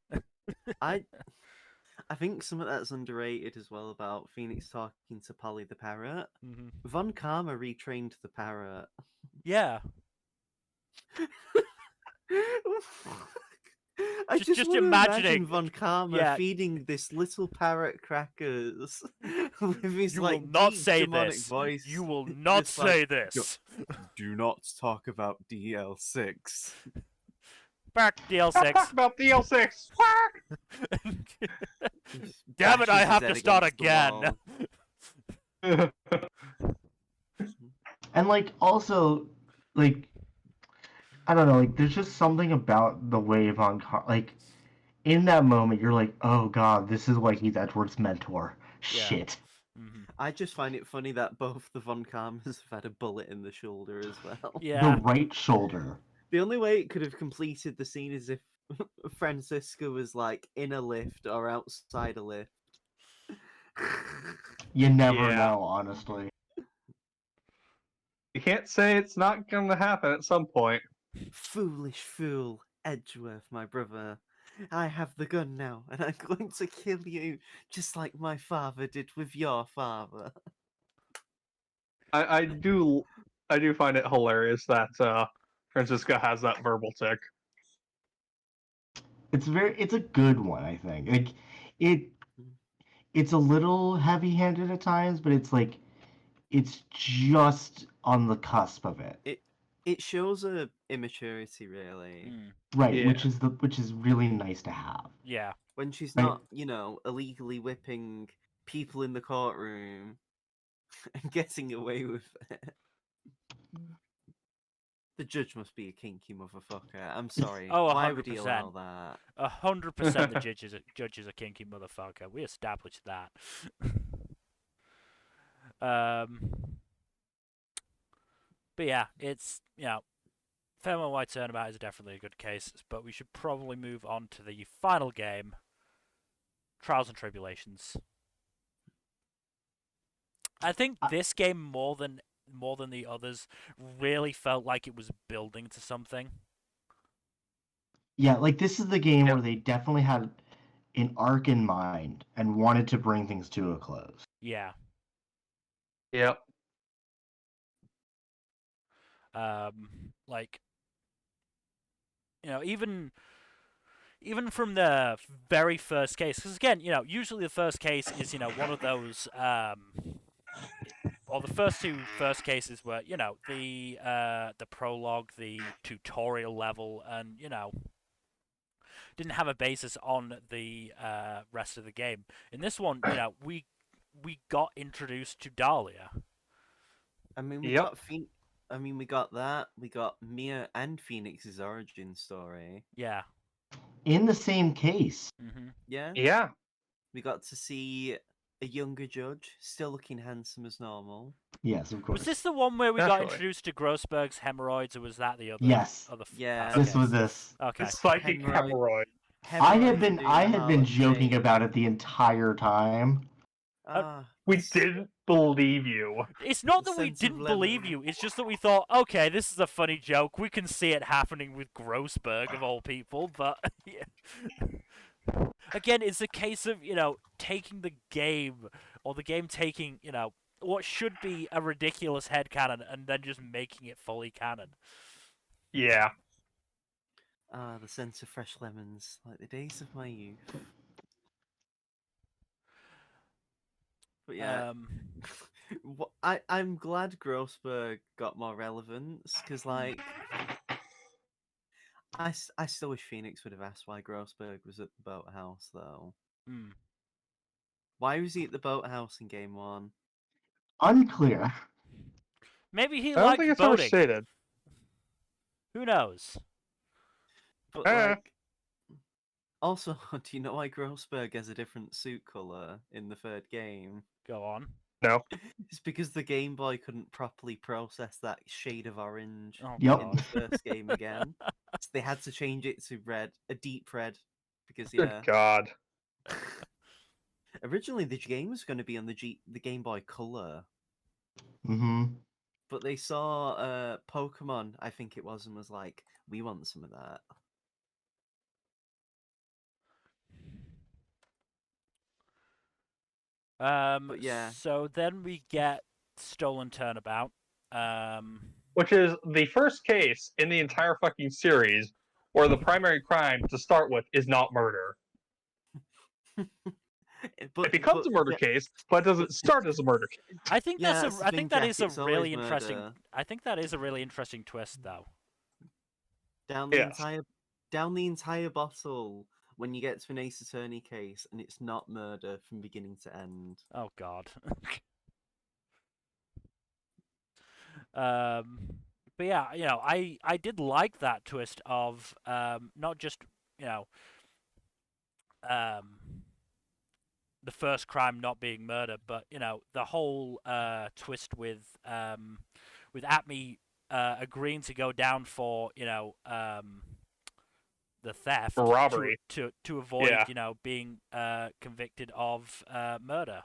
Speaker 4: I think some of that's underrated as well about Phoenix talking to Polly the parrot.
Speaker 1: Hmm.
Speaker 4: Von Karma retrained the parrot.
Speaker 1: Yeah.
Speaker 4: I
Speaker 1: Just
Speaker 4: just want to
Speaker 1: imagining-
Speaker 4: imagine Von Karma
Speaker 1: yeah.
Speaker 4: feeding this little parrot crackers with his
Speaker 1: You
Speaker 4: like
Speaker 1: will not
Speaker 4: deep
Speaker 1: say
Speaker 4: demonic
Speaker 1: this.
Speaker 4: voice.
Speaker 1: You will not
Speaker 4: Just like,
Speaker 1: say this.
Speaker 4: Do not talk about DL6.
Speaker 1: Back DL6.
Speaker 2: About the L6. Quack!
Speaker 1: Damn it, I
Speaker 4: Bashes his
Speaker 1: have
Speaker 4: head
Speaker 1: to start
Speaker 4: against the
Speaker 1: again.
Speaker 4: wall.
Speaker 3: And like also like I don't know, like there's just something about the way like in that moment you're like, oh god, this is why he's Edward's mentor.
Speaker 1: Yeah.
Speaker 3: Shit.
Speaker 1: Mhm.
Speaker 4: I just find it funny that both the Von Karmas have had a bullet in the shoulder as well.
Speaker 1: Yeah.
Speaker 3: The right shoulder.
Speaker 4: The only way it could have completed the scene is if Francisca was like in a lift or outside a lift.
Speaker 3: You never
Speaker 2: Yeah.
Speaker 3: know, honestly.
Speaker 2: You can't say it's not going to happen at some point.
Speaker 4: Foolish fool, Edgeworth, my brother. I have the gun now, and I'm going to kill you just like my father did with your father.
Speaker 2: I do find it hilarious that Francisca has that verbal tick.
Speaker 3: It's a good one, I think. Like it's a little heavy-handed at times, but it's like it's just on the cusp of it.
Speaker 4: It shows a immaturity, really.
Speaker 1: Mm.
Speaker 3: Right,
Speaker 2: Yeah.
Speaker 3: which is really nice to have.
Speaker 1: Yeah.
Speaker 4: When she's
Speaker 3: Right.
Speaker 4: not, illegally whipping people in the courtroom and getting away with it. The judge must be a kinky motherfucker. I'm sorry.
Speaker 1: Oh,
Speaker 4: Why would he
Speaker 1: 100%.
Speaker 4: allow that?
Speaker 1: 100% the judge is a kinky motherfucker. We established that. But yeah, it's, Fairmont White Turnabout is definitely a good case, but we should probably move on to the final game, Trials and Tribulations. I think this game more than the others really felt like it was building to something.
Speaker 3: Yeah, like this is the game
Speaker 2: Yep.
Speaker 3: where they definitely had an arc in mind and wanted to bring things to a close.
Speaker 1: Yeah.
Speaker 2: Yep.
Speaker 1: Like, even from the very first case, because again, usually the first case is, one of those, or the first cases were, the prologue, the tutorial level, and, didn't have a basis on the rest of the game. In this one, we got introduced to Dahlia.
Speaker 4: I mean, we
Speaker 2: Yep.
Speaker 4: got we got that. We got Mia and Phoenix's origin story.
Speaker 1: Yeah.
Speaker 3: In the same case.
Speaker 1: Mm-hmm.
Speaker 4: Yeah.
Speaker 2: Yeah.
Speaker 4: We got to see a younger judge, still looking handsome as normal.
Speaker 3: Yes, of course.
Speaker 1: Was this the one where we got
Speaker 2: Naturally.
Speaker 1: introduced to Grossberg's hemorrhoids, or was that the other?
Speaker 3: Yes.
Speaker 4: Yeah.
Speaker 1: Okay.
Speaker 3: This was this.
Speaker 1: Okay.
Speaker 2: The psychic
Speaker 4: Hemorrhoid.
Speaker 2: hemorrhoid.
Speaker 3: I
Speaker 4: Hemorrhoids
Speaker 3: had been
Speaker 4: doing
Speaker 3: I
Speaker 4: the
Speaker 3: had been
Speaker 4: Harlem
Speaker 3: joking
Speaker 4: Shake.
Speaker 3: about it the entire time.
Speaker 2: We didn't believe you.
Speaker 1: It's not that we
Speaker 4: Sense of
Speaker 1: didn't believe
Speaker 4: lemon.
Speaker 1: you. It's just that we thought, okay, this is a funny joke. We can see it happening with Grossberg of all people, but yeah. Again, it's a case of taking the game, or the game taking what should be a ridiculous headcanon and then just making it fully canon.
Speaker 2: Yeah.
Speaker 4: Ah, the scent of fresh lemons, like the days of my youth. But yeah, I'm glad Grossberg got more relevance because, like, I still wish Phoenix would have asked why Grossberg was at the boathouse, though.
Speaker 1: Hmm.
Speaker 4: Why was he at the boathouse in game 1?
Speaker 3: Unclear.
Speaker 1: Maybe he
Speaker 2: I don't think
Speaker 1: liked
Speaker 2: it's ever
Speaker 1: boating.
Speaker 2: stated.
Speaker 1: Who knows?
Speaker 4: But, like, also, do you know why Grossberg has a different suit color in the third game?
Speaker 1: Go on.
Speaker 2: No.
Speaker 4: It's because the Game Boy couldn't properly process that shade of orange
Speaker 1: Oh,
Speaker 3: Yep.
Speaker 4: in
Speaker 1: God.
Speaker 4: the first game again. So they had to change it to red, a deep red, because
Speaker 2: Good God.
Speaker 4: originally the game was going to be on the Game Boy Color,
Speaker 3: Mm-hmm.
Speaker 4: but they saw Pokemon, I think it was, and was like, we want some of that. But yeah.
Speaker 1: So then we get Stolen Turnabout.
Speaker 2: Which is the first case in the entire fucking series where the primary crime to start with is not murder.
Speaker 4: But,
Speaker 2: It becomes a murder case, but it doesn't start as a murder case.
Speaker 1: I think
Speaker 4: Yeah,
Speaker 1: that's
Speaker 4: that's the
Speaker 1: I
Speaker 4: thing,
Speaker 1: think that
Speaker 4: Jack,
Speaker 1: is a
Speaker 4: it's always
Speaker 1: really interesting.
Speaker 4: murder.
Speaker 1: I think that is a really interesting twist, though.
Speaker 4: down the
Speaker 2: Yes.
Speaker 4: entire bottle when you get to an Ace Attorney case, and it's not murder from beginning to end.
Speaker 1: Oh God. But yeah, I did like that twist of not just the first crime not being murder, but the whole twist with Atme agreeing to go down for the theft
Speaker 2: For robbery.
Speaker 1: to avoid
Speaker 2: Yeah.
Speaker 1: being convicted of murder.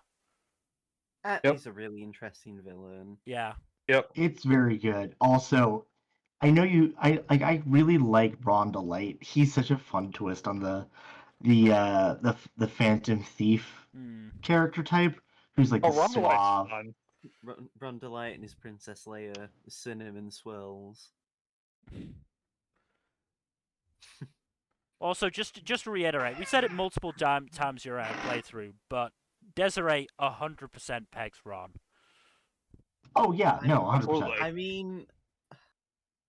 Speaker 4: Atme's a really interesting villain.
Speaker 1: Yeah.
Speaker 2: Yep.
Speaker 3: It's very good. Also, I know I really like Ron DeLight. He's such a fun twist on the Phantom Thief character type, who's like the suave.
Speaker 2: Fun.
Speaker 4: Ron DeLight and his Princess Leia, cinnamon swirls.
Speaker 1: Also, just to reiterate, we said it multiple times during our playthrough, but Desiree 100% pegs Ron.
Speaker 3: Oh yeah, no, 100%.
Speaker 2: Absolutely.
Speaker 4: I mean,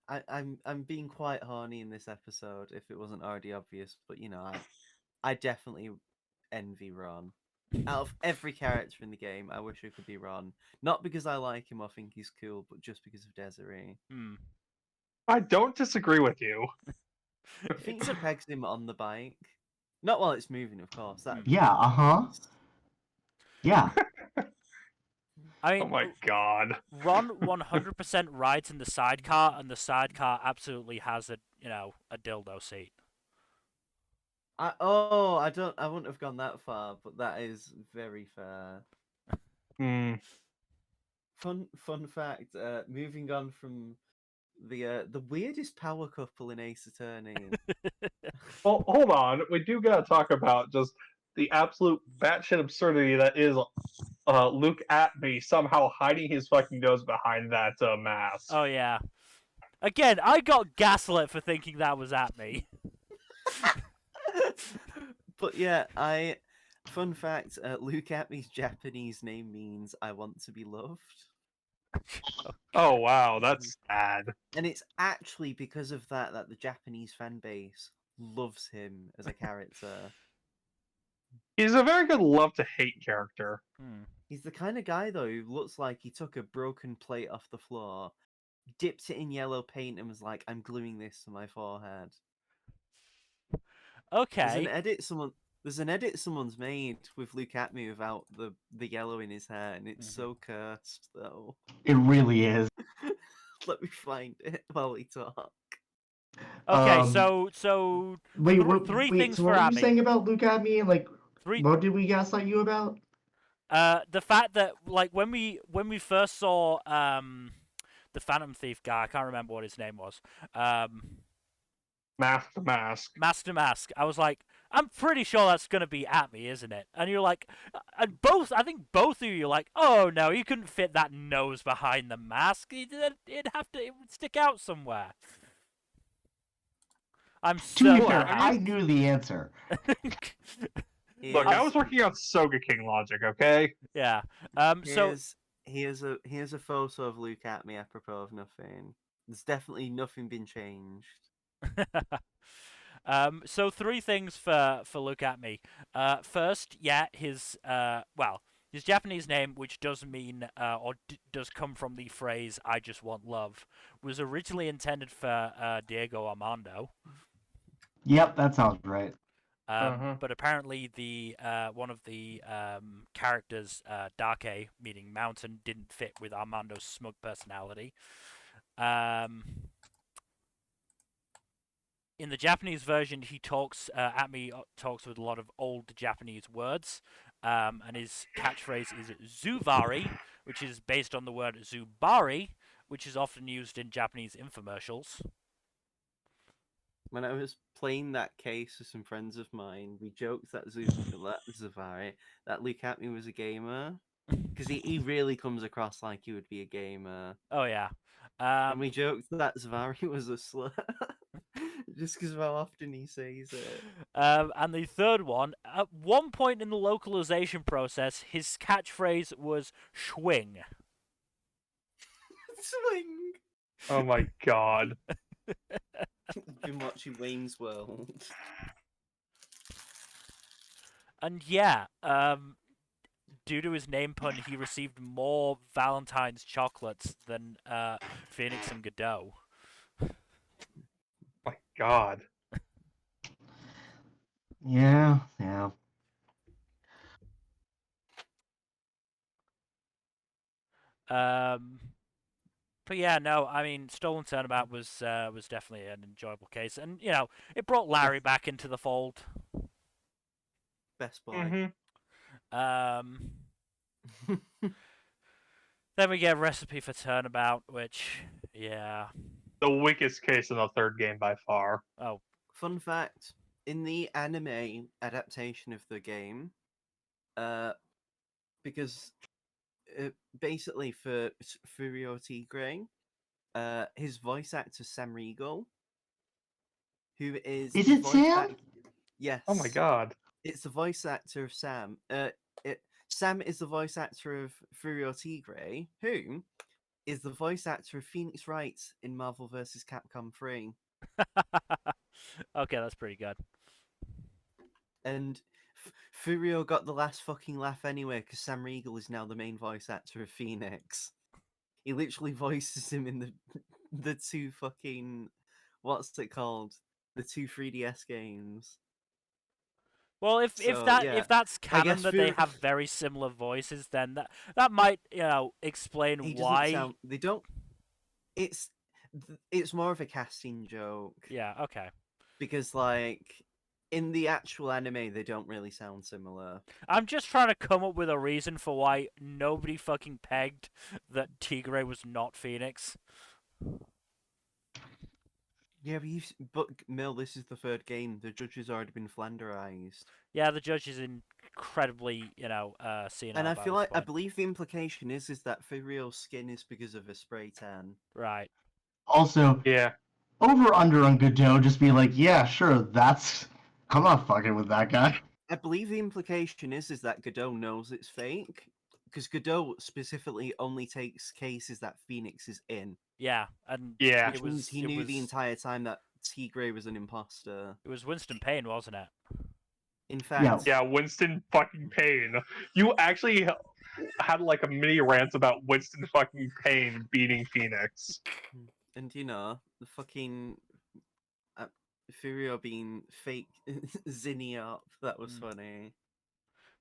Speaker 4: I'm being quite horny in this episode, if it wasn't already obvious. But I definitely envy Ron. Out of every character in the game, I wish I could be Ron. Not because I like him or think he's cool, but just because of Desiree.
Speaker 2: I don't disagree with you.
Speaker 4: I think it pegs him on the bike. Not while it's moving, of course.
Speaker 3: Yeah, Yeah.
Speaker 1: I mean,
Speaker 2: Oh my God.
Speaker 1: Ron 100% rides in the sidecar, and the sidecar absolutely has a dildo seat.
Speaker 4: I wouldn't have gone that far, but that is very fair. Fun fact. Moving on from the weirdest power couple in Ace Attorney.
Speaker 2: Well, hold on. We do gotta talk about just the absolute batshit absurdity that is Luke Atme somehow hiding his fucking nose behind that mask.
Speaker 1: Oh yeah. Again, I got gaslit for thinking that was Atme.
Speaker 4: But yeah, fun fact, Luke Atme's Japanese name means "I want to be loved."
Speaker 2: Oh wow, that's sad.
Speaker 4: And it's actually because of that the Japanese fan base loves him as a character.
Speaker 2: He's a very good love to hate character.
Speaker 4: He's the kind of guy though who looks like he took a broken plate off the floor, dipped it in yellow paint, and was like, "I'm gluing this to my forehead."
Speaker 1: Okay.
Speaker 4: There's an edit someone's made with Luke Atme without the yellow in his hair, and it's so cursed though.
Speaker 3: It really is.
Speaker 4: Let me find it while we talk.
Speaker 1: Okay, so
Speaker 3: wait,
Speaker 1: three
Speaker 3: wait,
Speaker 1: things
Speaker 3: so
Speaker 1: for
Speaker 3: what were
Speaker 1: Atme.
Speaker 3: you saying about Luke Atme? Like,
Speaker 1: Three.
Speaker 3: What did we gaslight you about?
Speaker 1: The fact that like when we first saw the Phantom Thief guy, I can't remember what his name was. Master Mask. I was like, I'm pretty sure that's gonna be Atme, isn't it? And you're like, and I think both of you are like, oh no, you couldn't fit that nose behind the mask. It would stick out somewhere. I'm
Speaker 3: To be
Speaker 1: so
Speaker 3: fair,
Speaker 2: I
Speaker 3: I
Speaker 2: mean-
Speaker 3: knew the answer.
Speaker 4: He
Speaker 2: Look, I
Speaker 4: is-
Speaker 2: was working on Soga King logic, okay?
Speaker 1: Yeah. So
Speaker 4: here's a photo of Luke at me apropos of nothing. There's definitely nothing been changed.
Speaker 1: so three things for look at me. First, yeah, his his Japanese name, which does mean does come from the phrase "I just want love," was originally intended for Diego Armando.
Speaker 3: Yep, that sounds right.
Speaker 1: But apparently the one of the characters, Dake, meaning mountain, didn't fit with Armando's smug personality. In the Japanese version, he talks talks with a lot of old Japanese words, and his catchphrase is "Zuvari," which is based on the word "zubari," which is often used in Japanese infomercials.
Speaker 4: When I was playing that case with some friends of mine, we joked that Zavari, that Luke at me was a gamer. Because he really comes across like he would be a gamer.
Speaker 1: Oh yeah,
Speaker 4: And we joked that Zavari was a slur. Just because of how often he says it.
Speaker 1: And the third one, at one point in the localization process, his catchphrase was "schwing."
Speaker 4: Swing!
Speaker 2: Oh my god.
Speaker 4: Been watching Wayne's World.
Speaker 1: And yeah, due to his name pun, he received more Valentine's chocolates than Phoenix and Godot.
Speaker 2: My god.
Speaker 3: Yeah.
Speaker 1: But yeah, no, I mean, Stolen Turnabout was definitely an enjoyable case, and you know, it brought Larry back into the fold.
Speaker 4: Best boy.
Speaker 2: Mm-hmm.
Speaker 1: Then we get Recipe for Turnabout, which, yeah.
Speaker 2: The weakest case in the third game by far.
Speaker 1: Oh,
Speaker 4: Fun fact, in the anime adaptation of the game, because basically for Furio Tigre, his voice actor Sam Riegel, who is
Speaker 3: Is
Speaker 4: the
Speaker 3: it
Speaker 4: voice
Speaker 3: Sam?
Speaker 4: Yes.
Speaker 2: Oh my god.
Speaker 4: It's the voice actor of Sam. Sam is the voice actor of Furio Tigre, who is the voice actor of Phoenix Wright in Marvel vs. Capcom 3.
Speaker 1: okay, that's pretty good.
Speaker 4: And Furio got the last fucking laugh anyway, because Sam Riegel is now the main voice actor of Phoenix. He literally voices him in the two fucking, what's it called? The two 3DS games.
Speaker 1: Well, if
Speaker 4: So, yeah.
Speaker 1: if that's
Speaker 4: I
Speaker 1: canon
Speaker 4: guess
Speaker 1: that they
Speaker 4: Fury-
Speaker 1: have very similar voices, then that might explain
Speaker 4: He doesn't
Speaker 1: why.
Speaker 4: sound. They don't. It's more of a casting joke.
Speaker 1: Yeah. Okay.
Speaker 4: Because like in the actual anime, they don't really sound similar.
Speaker 1: I'm just trying to come up with a reason for why nobody fucking pegged that Tigre was not Phoenix.
Speaker 4: Yeah, but Mill, this is the third game. The judge has already been flanderized.
Speaker 1: Yeah, the judge is incredibly, senile.
Speaker 4: And I
Speaker 1: by
Speaker 4: feel
Speaker 1: this
Speaker 4: like I
Speaker 1: point.
Speaker 4: believe the implication is that Furio's skin is because of a spray tan.
Speaker 1: Right.
Speaker 3: Also,
Speaker 2: Yeah.
Speaker 3: over under on Godot, just be like, yeah, sure, I'm not fucking with that guy.
Speaker 4: I believe the implication is that Godot knows it's fake, because Godot specifically only takes cases that Phoenix is in.
Speaker 1: Yeah, and
Speaker 2: Yeah.
Speaker 4: Which means he knew the entire time that Tigre was an imposter.
Speaker 1: It was Winston Payne, wasn't it?
Speaker 4: In fact,
Speaker 2: Yeah, Winston fucking Payne. You actually had like a mini rant about Winston fucking Payne beating Phoenix.
Speaker 4: and the fucking Furio being fake Zinny up, that was funny.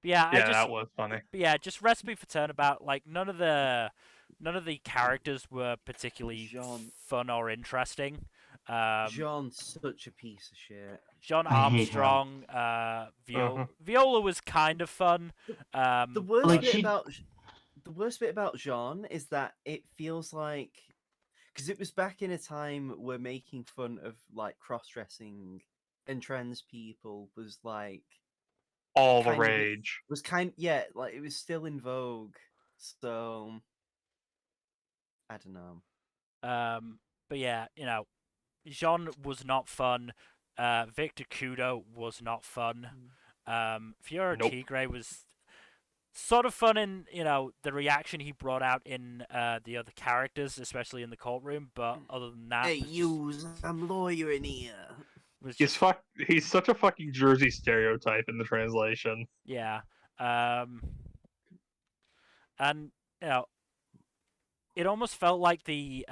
Speaker 1: But yeah,
Speaker 2: Yeah, that was funny.
Speaker 1: But yeah, just Recipe for Turnabout. Like none of the characters were particularly
Speaker 4: Jean.
Speaker 1: fun or interesting.
Speaker 4: Jean's such a piece of shit.
Speaker 1: John
Speaker 3: I hate him.
Speaker 1: Armstrong, Viola was kind of fun.
Speaker 4: The worst
Speaker 3: Like,
Speaker 4: bit about Jean is that it feels like, because it was back in a time where making fun of like cross-dressing and trans people was like
Speaker 2: All the
Speaker 4: kind of-
Speaker 2: rage.
Speaker 4: like it was still in vogue. So I don't know.
Speaker 1: But yeah, Jean was not fun. Victor Kudo was not fun. Fiora
Speaker 2: Nope.
Speaker 1: Tigre was sort of fun in the reaction he brought out in the other characters, especially in the courtroom. But other than that,
Speaker 4: Hey, you, I'm lawyer in here.
Speaker 1: was
Speaker 2: He's
Speaker 1: just
Speaker 2: he's such a fucking Jersey stereotype in the translation.
Speaker 1: yeah. And it almost felt like the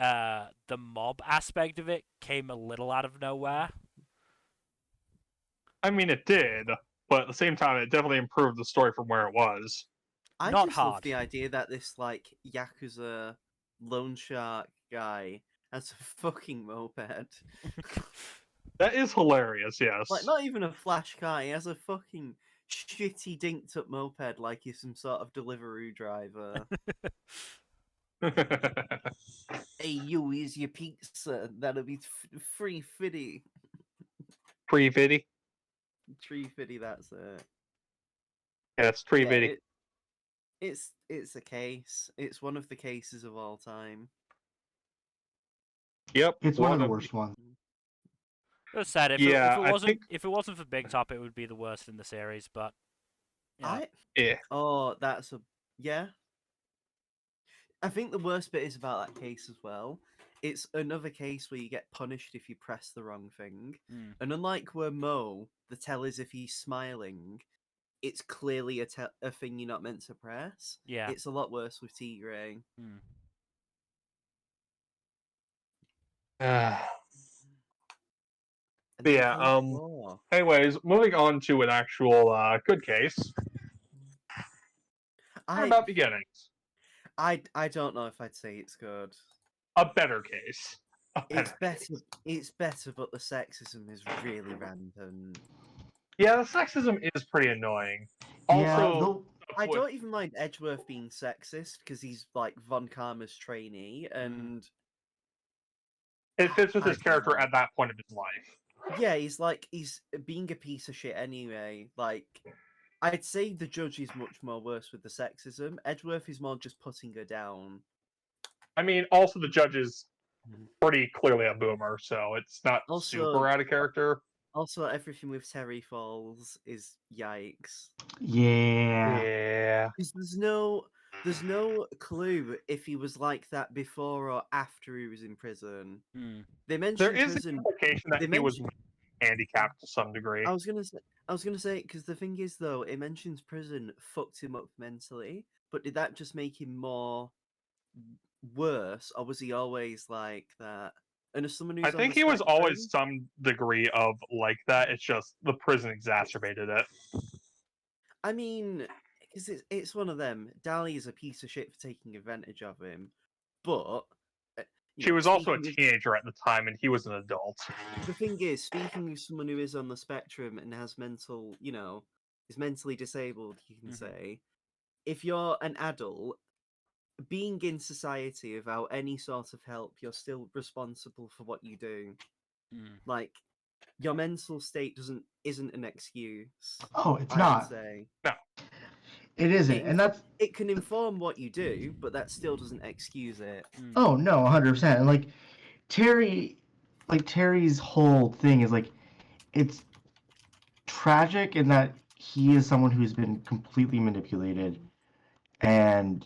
Speaker 1: mob aspect of it came a little out of nowhere.
Speaker 2: I mean, it did, but at the same time, it definitely improved the story from where it was.
Speaker 4: I
Speaker 1: Not
Speaker 4: just love
Speaker 1: hard.
Speaker 4: the idea that this like Yakuza loan shark guy has a fucking moped.
Speaker 2: That is hilarious, yes.
Speaker 4: Like, not even a flash car, he has a fucking shitty dinked up moped like he's some sort of Deliveroo driver. Hey, you, here's your pizza. That'll be free fitty.
Speaker 2: Free Viddy?
Speaker 4: Tree fitty, that's it.
Speaker 2: Yeah, it's Free
Speaker 4: Yeah,
Speaker 2: Viddy.
Speaker 4: it's a case. It's one of the cases of all time.
Speaker 2: Yep.
Speaker 3: It's one of the worst ones.
Speaker 1: It was sad. If
Speaker 2: Yeah, I
Speaker 1: it
Speaker 2: think-
Speaker 1: wasn't for Big Top, it would be the worst in the series. But yeah,
Speaker 2: Yeah.
Speaker 4: Oh, that's a yeah. I think the worst bit is about that case as well. It's another case where you get punished if you press the wrong thing.
Speaker 1: Mm.
Speaker 4: And unlike where Mo, the tell is if he's smiling, it's clearly a thing you're not meant to press.
Speaker 1: Yeah.
Speaker 4: It's a lot worse with Tigray.
Speaker 1: Mm.
Speaker 4: And then
Speaker 2: Yeah,
Speaker 4: Case 4.
Speaker 2: Anyways, moving on to an actual good case. What about beginnings?
Speaker 4: I don't know if I'd say it's good.
Speaker 2: A better case.
Speaker 4: It's better. It's better, but the sexism is really rampant.
Speaker 2: Yeah, the sexism is pretty annoying.
Speaker 3: Yeah,
Speaker 2: Also,
Speaker 4: I don't even mind Edgeworth being sexist because he's like Von Karma's trainee, and
Speaker 2: it fits with
Speaker 4: I
Speaker 2: his
Speaker 4: don't
Speaker 2: character
Speaker 4: know.
Speaker 2: at that point of his life.
Speaker 4: Yeah, he's being a piece of shit anyway. Like, I'd say the judge is much more worse with the sexism. Edgeworth is more just putting her down.
Speaker 2: I mean, also the judge is pretty clearly a boomer, so it's not
Speaker 4: Also-
Speaker 2: super out of character.
Speaker 4: Also, everything with Terry Falls is yikes.
Speaker 3: Yeah.
Speaker 2: Yeah.
Speaker 4: Because there's no clue if he was like that before or after he was in prison.
Speaker 1: Mm.
Speaker 4: They mentioned
Speaker 2: There is
Speaker 4: prison.
Speaker 2: an implication that
Speaker 4: they
Speaker 2: he was
Speaker 4: mention-
Speaker 2: handicapped to some degree.
Speaker 4: I was gonna say because the thing is though, it mentions prison fucked him up mentally, but did that just make him more worse, or was he always like that? And as someone who's
Speaker 2: I
Speaker 4: on
Speaker 2: think
Speaker 4: the
Speaker 2: he was always
Speaker 4: spectrum-
Speaker 2: some degree of like that. It's just the prison exacerbated it.
Speaker 4: I mean, because it's one of them. Dali is a piece of shit for taking advantage of him, but
Speaker 2: She was also a
Speaker 4: speaking of-
Speaker 2: teenager at the time, and he was an adult.
Speaker 4: The thing is, speaking of someone who is on the spectrum and has mental, is mentally disabled, you can
Speaker 1: Mhm.
Speaker 4: say, if you're an adult, being in society without any sort of help, you're still responsible for what you do.
Speaker 1: Mm.
Speaker 4: Like, your mental state isn't an excuse.
Speaker 3: Oh, it's
Speaker 4: I'd
Speaker 3: not.
Speaker 4: say
Speaker 3: It isn't,
Speaker 4: It-
Speaker 3: and that's
Speaker 4: it can inform what you do, but that still doesn't excuse it.
Speaker 1: Mm.
Speaker 3: oh no, 100%. And like Terry's whole thing is like it's tragic in that he is someone who's been completely manipulated, and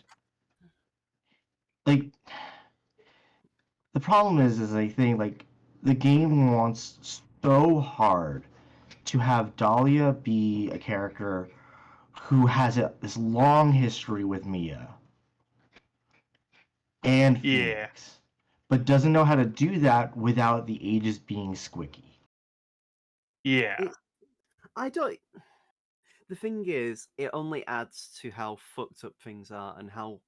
Speaker 3: like the problem is I think like the game wants so hard to have Dahlia be a character who has this long history with Mia and
Speaker 2: Yeah.
Speaker 3: Phoenix, but doesn't know how to do that without the ages being squicky.
Speaker 2: Yeah.
Speaker 4: I don't. The thing is, it only adds to how fucked up things are and how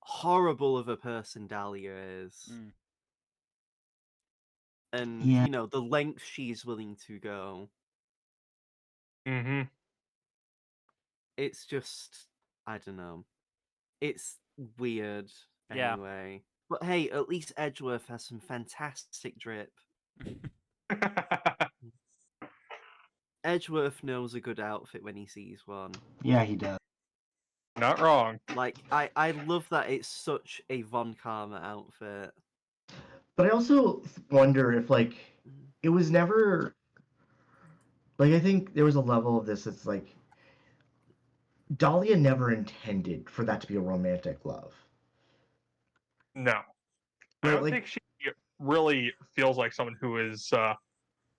Speaker 4: horrible of a person Dahlia is.
Speaker 1: Mm.
Speaker 4: And,
Speaker 3: Yeah.
Speaker 4: the length she's willing to go.
Speaker 2: Mm-hmm.
Speaker 4: It's just, I don't know. It's weird
Speaker 1: Yeah.
Speaker 4: anyway. But hey, at least Edgeworth has some fantastic drip. Edgeworth knows a good outfit when he sees one.
Speaker 3: Yeah, he does.
Speaker 2: Not wrong.
Speaker 4: Like, I love that it's such a Von Karma outfit.
Speaker 3: But I also wonder if like it was never Like I think there was a level of this that's like Dahlia never intended for that to be a romantic love.
Speaker 2: No, I
Speaker 3: Right?
Speaker 2: don't think she really feels like someone who is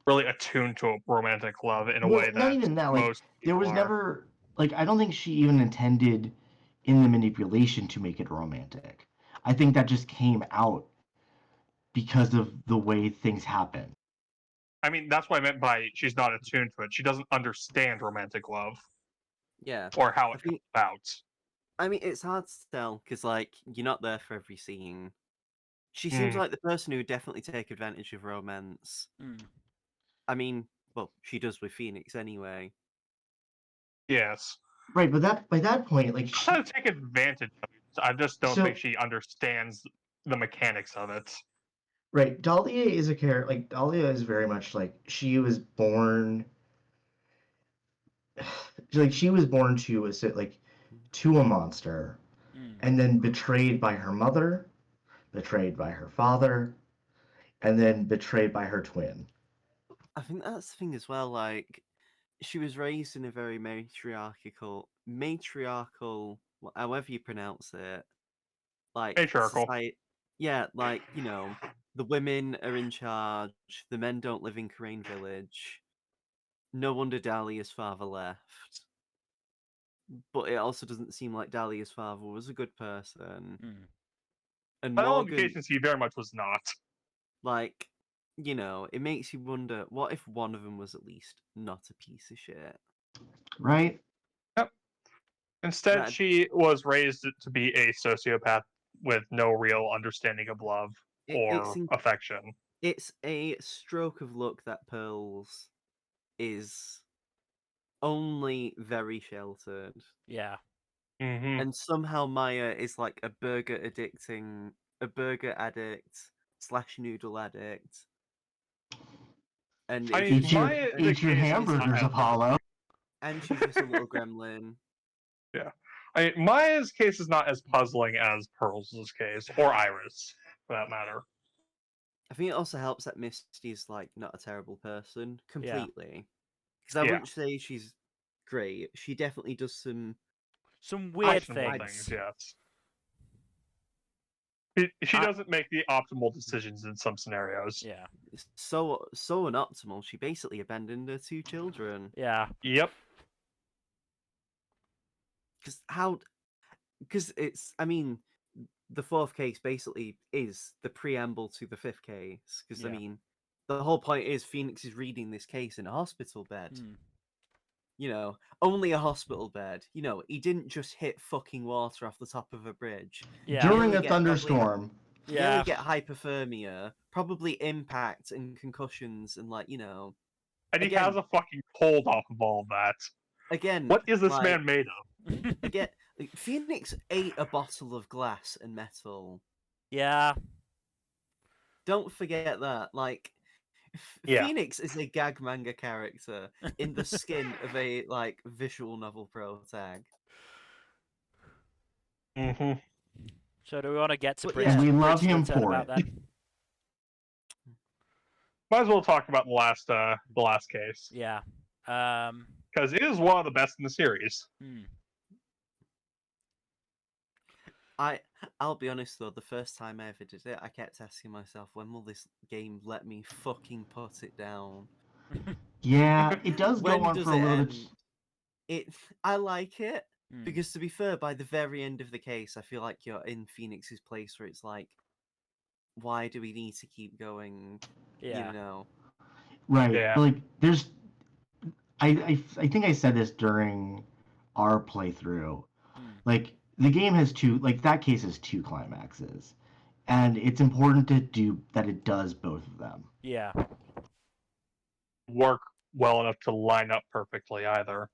Speaker 2: really attuned to a romantic love in a
Speaker 3: well,
Speaker 2: way
Speaker 3: not
Speaker 2: that
Speaker 3: even that. Like
Speaker 2: most
Speaker 3: there
Speaker 2: people
Speaker 3: was
Speaker 2: are.
Speaker 3: never like I don't think she even intended in the manipulation to make it romantic. I think that just came out because of the way things happen.
Speaker 2: I mean, that's what I meant by she's not attuned to it. She doesn't understand romantic love
Speaker 4: Yeah.
Speaker 2: or how
Speaker 4: I
Speaker 2: it comes
Speaker 4: think
Speaker 2: about.
Speaker 4: I mean it's hard to tell because like you're not there for every scene. She seems
Speaker 2: Hmm.
Speaker 4: like the person who would definitely take advantage of romance.
Speaker 1: Mm.
Speaker 4: I mean, well, she does with Phoenix anyway.
Speaker 2: Yes.
Speaker 3: Right, but that by that point, like
Speaker 2: She doesn't take advantage of it. I just don't think
Speaker 3: so
Speaker 2: she understands the mechanics of it.
Speaker 3: right, Dahlia is a character. Like Dahlia is very much like she was born. Like she was born to to a monster,
Speaker 1: Mm.
Speaker 3: and then betrayed by her mother, betrayed by her father, and then betrayed by her twin.
Speaker 4: I think that's the thing as well. Like, she was raised in a very matriarchal, however you pronounce it, like
Speaker 2: Patriarchal.
Speaker 4: society. Yeah, like the women are in charge. The men don't live in Crane Village. No wonder Dahlia's father left. But it also doesn't seem like Dahlia's father was a good person.
Speaker 1: Mm.
Speaker 4: And
Speaker 2: By all
Speaker 4: Morgan,
Speaker 2: indications, he very much was not.
Speaker 4: like, it makes you wonder what if one of them was at least not a piece of shit?
Speaker 3: Right?
Speaker 2: Yep. Instead,
Speaker 4: That
Speaker 2: she was raised to be a sociopath with no real understanding of love
Speaker 4: it's
Speaker 2: or affection.
Speaker 4: it's a stroke of luck that Pearls is only very sheltered,
Speaker 1: Yeah.
Speaker 2: Hmm.
Speaker 4: and somehow Maya is like a burger addict slash noodle addict, and
Speaker 2: I
Speaker 4: if
Speaker 2: mean,
Speaker 4: she's
Speaker 2: Maya is a
Speaker 3: Eat your
Speaker 2: case that's not
Speaker 3: hamburgers,
Speaker 2: as
Speaker 3: Apollo.
Speaker 4: and she's just a little gremlin.
Speaker 2: yeah. I mean, Maya's case is not as puzzling as Pearl's case, or Iris, for that matter.
Speaker 4: I think it also helps that Misty's like not a terrible person
Speaker 1: Yeah.
Speaker 4: completely, because I
Speaker 2: Yeah.
Speaker 4: wouldn't say she's great. She definitely does some.
Speaker 1: Some
Speaker 4: I,
Speaker 1: weird
Speaker 2: Questionable
Speaker 4: I
Speaker 2: things,
Speaker 1: things.
Speaker 2: yes. She
Speaker 4: I
Speaker 2: doesn't make the optimal decisions in some scenarios.
Speaker 1: Yeah.
Speaker 4: so unoptimal. She basically abandoned her two children.
Speaker 1: Yeah.
Speaker 2: Yep.
Speaker 4: Because it's. I mean, the fourth case basically is the preamble to the fifth case. Because I
Speaker 1: Yeah.
Speaker 4: mean, the whole point is Phoenix is reading this case in a hospital bed.
Speaker 1: Mm.
Speaker 4: Only a hospital bed. He didn't just hit fucking water off the top of a bridge.
Speaker 1: Yeah.
Speaker 3: During a
Speaker 4: Get probably
Speaker 3: thunderstorm.
Speaker 4: nearly
Speaker 1: Yeah.
Speaker 4: get hypothermia, probably impact and concussions, and
Speaker 2: And he has
Speaker 4: again,
Speaker 2: a fucking cold off of all of that.
Speaker 4: again,
Speaker 2: What is this
Speaker 4: like
Speaker 2: man made of?
Speaker 4: again, like, Phoenix ate a bottle of glass and metal.
Speaker 1: Yeah.
Speaker 4: Don't forget that. Like,
Speaker 2: Yeah.
Speaker 4: Phoenix is a gag manga character in the skin of a visual novel protag.
Speaker 2: Hmm.
Speaker 1: So do we want to get to
Speaker 4: But
Speaker 1: bridge,
Speaker 4: yeah.
Speaker 3: And we love
Speaker 1: bridge to the
Speaker 3: him for
Speaker 1: turnabout
Speaker 3: it.
Speaker 1: then?
Speaker 2: Might as well talk about the last case
Speaker 1: Yeah.
Speaker 2: because it is one of the best in the series.
Speaker 1: Hmm.
Speaker 4: I'll be honest though, the first time I ever did it, I kept asking myself, when will this game let me fucking put it down?
Speaker 3: Yeah, it does go
Speaker 4: When
Speaker 3: on
Speaker 4: does
Speaker 3: for a
Speaker 4: it
Speaker 3: little
Speaker 4: end?
Speaker 3: bit.
Speaker 4: I like it
Speaker 1: Hmm.
Speaker 4: because, to be fair, by the very end of the case, I feel like you're in Phoenix's place where it's like, why do we need to keep going?
Speaker 1: Yeah.
Speaker 3: Right.
Speaker 2: Yeah.
Speaker 3: But like there's I think I said this during our playthrough.
Speaker 1: Hmm.
Speaker 3: Like the game has that case has two climaxes. And it's important to do that it does both of them.
Speaker 1: Yeah.
Speaker 2: Work well enough to line up perfectly either.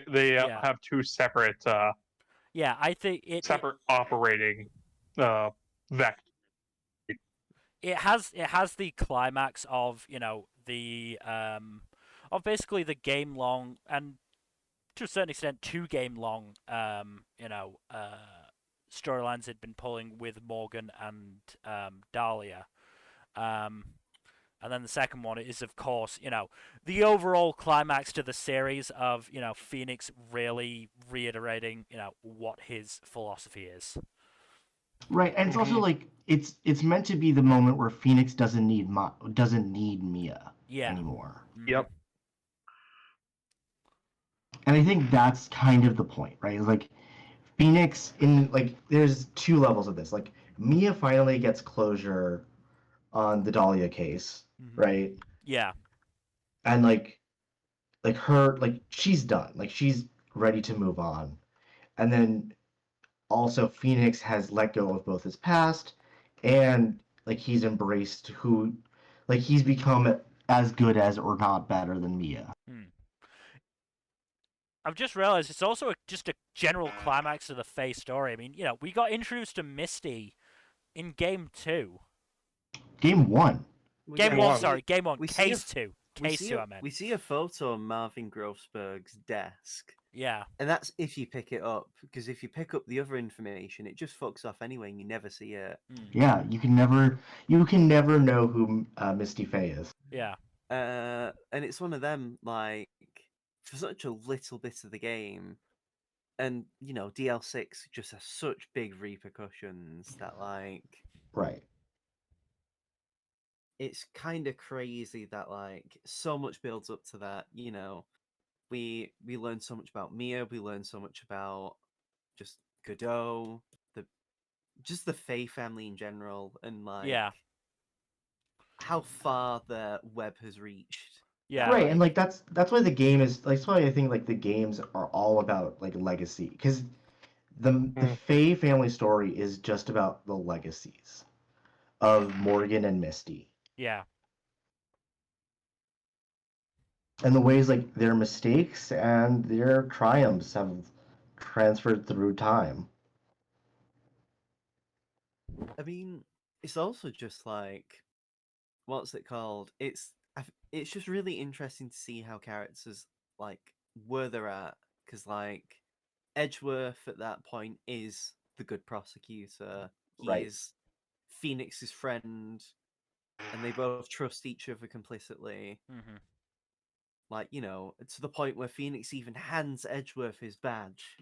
Speaker 2: They
Speaker 1: Yeah.
Speaker 2: have two separate
Speaker 1: Yeah. I think
Speaker 2: separate operating vectors.
Speaker 1: it has the climax of the of basically the game long, and to a certain extent 2 game long storylines had been pulling with Morgan and Dahlia, And then the second one is, of course, the overall climax to the series of, Phoenix really reiterating, what his philosophy is.
Speaker 3: Right, and it's also
Speaker 2: Mhm.
Speaker 3: like it's meant to be the moment where Phoenix doesn't need Mia
Speaker 1: Yeah.
Speaker 3: anymore.
Speaker 1: Mhm.
Speaker 2: Yep.
Speaker 3: And I think that's kind of the point, right? Like Phoenix in like there's two levels of this. Like Mia finally gets closure on the Dahlia case,
Speaker 1: Mhm.
Speaker 3: right?
Speaker 1: Yeah.
Speaker 3: And like her like she's done. Like she's ready to move on. And then also Phoenix has let go of both his past and like he's embraced who like he's become as good as or not better than Mia.
Speaker 1: Hmm. I've just realized it's also just a general climax of the Faye story. I mean, we got introduced to Misty in Game 2.
Speaker 3: Game 1.
Speaker 4: Well,
Speaker 1: Game
Speaker 4: yeah,
Speaker 2: Game
Speaker 1: 1,
Speaker 2: one.
Speaker 1: sorry. Game 1.
Speaker 4: we see a
Speaker 1: Case 2. Case 2, I meant.
Speaker 4: we see a photo of Marvin Grossberg's desk,
Speaker 1: Yeah.
Speaker 4: and that's if you pick it up. Because if you pick up the other information, it just fucks off anyway, and you never see it.
Speaker 1: Hmm.
Speaker 3: Yeah, you can never know who Misty Faye is.
Speaker 1: Yeah.
Speaker 4: And it's one of them, like, for such a little bit of the game, and DL6 just has such big repercussions that, like,
Speaker 3: Right.
Speaker 4: it's kind of crazy that, like, so much builds up to that. We learn so much about Mia, we learn so much about just Godot, the Faye family in general, and like
Speaker 1: Yeah.
Speaker 4: how far the web has reached.
Speaker 1: Yeah.
Speaker 3: Right, and like that's why the game is like that's why I think like the games are all about like legacy because the
Speaker 2: Mm.
Speaker 3: Faye family story is just about the legacies of Morgan and Misty
Speaker 1: Yeah.
Speaker 3: and the ways like their mistakes and their triumphs have transferred through time.
Speaker 4: I mean, it's also just like, what's it called? It's just really interesting to see how characters like where they're at, because like Edgeworth at that point is the good prosecutor. He
Speaker 3: Right.
Speaker 4: is Phoenix's friend, and they both trust each other complicitly.
Speaker 1: Hmm.
Speaker 4: Like, to the point where Phoenix even hands Edgeworth his badge.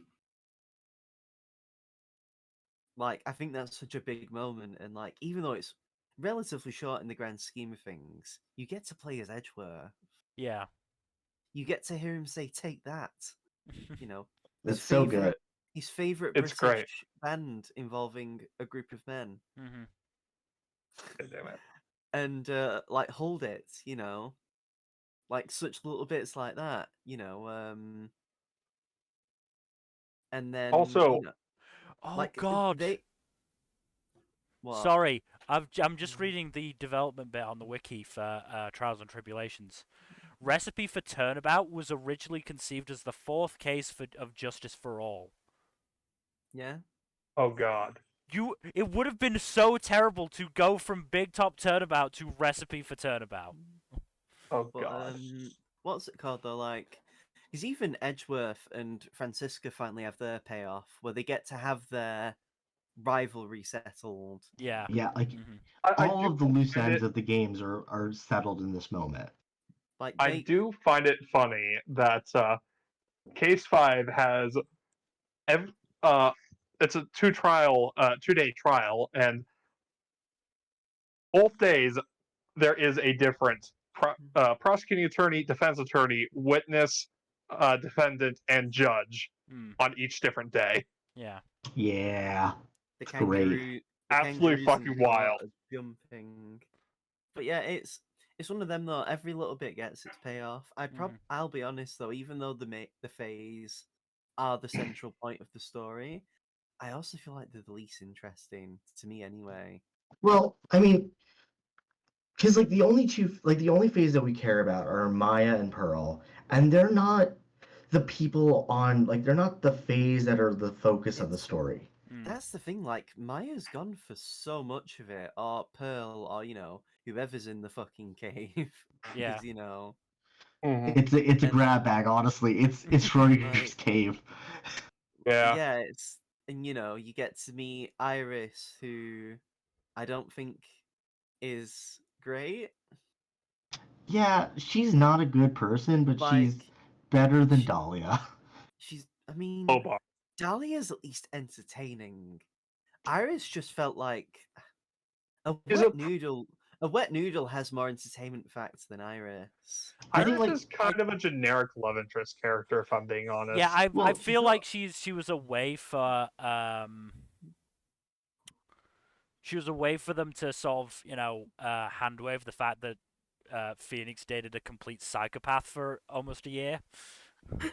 Speaker 4: Like, I think that's such a big moment, and like, even though it's relatively short in the grand scheme of things, you get to play as Edgeworth.
Speaker 1: Yeah.
Speaker 4: You get to hear him say, "Take that," you know, his
Speaker 3: It's so good.
Speaker 4: favorite, his favorite
Speaker 2: It's great.
Speaker 4: British band involving a group of men,
Speaker 1: Hmm.
Speaker 2: God damn it.
Speaker 4: and like hold it, like such little bits like that, and then
Speaker 2: Also,
Speaker 1: Oh,
Speaker 4: like
Speaker 1: God.
Speaker 4: they what?
Speaker 1: Sorry. I'm just reading the development bit on the wiki for Trials and Tribulations. Recipe for Turnabout was originally conceived as the fourth case of Justice for All.
Speaker 4: Yeah.
Speaker 2: oh god.
Speaker 1: It would have been so terrible to go from Big Top Turnabout to Recipe for Turnabout.
Speaker 2: Oh
Speaker 4: But
Speaker 2: god.
Speaker 4: what's it called though? Like, because even Edgeworth and Francisca finally have their payoff, where they get to have their rivalry settled.
Speaker 1: Yeah.
Speaker 3: Yeah, like
Speaker 1: Hmm.
Speaker 2: I
Speaker 3: all
Speaker 2: do
Speaker 3: of the loose
Speaker 2: find
Speaker 3: ends
Speaker 2: it
Speaker 3: of the games are settled in this moment.
Speaker 4: Like
Speaker 2: I do find it funny that Case 5 has ev- uh it's a 2-day trial, and both days there is a different prosecuting attorney, defense attorney, witness, defendant, and judge
Speaker 1: Mm.
Speaker 2: on each different day.
Speaker 1: Yeah.
Speaker 3: Yeah,
Speaker 4: the
Speaker 3: it's great.
Speaker 2: Absolutely
Speaker 4: kangaroos and
Speaker 2: fucking wild.
Speaker 4: are jumping. But yeah, it's one of them though. Every little bit gets its payoff.
Speaker 1: Mhm.
Speaker 4: I'll be honest though, even though the phase are the central point of the story, I also feel like they're the least interesting to me anyway.
Speaker 3: Well, I mean, because like the only phase that we care about are Maya and Pearl, and they're not the people on like they're not the phase that are the focus of the
Speaker 4: It's
Speaker 3: story.
Speaker 1: Mm.
Speaker 4: That's the thing. Like Maya's gone for so much of it, or Pearl, or whoever's in the fucking cave,
Speaker 1: Yeah.
Speaker 4: because
Speaker 2: Mhm.
Speaker 3: It's a
Speaker 4: and
Speaker 3: grab bag, honestly. It's Schrodinger's
Speaker 4: like
Speaker 3: cave.
Speaker 2: Yeah.
Speaker 4: yeah, and you get to meet Iris, who I don't think is great.
Speaker 3: Yeah, she's not a good person, but she's
Speaker 4: Like,
Speaker 3: better than
Speaker 4: she-
Speaker 3: Dahlia.
Speaker 4: I mean,
Speaker 2: Oh, bar.
Speaker 4: Dahlia's at least entertaining. Iris just felt like a
Speaker 2: Is
Speaker 4: wet
Speaker 2: it?
Speaker 4: noodle. A wet noodle has more entertainment facts than Iris.
Speaker 3: I think,
Speaker 2: Iris
Speaker 3: like,
Speaker 2: is kind of a generic love interest character, if I'm being honest.
Speaker 1: Yeah, I
Speaker 3: well,
Speaker 1: feel like she was a way for she was a way for them to sort of hand wave the fact that Phoenix dated a complete psychopath for almost a year.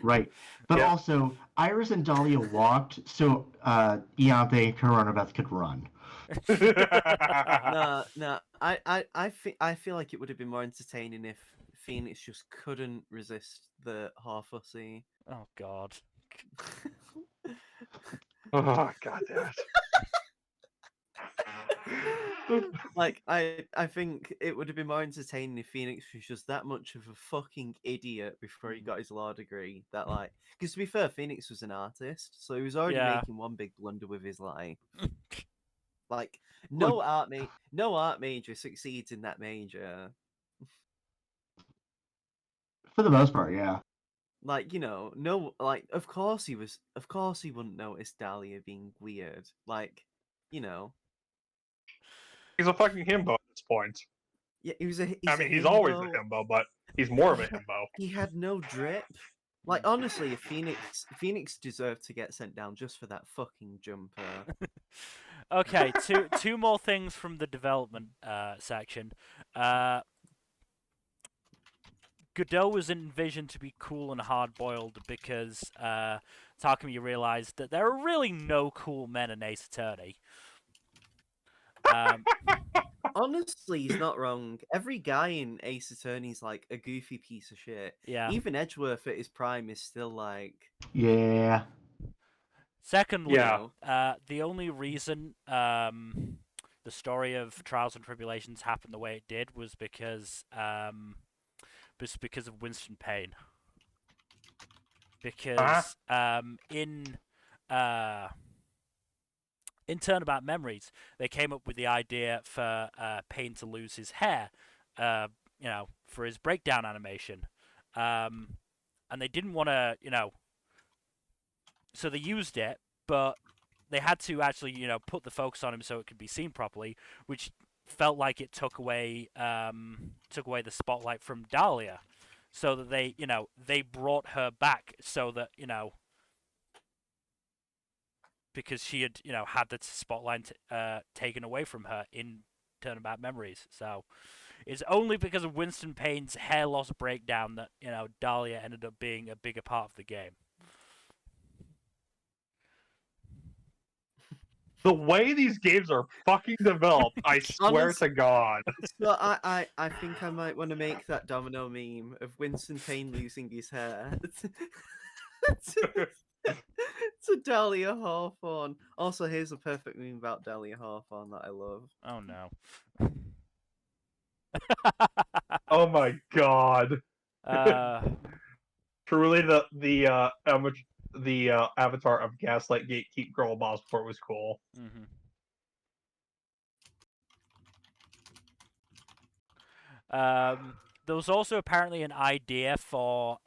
Speaker 3: right. But
Speaker 2: Yeah.
Speaker 3: also, Iris and Dahlia walked so Ianthe and Coronabeth could run.
Speaker 4: No. I feel like it would have been more entertaining if Phoenix just couldn't resist the Harfussy.
Speaker 1: Oh God.
Speaker 2: Oh, God damn it.
Speaker 4: Like I think it would have been more entertaining if Phoenix was just that much of a fucking idiot before he got his law degree. That like, because to be fair, Phoenix was an artist, so he was already
Speaker 1: Yeah.
Speaker 4: making one big blunder with his life. Like
Speaker 3: Look-
Speaker 4: no art major succeeds in that major.
Speaker 3: For the most part, yeah.
Speaker 4: Like, no, like, of course he wouldn't notice Dahlia being weird. Like, you know,
Speaker 2: He's a fucking himbo at this point.
Speaker 4: yeah, he's
Speaker 2: He's always a himbo, but he's more of a himbo.
Speaker 4: He had no drip. Like, honestly, if Phoenix deserved to get sent down just for that fucking jumper.
Speaker 1: Okay, two more things from the development section. Godot was envisioned to be cool and hard-boiled because Takumi realized that there are really no cool men in Ace Attorney.
Speaker 4: Honestly, he's not wrong. Every guy in Ace Attorney's like a goofy piece of shit.
Speaker 1: Yeah.
Speaker 4: Even Edgeworth at his prime is still like,
Speaker 3: Yeah.
Speaker 1: Secondly,
Speaker 2: Yeah.
Speaker 1: the only reason the story of Trials and Tribulations happened the way it did was because of Winston Payne. Because in Turnabout Memories, they came up with the idea for Payne to lose his hair, for his breakdown animation, and they didn't want to, so they used it, but they had to actually, put the focus on him so it could be seen properly, which felt like it took away the spotlight from Dahlia, so that they brought her back so that because she had had the spotlight taken away from her in Turnabout Memories. So it's only because of Winston Payne's hair loss breakdown that Dahlia ended up being a bigger part of the game.
Speaker 2: The way these games are fucking developed, I swear to God.
Speaker 4: So I think I might want to make that domino meme of Winston Payne losing his hair to Dahlia Hawthorne. Also, here's a perfect meme about Dahlia Hawthorne that I love.
Speaker 1: Oh no.
Speaker 2: Oh my God. Truly, the avatar of Gaslight Gatekeep Girl Boss before it was cool.
Speaker 1: Mm-hmm. There was also apparently an idea for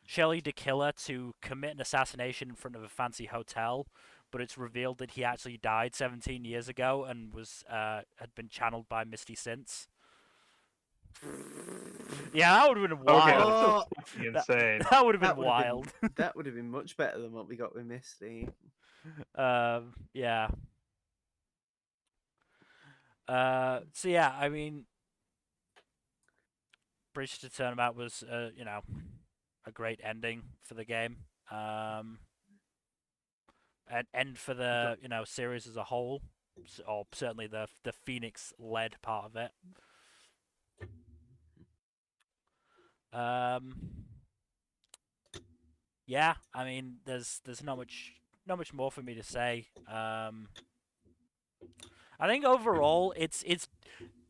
Speaker 1: Shelley the Killer to commit an assassination in front of a fancy hotel, but it's revealed that he actually died 17 years ago and had been channeled by Misty since. Yeah, that would have been wild.
Speaker 2: Okay, that's
Speaker 4: Oh,
Speaker 2: so fucking insane.
Speaker 1: That would have
Speaker 4: that
Speaker 1: been
Speaker 4: would've been-
Speaker 1: wild.
Speaker 4: that would have been much better than what we got with Misty.
Speaker 1: Yeah. So yeah, I mean, Bridge to Turnabout was, a great ending for the game. And for the series as a whole, or certainly the Phoenix-led part of it. Yeah, I mean, there's not much more for me to say. I think overall, it's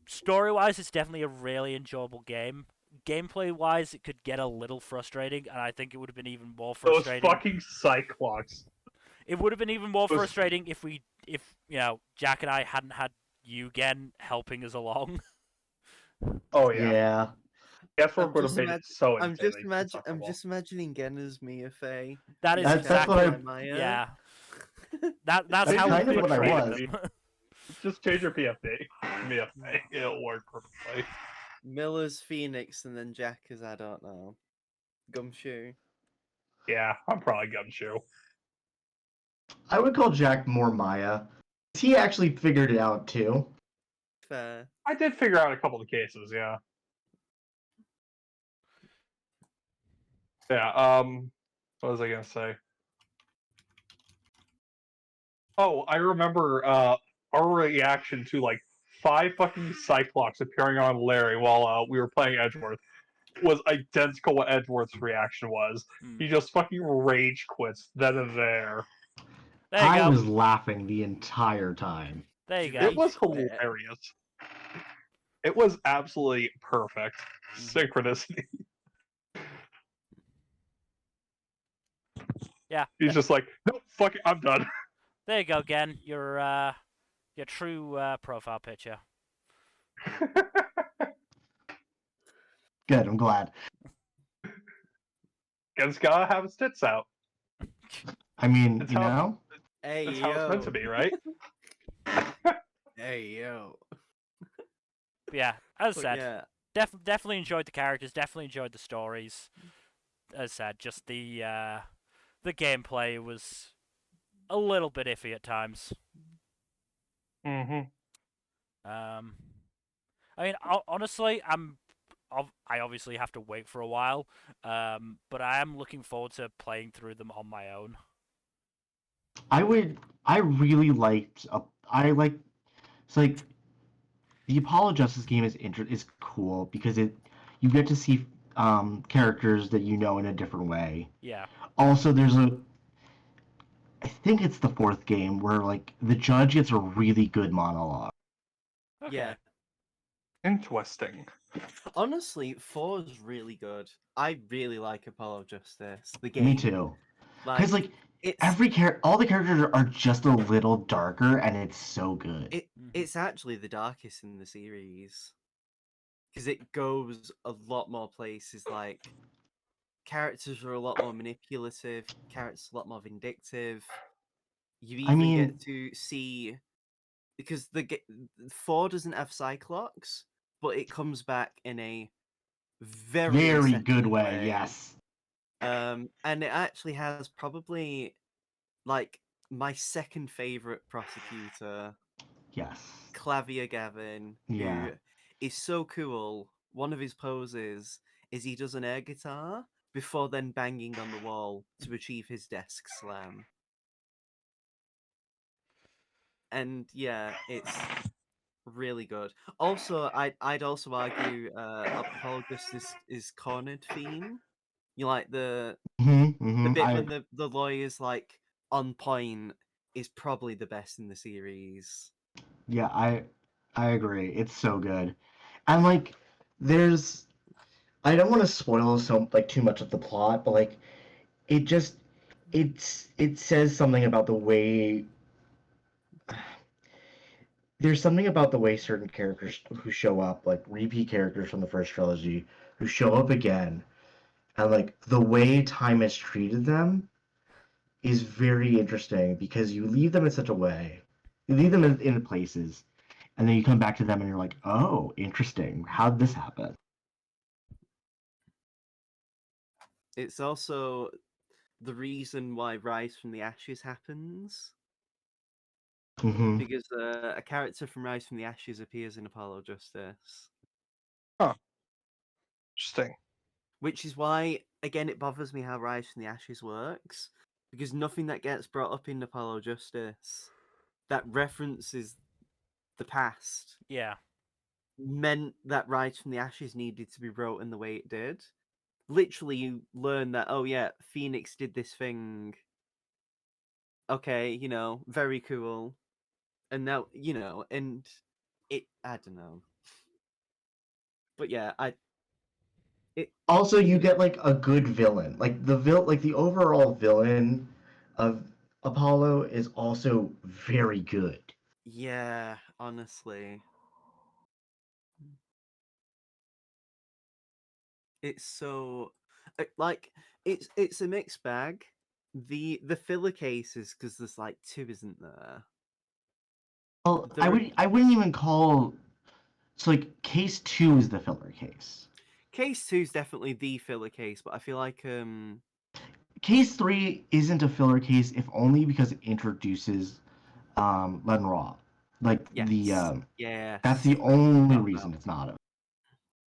Speaker 1: story-wise, it's definitely a really enjoyable game. Gameplay-wise, it could get a little frustrating, and I think it would have been even more
Speaker 2: Those
Speaker 1: frustrating.
Speaker 2: fucking Cyclops.
Speaker 1: It would have been even more frustrating if Jack and I hadn't had Yugen helping us along.
Speaker 2: Oh yeah.
Speaker 3: Yeah.
Speaker 2: Guesswork would have made it so
Speaker 4: I'm
Speaker 2: insane.
Speaker 4: just I'm just imagining Gen as Mia Fey.
Speaker 1: That is
Speaker 4: being
Speaker 3: That's what
Speaker 1: exactly.
Speaker 3: I-
Speaker 1: Yeah. That's
Speaker 3: That's
Speaker 1: how
Speaker 3: kind
Speaker 1: we
Speaker 3: of what I
Speaker 1: portrayed
Speaker 3: was.
Speaker 1: them.
Speaker 2: Just change your PFD. MFA. It'll work perfectly.
Speaker 4: Miller's Phoenix, and then Jack is I don't know, Gumshoe.
Speaker 2: Yeah, I'm probably Gumshoe.
Speaker 3: I would call Jack more Maya. He actually figured it out too.
Speaker 4: Fair.
Speaker 2: I did figure out a couple of cases, yeah. Yeah, what was I gonna say? Oh, I remember our reaction to like 5 fucking Cyclops appearing on Larry while we were playing Edgeworth was identical what Edgeworth's reaction was. He just fucking rage quits then and there.
Speaker 1: There you
Speaker 3: I
Speaker 1: go.
Speaker 3: was laughing the entire time.
Speaker 1: There you go.
Speaker 2: It was
Speaker 4: Rage quit.
Speaker 2: hilarious. It was absolutely perfect.
Speaker 1: Mhm.
Speaker 2: Synchronicity.
Speaker 1: Yeah.
Speaker 2: He's just like, nope, fuck it, I'm done.
Speaker 1: There you go, Gen. Your true profile picture.
Speaker 3: Good, I'm glad.
Speaker 2: Gen's gotta have his tits out.
Speaker 3: I mean,
Speaker 2: It's
Speaker 3: you
Speaker 2: how-
Speaker 3: know?
Speaker 4: Hey
Speaker 2: That's how it's meant to be, right?
Speaker 4: Hey yo.
Speaker 1: But yeah, as I
Speaker 4: But
Speaker 1: said,
Speaker 4: yeah,
Speaker 1: definitely enjoyed the characters. Definitely enjoyed the stories. As I said, just the gameplay was a little bit iffy at times.
Speaker 2: Mm-hmm.
Speaker 1: I mean, honestly, I obviously have to wait for a while, but I am looking forward to playing through them on my own.
Speaker 3: I really liked, it's like, the Apollo Justice game is cool because you get to see characters that you know in a different way.
Speaker 1: Yeah.
Speaker 3: Also, I think it's the 4th game where like the judge gets a really good monologue.
Speaker 1: Okay.
Speaker 4: yeah.
Speaker 2: Interesting.
Speaker 4: Honestly, 4 is really good. I really like Apollo Justice, the game.
Speaker 3: Me too. Because like
Speaker 4: it's
Speaker 3: all the characters are just a little darker, and it's so good.
Speaker 4: it's actually the darkest in the series because it goes a lot more places. Like characters are a lot more manipulative, characters a lot more vindictive. You
Speaker 3: I
Speaker 4: even get
Speaker 3: mean,
Speaker 4: to see because 4 doesn't have Cyclops, but it comes back in a very
Speaker 3: very good
Speaker 4: unsettling
Speaker 3: way, yes.
Speaker 4: And it actually has probably like my second favorite prosecutor,
Speaker 3: Yes.
Speaker 4: Clavier Gavin,
Speaker 3: Yeah.
Speaker 4: who is so cool. One of his poses is he does an air guitar before then banging on the wall to achieve his desk slam. And yeah, it's really good. Also, I'd also argue Apollo Justice is cornered theme. You like the bit when the lawyer's like on point is probably the best in the series.
Speaker 3: Yeah, I agree. It's so good. And like there's I don't want to spoil too much of the plot, but like it just it says something about the way there's something about the way certain characters who show up, like repeat characters from the first trilogy, who show up again, and like the way time has treated them is very interesting because you leave them in such a way, you leave them in places, and then you come back to them and you're like, oh, interesting. How'd this happen?
Speaker 4: It's also the reason why Rise from the Ashes happens.
Speaker 3: Mm-hmm.
Speaker 4: Because a character from Rise from the Ashes appears in Apollo Justice.
Speaker 2: Interesting.
Speaker 4: Which is why, again, it bothers me how Rise from the Ashes works. Because nothing that gets brought up in Apollo Justice that references the past
Speaker 1: Yeah.
Speaker 4: meant that Rise from the Ashes needed to be wrote in the way it did. Literally, you learn that, oh yeah, Phoenix did this thing. Okay, very cool. And now, and I don't know. But yeah,
Speaker 3: Also, you get like a good villain. Like the overall villain of Apollo is also very good.
Speaker 4: yeah, honestly. It's so like it's a mixed bag. The filler cases, because there's like two, isn't there?
Speaker 3: Well,
Speaker 4: There are,
Speaker 3: I wouldn't even call. So like case 2 is the filler case.
Speaker 4: case 2 is definitely the filler case, but I feel like
Speaker 3: Case 3 isn't a filler case if only because it introduces Len Raw. Like
Speaker 4: yes,
Speaker 3: that's
Speaker 4: yes,
Speaker 3: the only
Speaker 4: forgot
Speaker 3: reason
Speaker 4: about.
Speaker 3: it's not.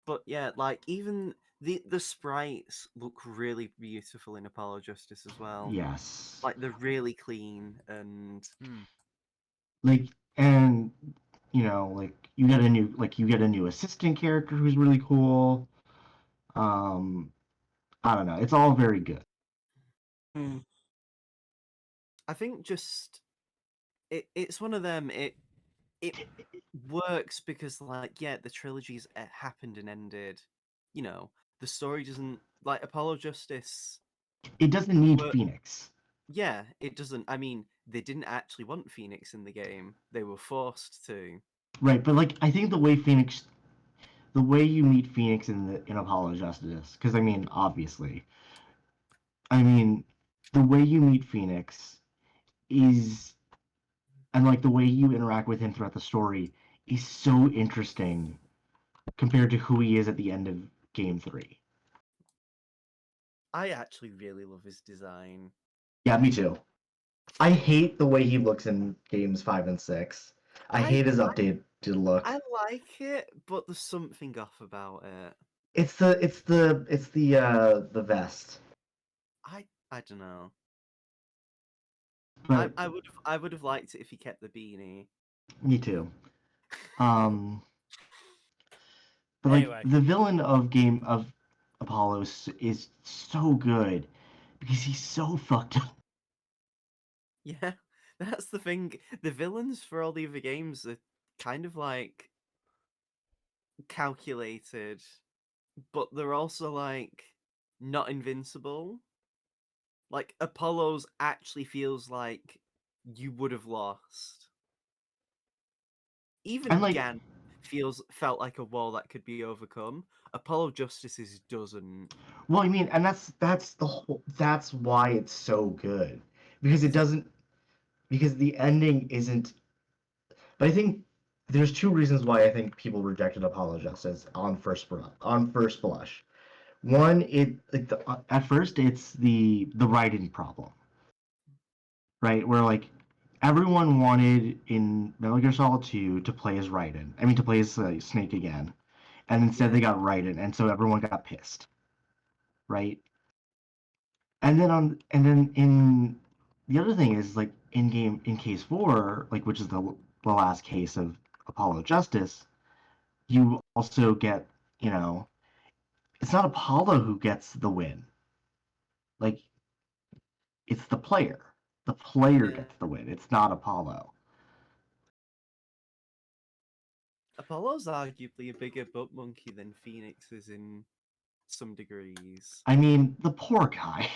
Speaker 4: But yeah, like even the sprites look really beautiful in Apollo Justice as well.
Speaker 3: Yes.
Speaker 4: Like they're really clean and
Speaker 1: Hmm.
Speaker 3: Like and like you get a new assistant character who's really cool. Um I don't know. It's all very good.
Speaker 4: I think just it's one of them. It works because like yeah, the trilogy's happened and ended. You know, the story doesn't like Apollo Justice.
Speaker 3: It doesn't need
Speaker 4: Wor-
Speaker 3: Phoenix.
Speaker 4: yeah, it doesn't. I mean, they didn't actually want Phoenix in the game. They were forced to.
Speaker 3: Right, but like I think the way you meet Phoenix in Apollo Justice, because I mean, obviously, I mean, the way you meet Phoenix is, and like the way you interact with him throughout the story is so interesting compared to who he is at the end of Game 3.
Speaker 4: I actually really love his design.
Speaker 3: Yeah, me too. I hate the way he looks in games 5 and 6. I
Speaker 4: I
Speaker 3: hate his updated look.
Speaker 4: I like it, but there's something off about it.
Speaker 3: It's the vest.
Speaker 4: I don't know.
Speaker 3: But
Speaker 4: I would have liked it if he kept the beanie.
Speaker 3: me too. Um but like
Speaker 1: Anyway,
Speaker 3: the villain of game of Apollo is so good because he's so fucked up.
Speaker 4: Yeah, that's the thing. The villains for all the other games are kind of like calculated, but they're also like not invincible. Like Apollo's actually feels like you would have lost.
Speaker 3: And
Speaker 4: Even
Speaker 3: like
Speaker 4: Gan felt like a wall that could be overcome. Apollo Justice's doesn't.
Speaker 3: well, I mean, and that's why it's so good. Because it doesn't because the ending isn't. But I think there's two reasons why I think people rejected Apollo Justice on first blush. One, at first it's the writing problem, right? Where like everyone wanted in Metal Gear Solid 2 to play as Raiden. I mean, to play as Snake again, and instead
Speaker 4: Yeah.
Speaker 3: they got Raiden, and so everyone got pissed, right? And then in the other thing is like in case 4, like which is the last case of Apollo Justice, you also get, it's not Apollo who gets the win. Like it's the player. The player
Speaker 4: Yeah.
Speaker 3: gets the win. It's not Apollo.
Speaker 4: Apollo's arguably a bigger butt monkey than Phoenix is in some degrees.
Speaker 3: I mean, the poor guy.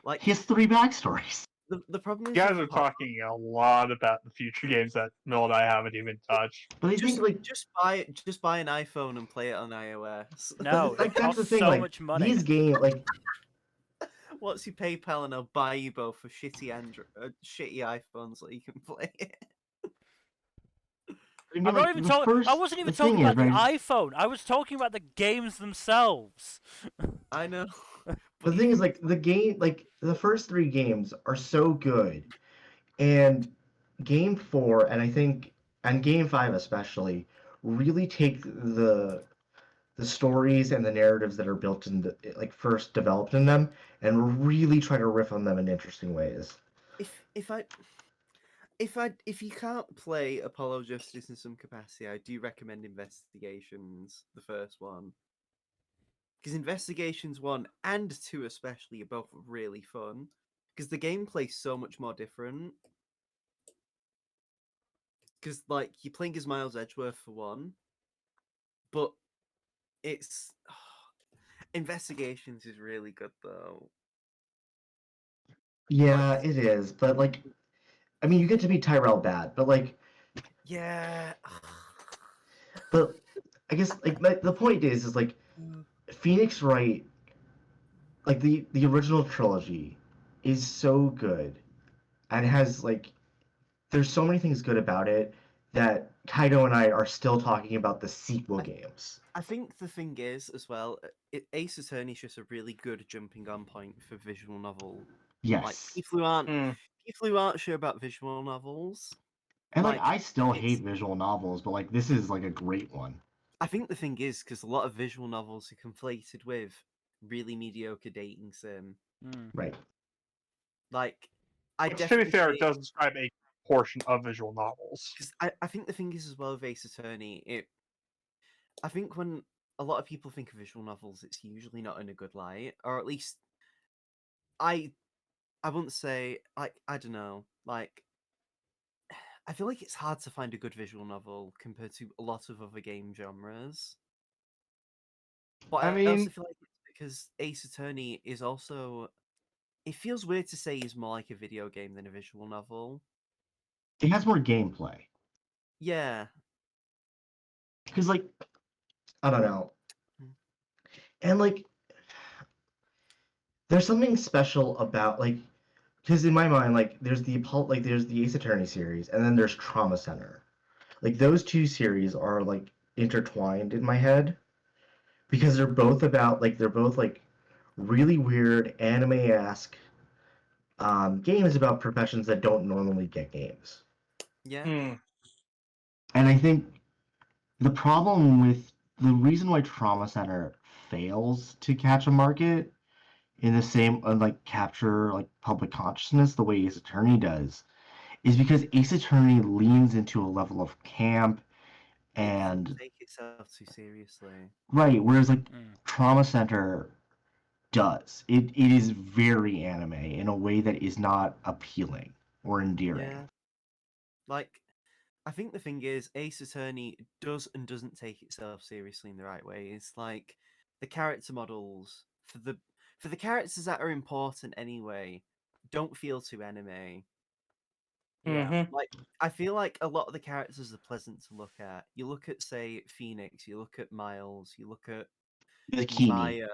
Speaker 4: Like
Speaker 3: He has 3 backstories.
Speaker 4: the problem
Speaker 2: You
Speaker 4: is
Speaker 2: guys
Speaker 4: with
Speaker 2: are
Speaker 4: Apollo,
Speaker 2: talking a lot about the future games that Mill and I haven't even touched.
Speaker 3: But I think like
Speaker 4: just buy an iPhone and play it on iOS.
Speaker 1: no,
Speaker 3: like
Speaker 1: it
Speaker 3: that's the
Speaker 1: costs
Speaker 3: thing.
Speaker 1: so
Speaker 3: Like
Speaker 1: much money.
Speaker 3: these games, like
Speaker 4: What's your PayPal and I'll buy you both for shitty iPhones so you can play it.
Speaker 3: I mean,
Speaker 1: I'm not
Speaker 3: like
Speaker 1: even
Speaker 3: the
Speaker 1: talking. I
Speaker 3: first
Speaker 1: wasn't even
Speaker 3: the thing
Speaker 1: talking
Speaker 3: is
Speaker 1: about the
Speaker 3: right.
Speaker 1: iPhone. I was talking about the games themselves.
Speaker 4: I know.
Speaker 3: The thing is like the first 3 games are so good, and game 4 and game 5 especially really take the stories and the narratives that are built in like first developed in them and really try to riff on them in interesting ways.
Speaker 4: If I if you can't play Apollo Justice in some capacity, I do recommend Investigations, the first one. Because Investigations 1 and 2 especially are both really fun. Because the gameplay's so much more different. Because like you're playing as Miles Edgeworth for one, but it's Investigations is really good though.
Speaker 3: Yeah,
Speaker 4: Like
Speaker 3: it is, but like I mean, you get to be Tyrell Bad, but like
Speaker 4: yeah.
Speaker 3: but I guess like the point is like Phoenix Wright, like the original trilogy, is so good, and has like there's so many things good about it that Kaido and I are still talking about the sequel games.
Speaker 4: I think the thing is as well, Ace Attorney is just a really good jumping on point for visual novel. Like
Speaker 3: Yes.
Speaker 4: people who aren't sure about visual novels.
Speaker 3: And like I still
Speaker 4: it's
Speaker 3: hate visual novels, but like this is like a great one.
Speaker 4: I think the thing is because a lot of visual novels are conflated with really mediocre dating sim.
Speaker 3: Right.
Speaker 4: Like I
Speaker 2: Which, to be
Speaker 4: definitely
Speaker 2: fair,
Speaker 4: say
Speaker 2: does describe a portion of visual novels.
Speaker 4: because I think the thing is as well with Ace Attorney, I think when a lot of people think of visual novels, it's usually not in a good light, or at least I I wouldn't say like I don't know like I feel like it's hard to find a good visual novel compared to a lot of other game genres. But
Speaker 2: I
Speaker 4: I also
Speaker 2: mean,
Speaker 4: feel like it's because Ace Attorney is also. It feels weird to say he's more like a video game than a visual novel.
Speaker 3: It has more gameplay.
Speaker 4: Yeah.
Speaker 3: Because like I don't know.
Speaker 4: Mm.
Speaker 3: And like there's something special about like because in my mind like there's the Ace Attorney series and then there's Trauma Center. Like those two series are like intertwined in my head because they're both like really weird anime-esque games about professions that don't normally get games.
Speaker 4: Yeah.
Speaker 3: And I think the problem with the reason why Trauma Center fails to catch a market in the same like capture like public consciousness the way Ace Attorney does is because Ace Attorney leans into a level of camp
Speaker 4: It doesn't
Speaker 3: and
Speaker 4: take itself too seriously.
Speaker 3: right, whereas like Trauma Center does. It is very anime in a way that is not appealing or endearing.
Speaker 4: Yeah. Like, I think the thing is, Ace Attorney does and doesn't take itself seriously in the right way. It's like the character models for the characters that are important anyway don't feel too anime.
Speaker 1: Yeah.
Speaker 4: Like I feel like a lot of the characters are pleasant to look at. You look at say Phoenix, you look at Miles, you look at
Speaker 3: Bikini.
Speaker 4: Maya.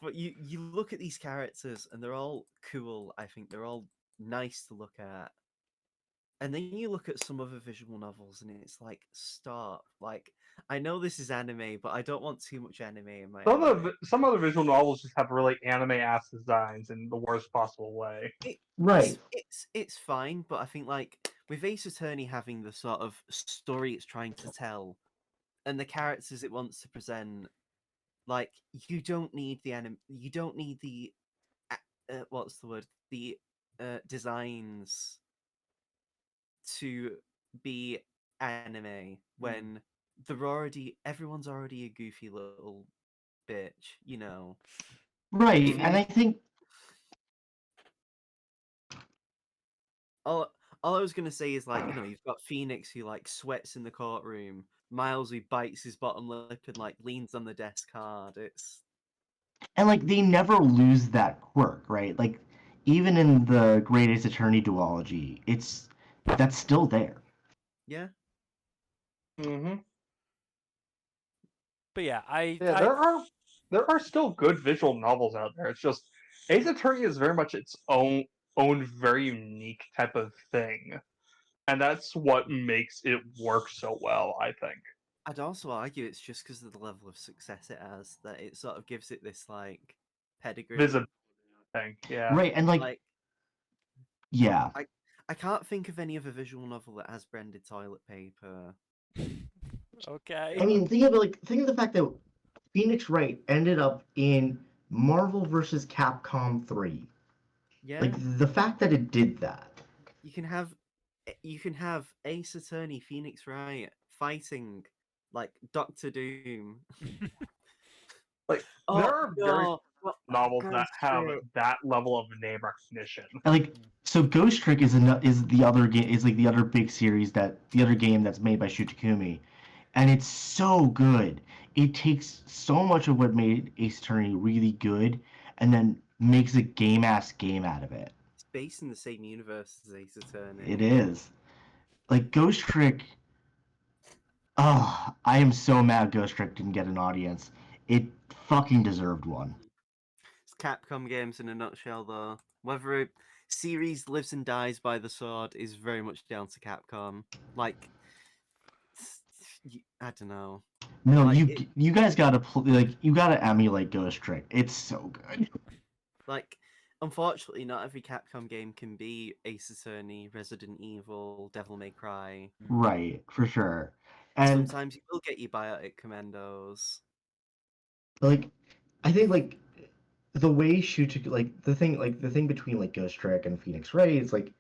Speaker 4: But you look at these characters and they're all cool. I think they're all nice to look at. And then you look at some other visual novels and it's like, stop. Like, I know this is anime, but I don't want too much anime in my anime.
Speaker 2: some other visual novels just have really anime-ass designs in the worst possible way.
Speaker 3: Right.
Speaker 4: It's fine, but I think like with Ace Attorney having the sort of story it's trying to tell and the characters it wants to present, like you don't need you don't need the what's the word, the designs to be anime when everyone's already a goofy little bitch, you know.
Speaker 3: Right. And I think
Speaker 4: All I was gonna say is like, you know, you've got Phoenix who like sweats in the courtroom, Miles who bites his bottom lip and like leans on the desk hard. It's
Speaker 3: and like they never lose that quirk, right? Like even in the Great Ace Attorney duology, that's still there.
Speaker 4: yeah.
Speaker 1: But yeah,
Speaker 2: Yeah, there are still good visual novels out there. It's just Ace Attorney is very much its own very unique type of thing, and that's what makes it work so well, I think.
Speaker 4: I'd also argue it's just because of the level of success it has that it sort of gives it this like pedigree.
Speaker 2: Visibility thing, yeah.
Speaker 3: Right. And like
Speaker 4: Like
Speaker 3: yeah.
Speaker 4: I can't think of any other visual novel that has branded toilet paper.
Speaker 1: Okay.
Speaker 3: I mean, think of the fact that Phoenix Wright ended up in Marvel vs. Capcom 3.
Speaker 4: Yeah.
Speaker 3: Like the fact that it did that.
Speaker 4: You can have Ace Attorney Phoenix Wright fighting like Doctor Doom.
Speaker 2: Like
Speaker 4: Oh,
Speaker 2: there are very
Speaker 4: no. Well,
Speaker 2: novels that
Speaker 4: Ghost
Speaker 2: have
Speaker 4: Trick.
Speaker 2: that level of name recognition.
Speaker 3: And like so Ghost Trick is the other game is like the other big series the other game that's made by Shutakumi. And it's so good. It takes so much of what made Ace Attorney really good and then makes a game out of it.
Speaker 4: It's based in the same universe as Ace Attorney.
Speaker 3: It is. Like Ghost Trick Oh, I am so mad Ghost Trick didn't get an audience. It fucking deserved one.
Speaker 4: It's Capcom games in a nutshell, though. Whether a series lives and dies by the sword is very much down to Capcom. Like, I don't know.
Speaker 3: No,
Speaker 4: Like,
Speaker 3: you guys gotta you gotta emulate Ghost Trick. It's so good.
Speaker 4: Like, unfortunately, not every Capcom game can be Ace Attorney, Resident Evil, Devil May Cry.
Speaker 3: Right, for sure. And
Speaker 4: Sometimes you will get your Biotic Commandos.
Speaker 3: like, I think like the way Shuto the thing between like Ghost Trick and Phoenix Wright is like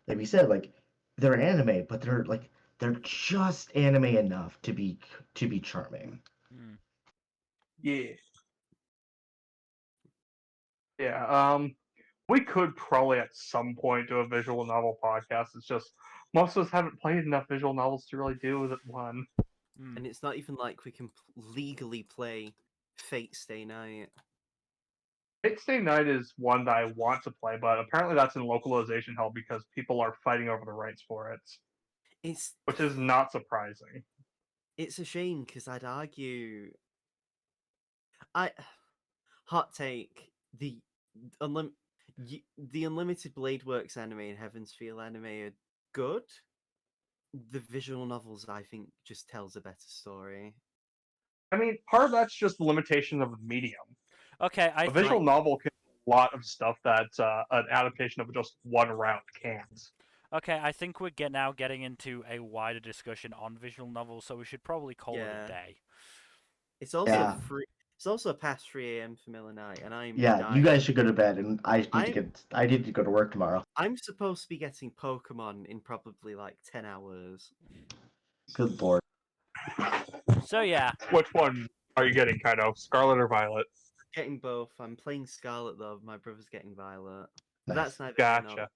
Speaker 3: we said, like they're anime, but they're just anime enough to be charming.
Speaker 1: Mm.
Speaker 2: Yeah. Yeah. We could probably at some point do a visual novel podcast. It's just most of us haven't played enough visual novels to really do with it one.
Speaker 1: Mm.
Speaker 4: And it's not even like we can legally play Fate Stay Night.
Speaker 2: Fate Stay Night is one that I want to play, but apparently that's in localization hell because people are fighting over the rights for it,
Speaker 4: It's
Speaker 2: which is not surprising.
Speaker 4: it's a shame because I'd argue I hot take unlim- the Unlimited Blade Works anime and Heaven's Feel anime are good. The visual novels, I think, just tells a better story.
Speaker 2: I mean, part of that's just the limitation of the medium.
Speaker 1: Okay, I
Speaker 2: A visual
Speaker 1: think.
Speaker 2: novel can do a lot of stuff that an adaptation of just one round can't.
Speaker 1: Okay, I think we're now getting into a wider discussion on visual novels, so we should probably call it
Speaker 4: Yeah.
Speaker 1: a day.
Speaker 4: It's also
Speaker 3: Yeah.
Speaker 4: free. It's also past 3 a.m. for Miller Night, and I'm
Speaker 3: Yeah, you
Speaker 4: dying.
Speaker 3: guys should go to bed, and
Speaker 4: I'm-
Speaker 3: I need to go to work tomorrow.
Speaker 4: I'm supposed to be getting Pokemon in probably like 10 hours.
Speaker 3: Good lord.
Speaker 1: So yeah,
Speaker 2: Which one are you getting, kind of? Scarlet or Violet?
Speaker 4: Getting both. I'm playing Scarlet though. My brother's getting Violet. But
Speaker 3: Nice.
Speaker 4: that's neither here nor
Speaker 2: Gotcha.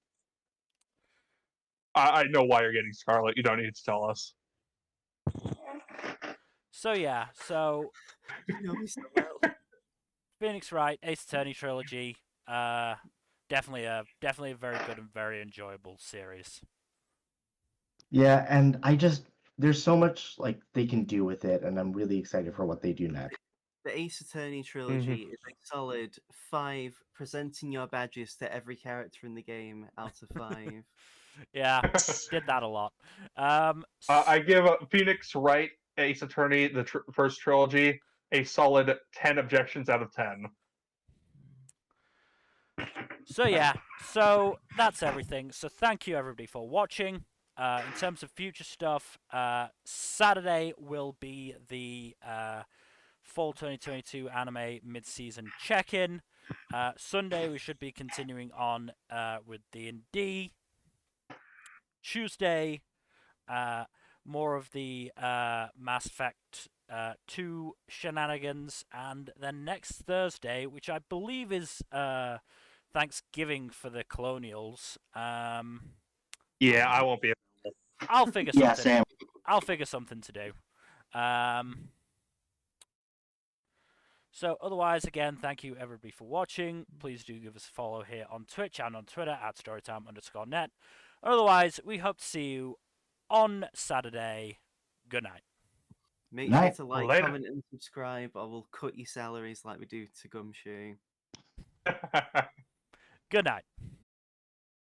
Speaker 2: I know why you're getting Scarlet. You don't need to tell us.
Speaker 1: so
Speaker 4: You know me so well.
Speaker 1: Phoenix Wright, Ace Attorney trilogy, definitely a very good and very enjoyable series.
Speaker 3: Yeah, and there's so much like they can do with it, and I'm really excited for what they do next.
Speaker 4: The Ace Attorney trilogy is a solid 5, presenting your badges to every character in the game out of 5.
Speaker 1: Yeah, did that a lot.
Speaker 2: I give Phoenix Wright, Ace Attorney, the first trilogy, a solid 10 objections out of 10.
Speaker 1: So yeah, so that's everything. So thank you everybody for watching. In terms of future stuff, Saturday will be the fall 2022 anime mid-season check-in. Sunday we should be continuing on with D&D. Tuesday, more of the Mass Effect 2 shenanigans, and then next Thursday, which I believe is Thanksgiving for the Colonials.
Speaker 2: Yeah, I won't be.
Speaker 1: I'll figure
Speaker 3: Yeah,
Speaker 1: something.
Speaker 3: Sam.
Speaker 1: I'll figure something to do. So otherwise, again, thank you everybody for watching. Please do give us a follow here on Twitch and on Twitter at storytime_net. Otherwise, we hope to see you on Saturday. Good night.
Speaker 4: Make sure
Speaker 3: Night.
Speaker 4: to like,
Speaker 2: Later.
Speaker 4: comment, and subscribe, or we'll cut your salaries like we do to Gumshoe.
Speaker 1: Good night.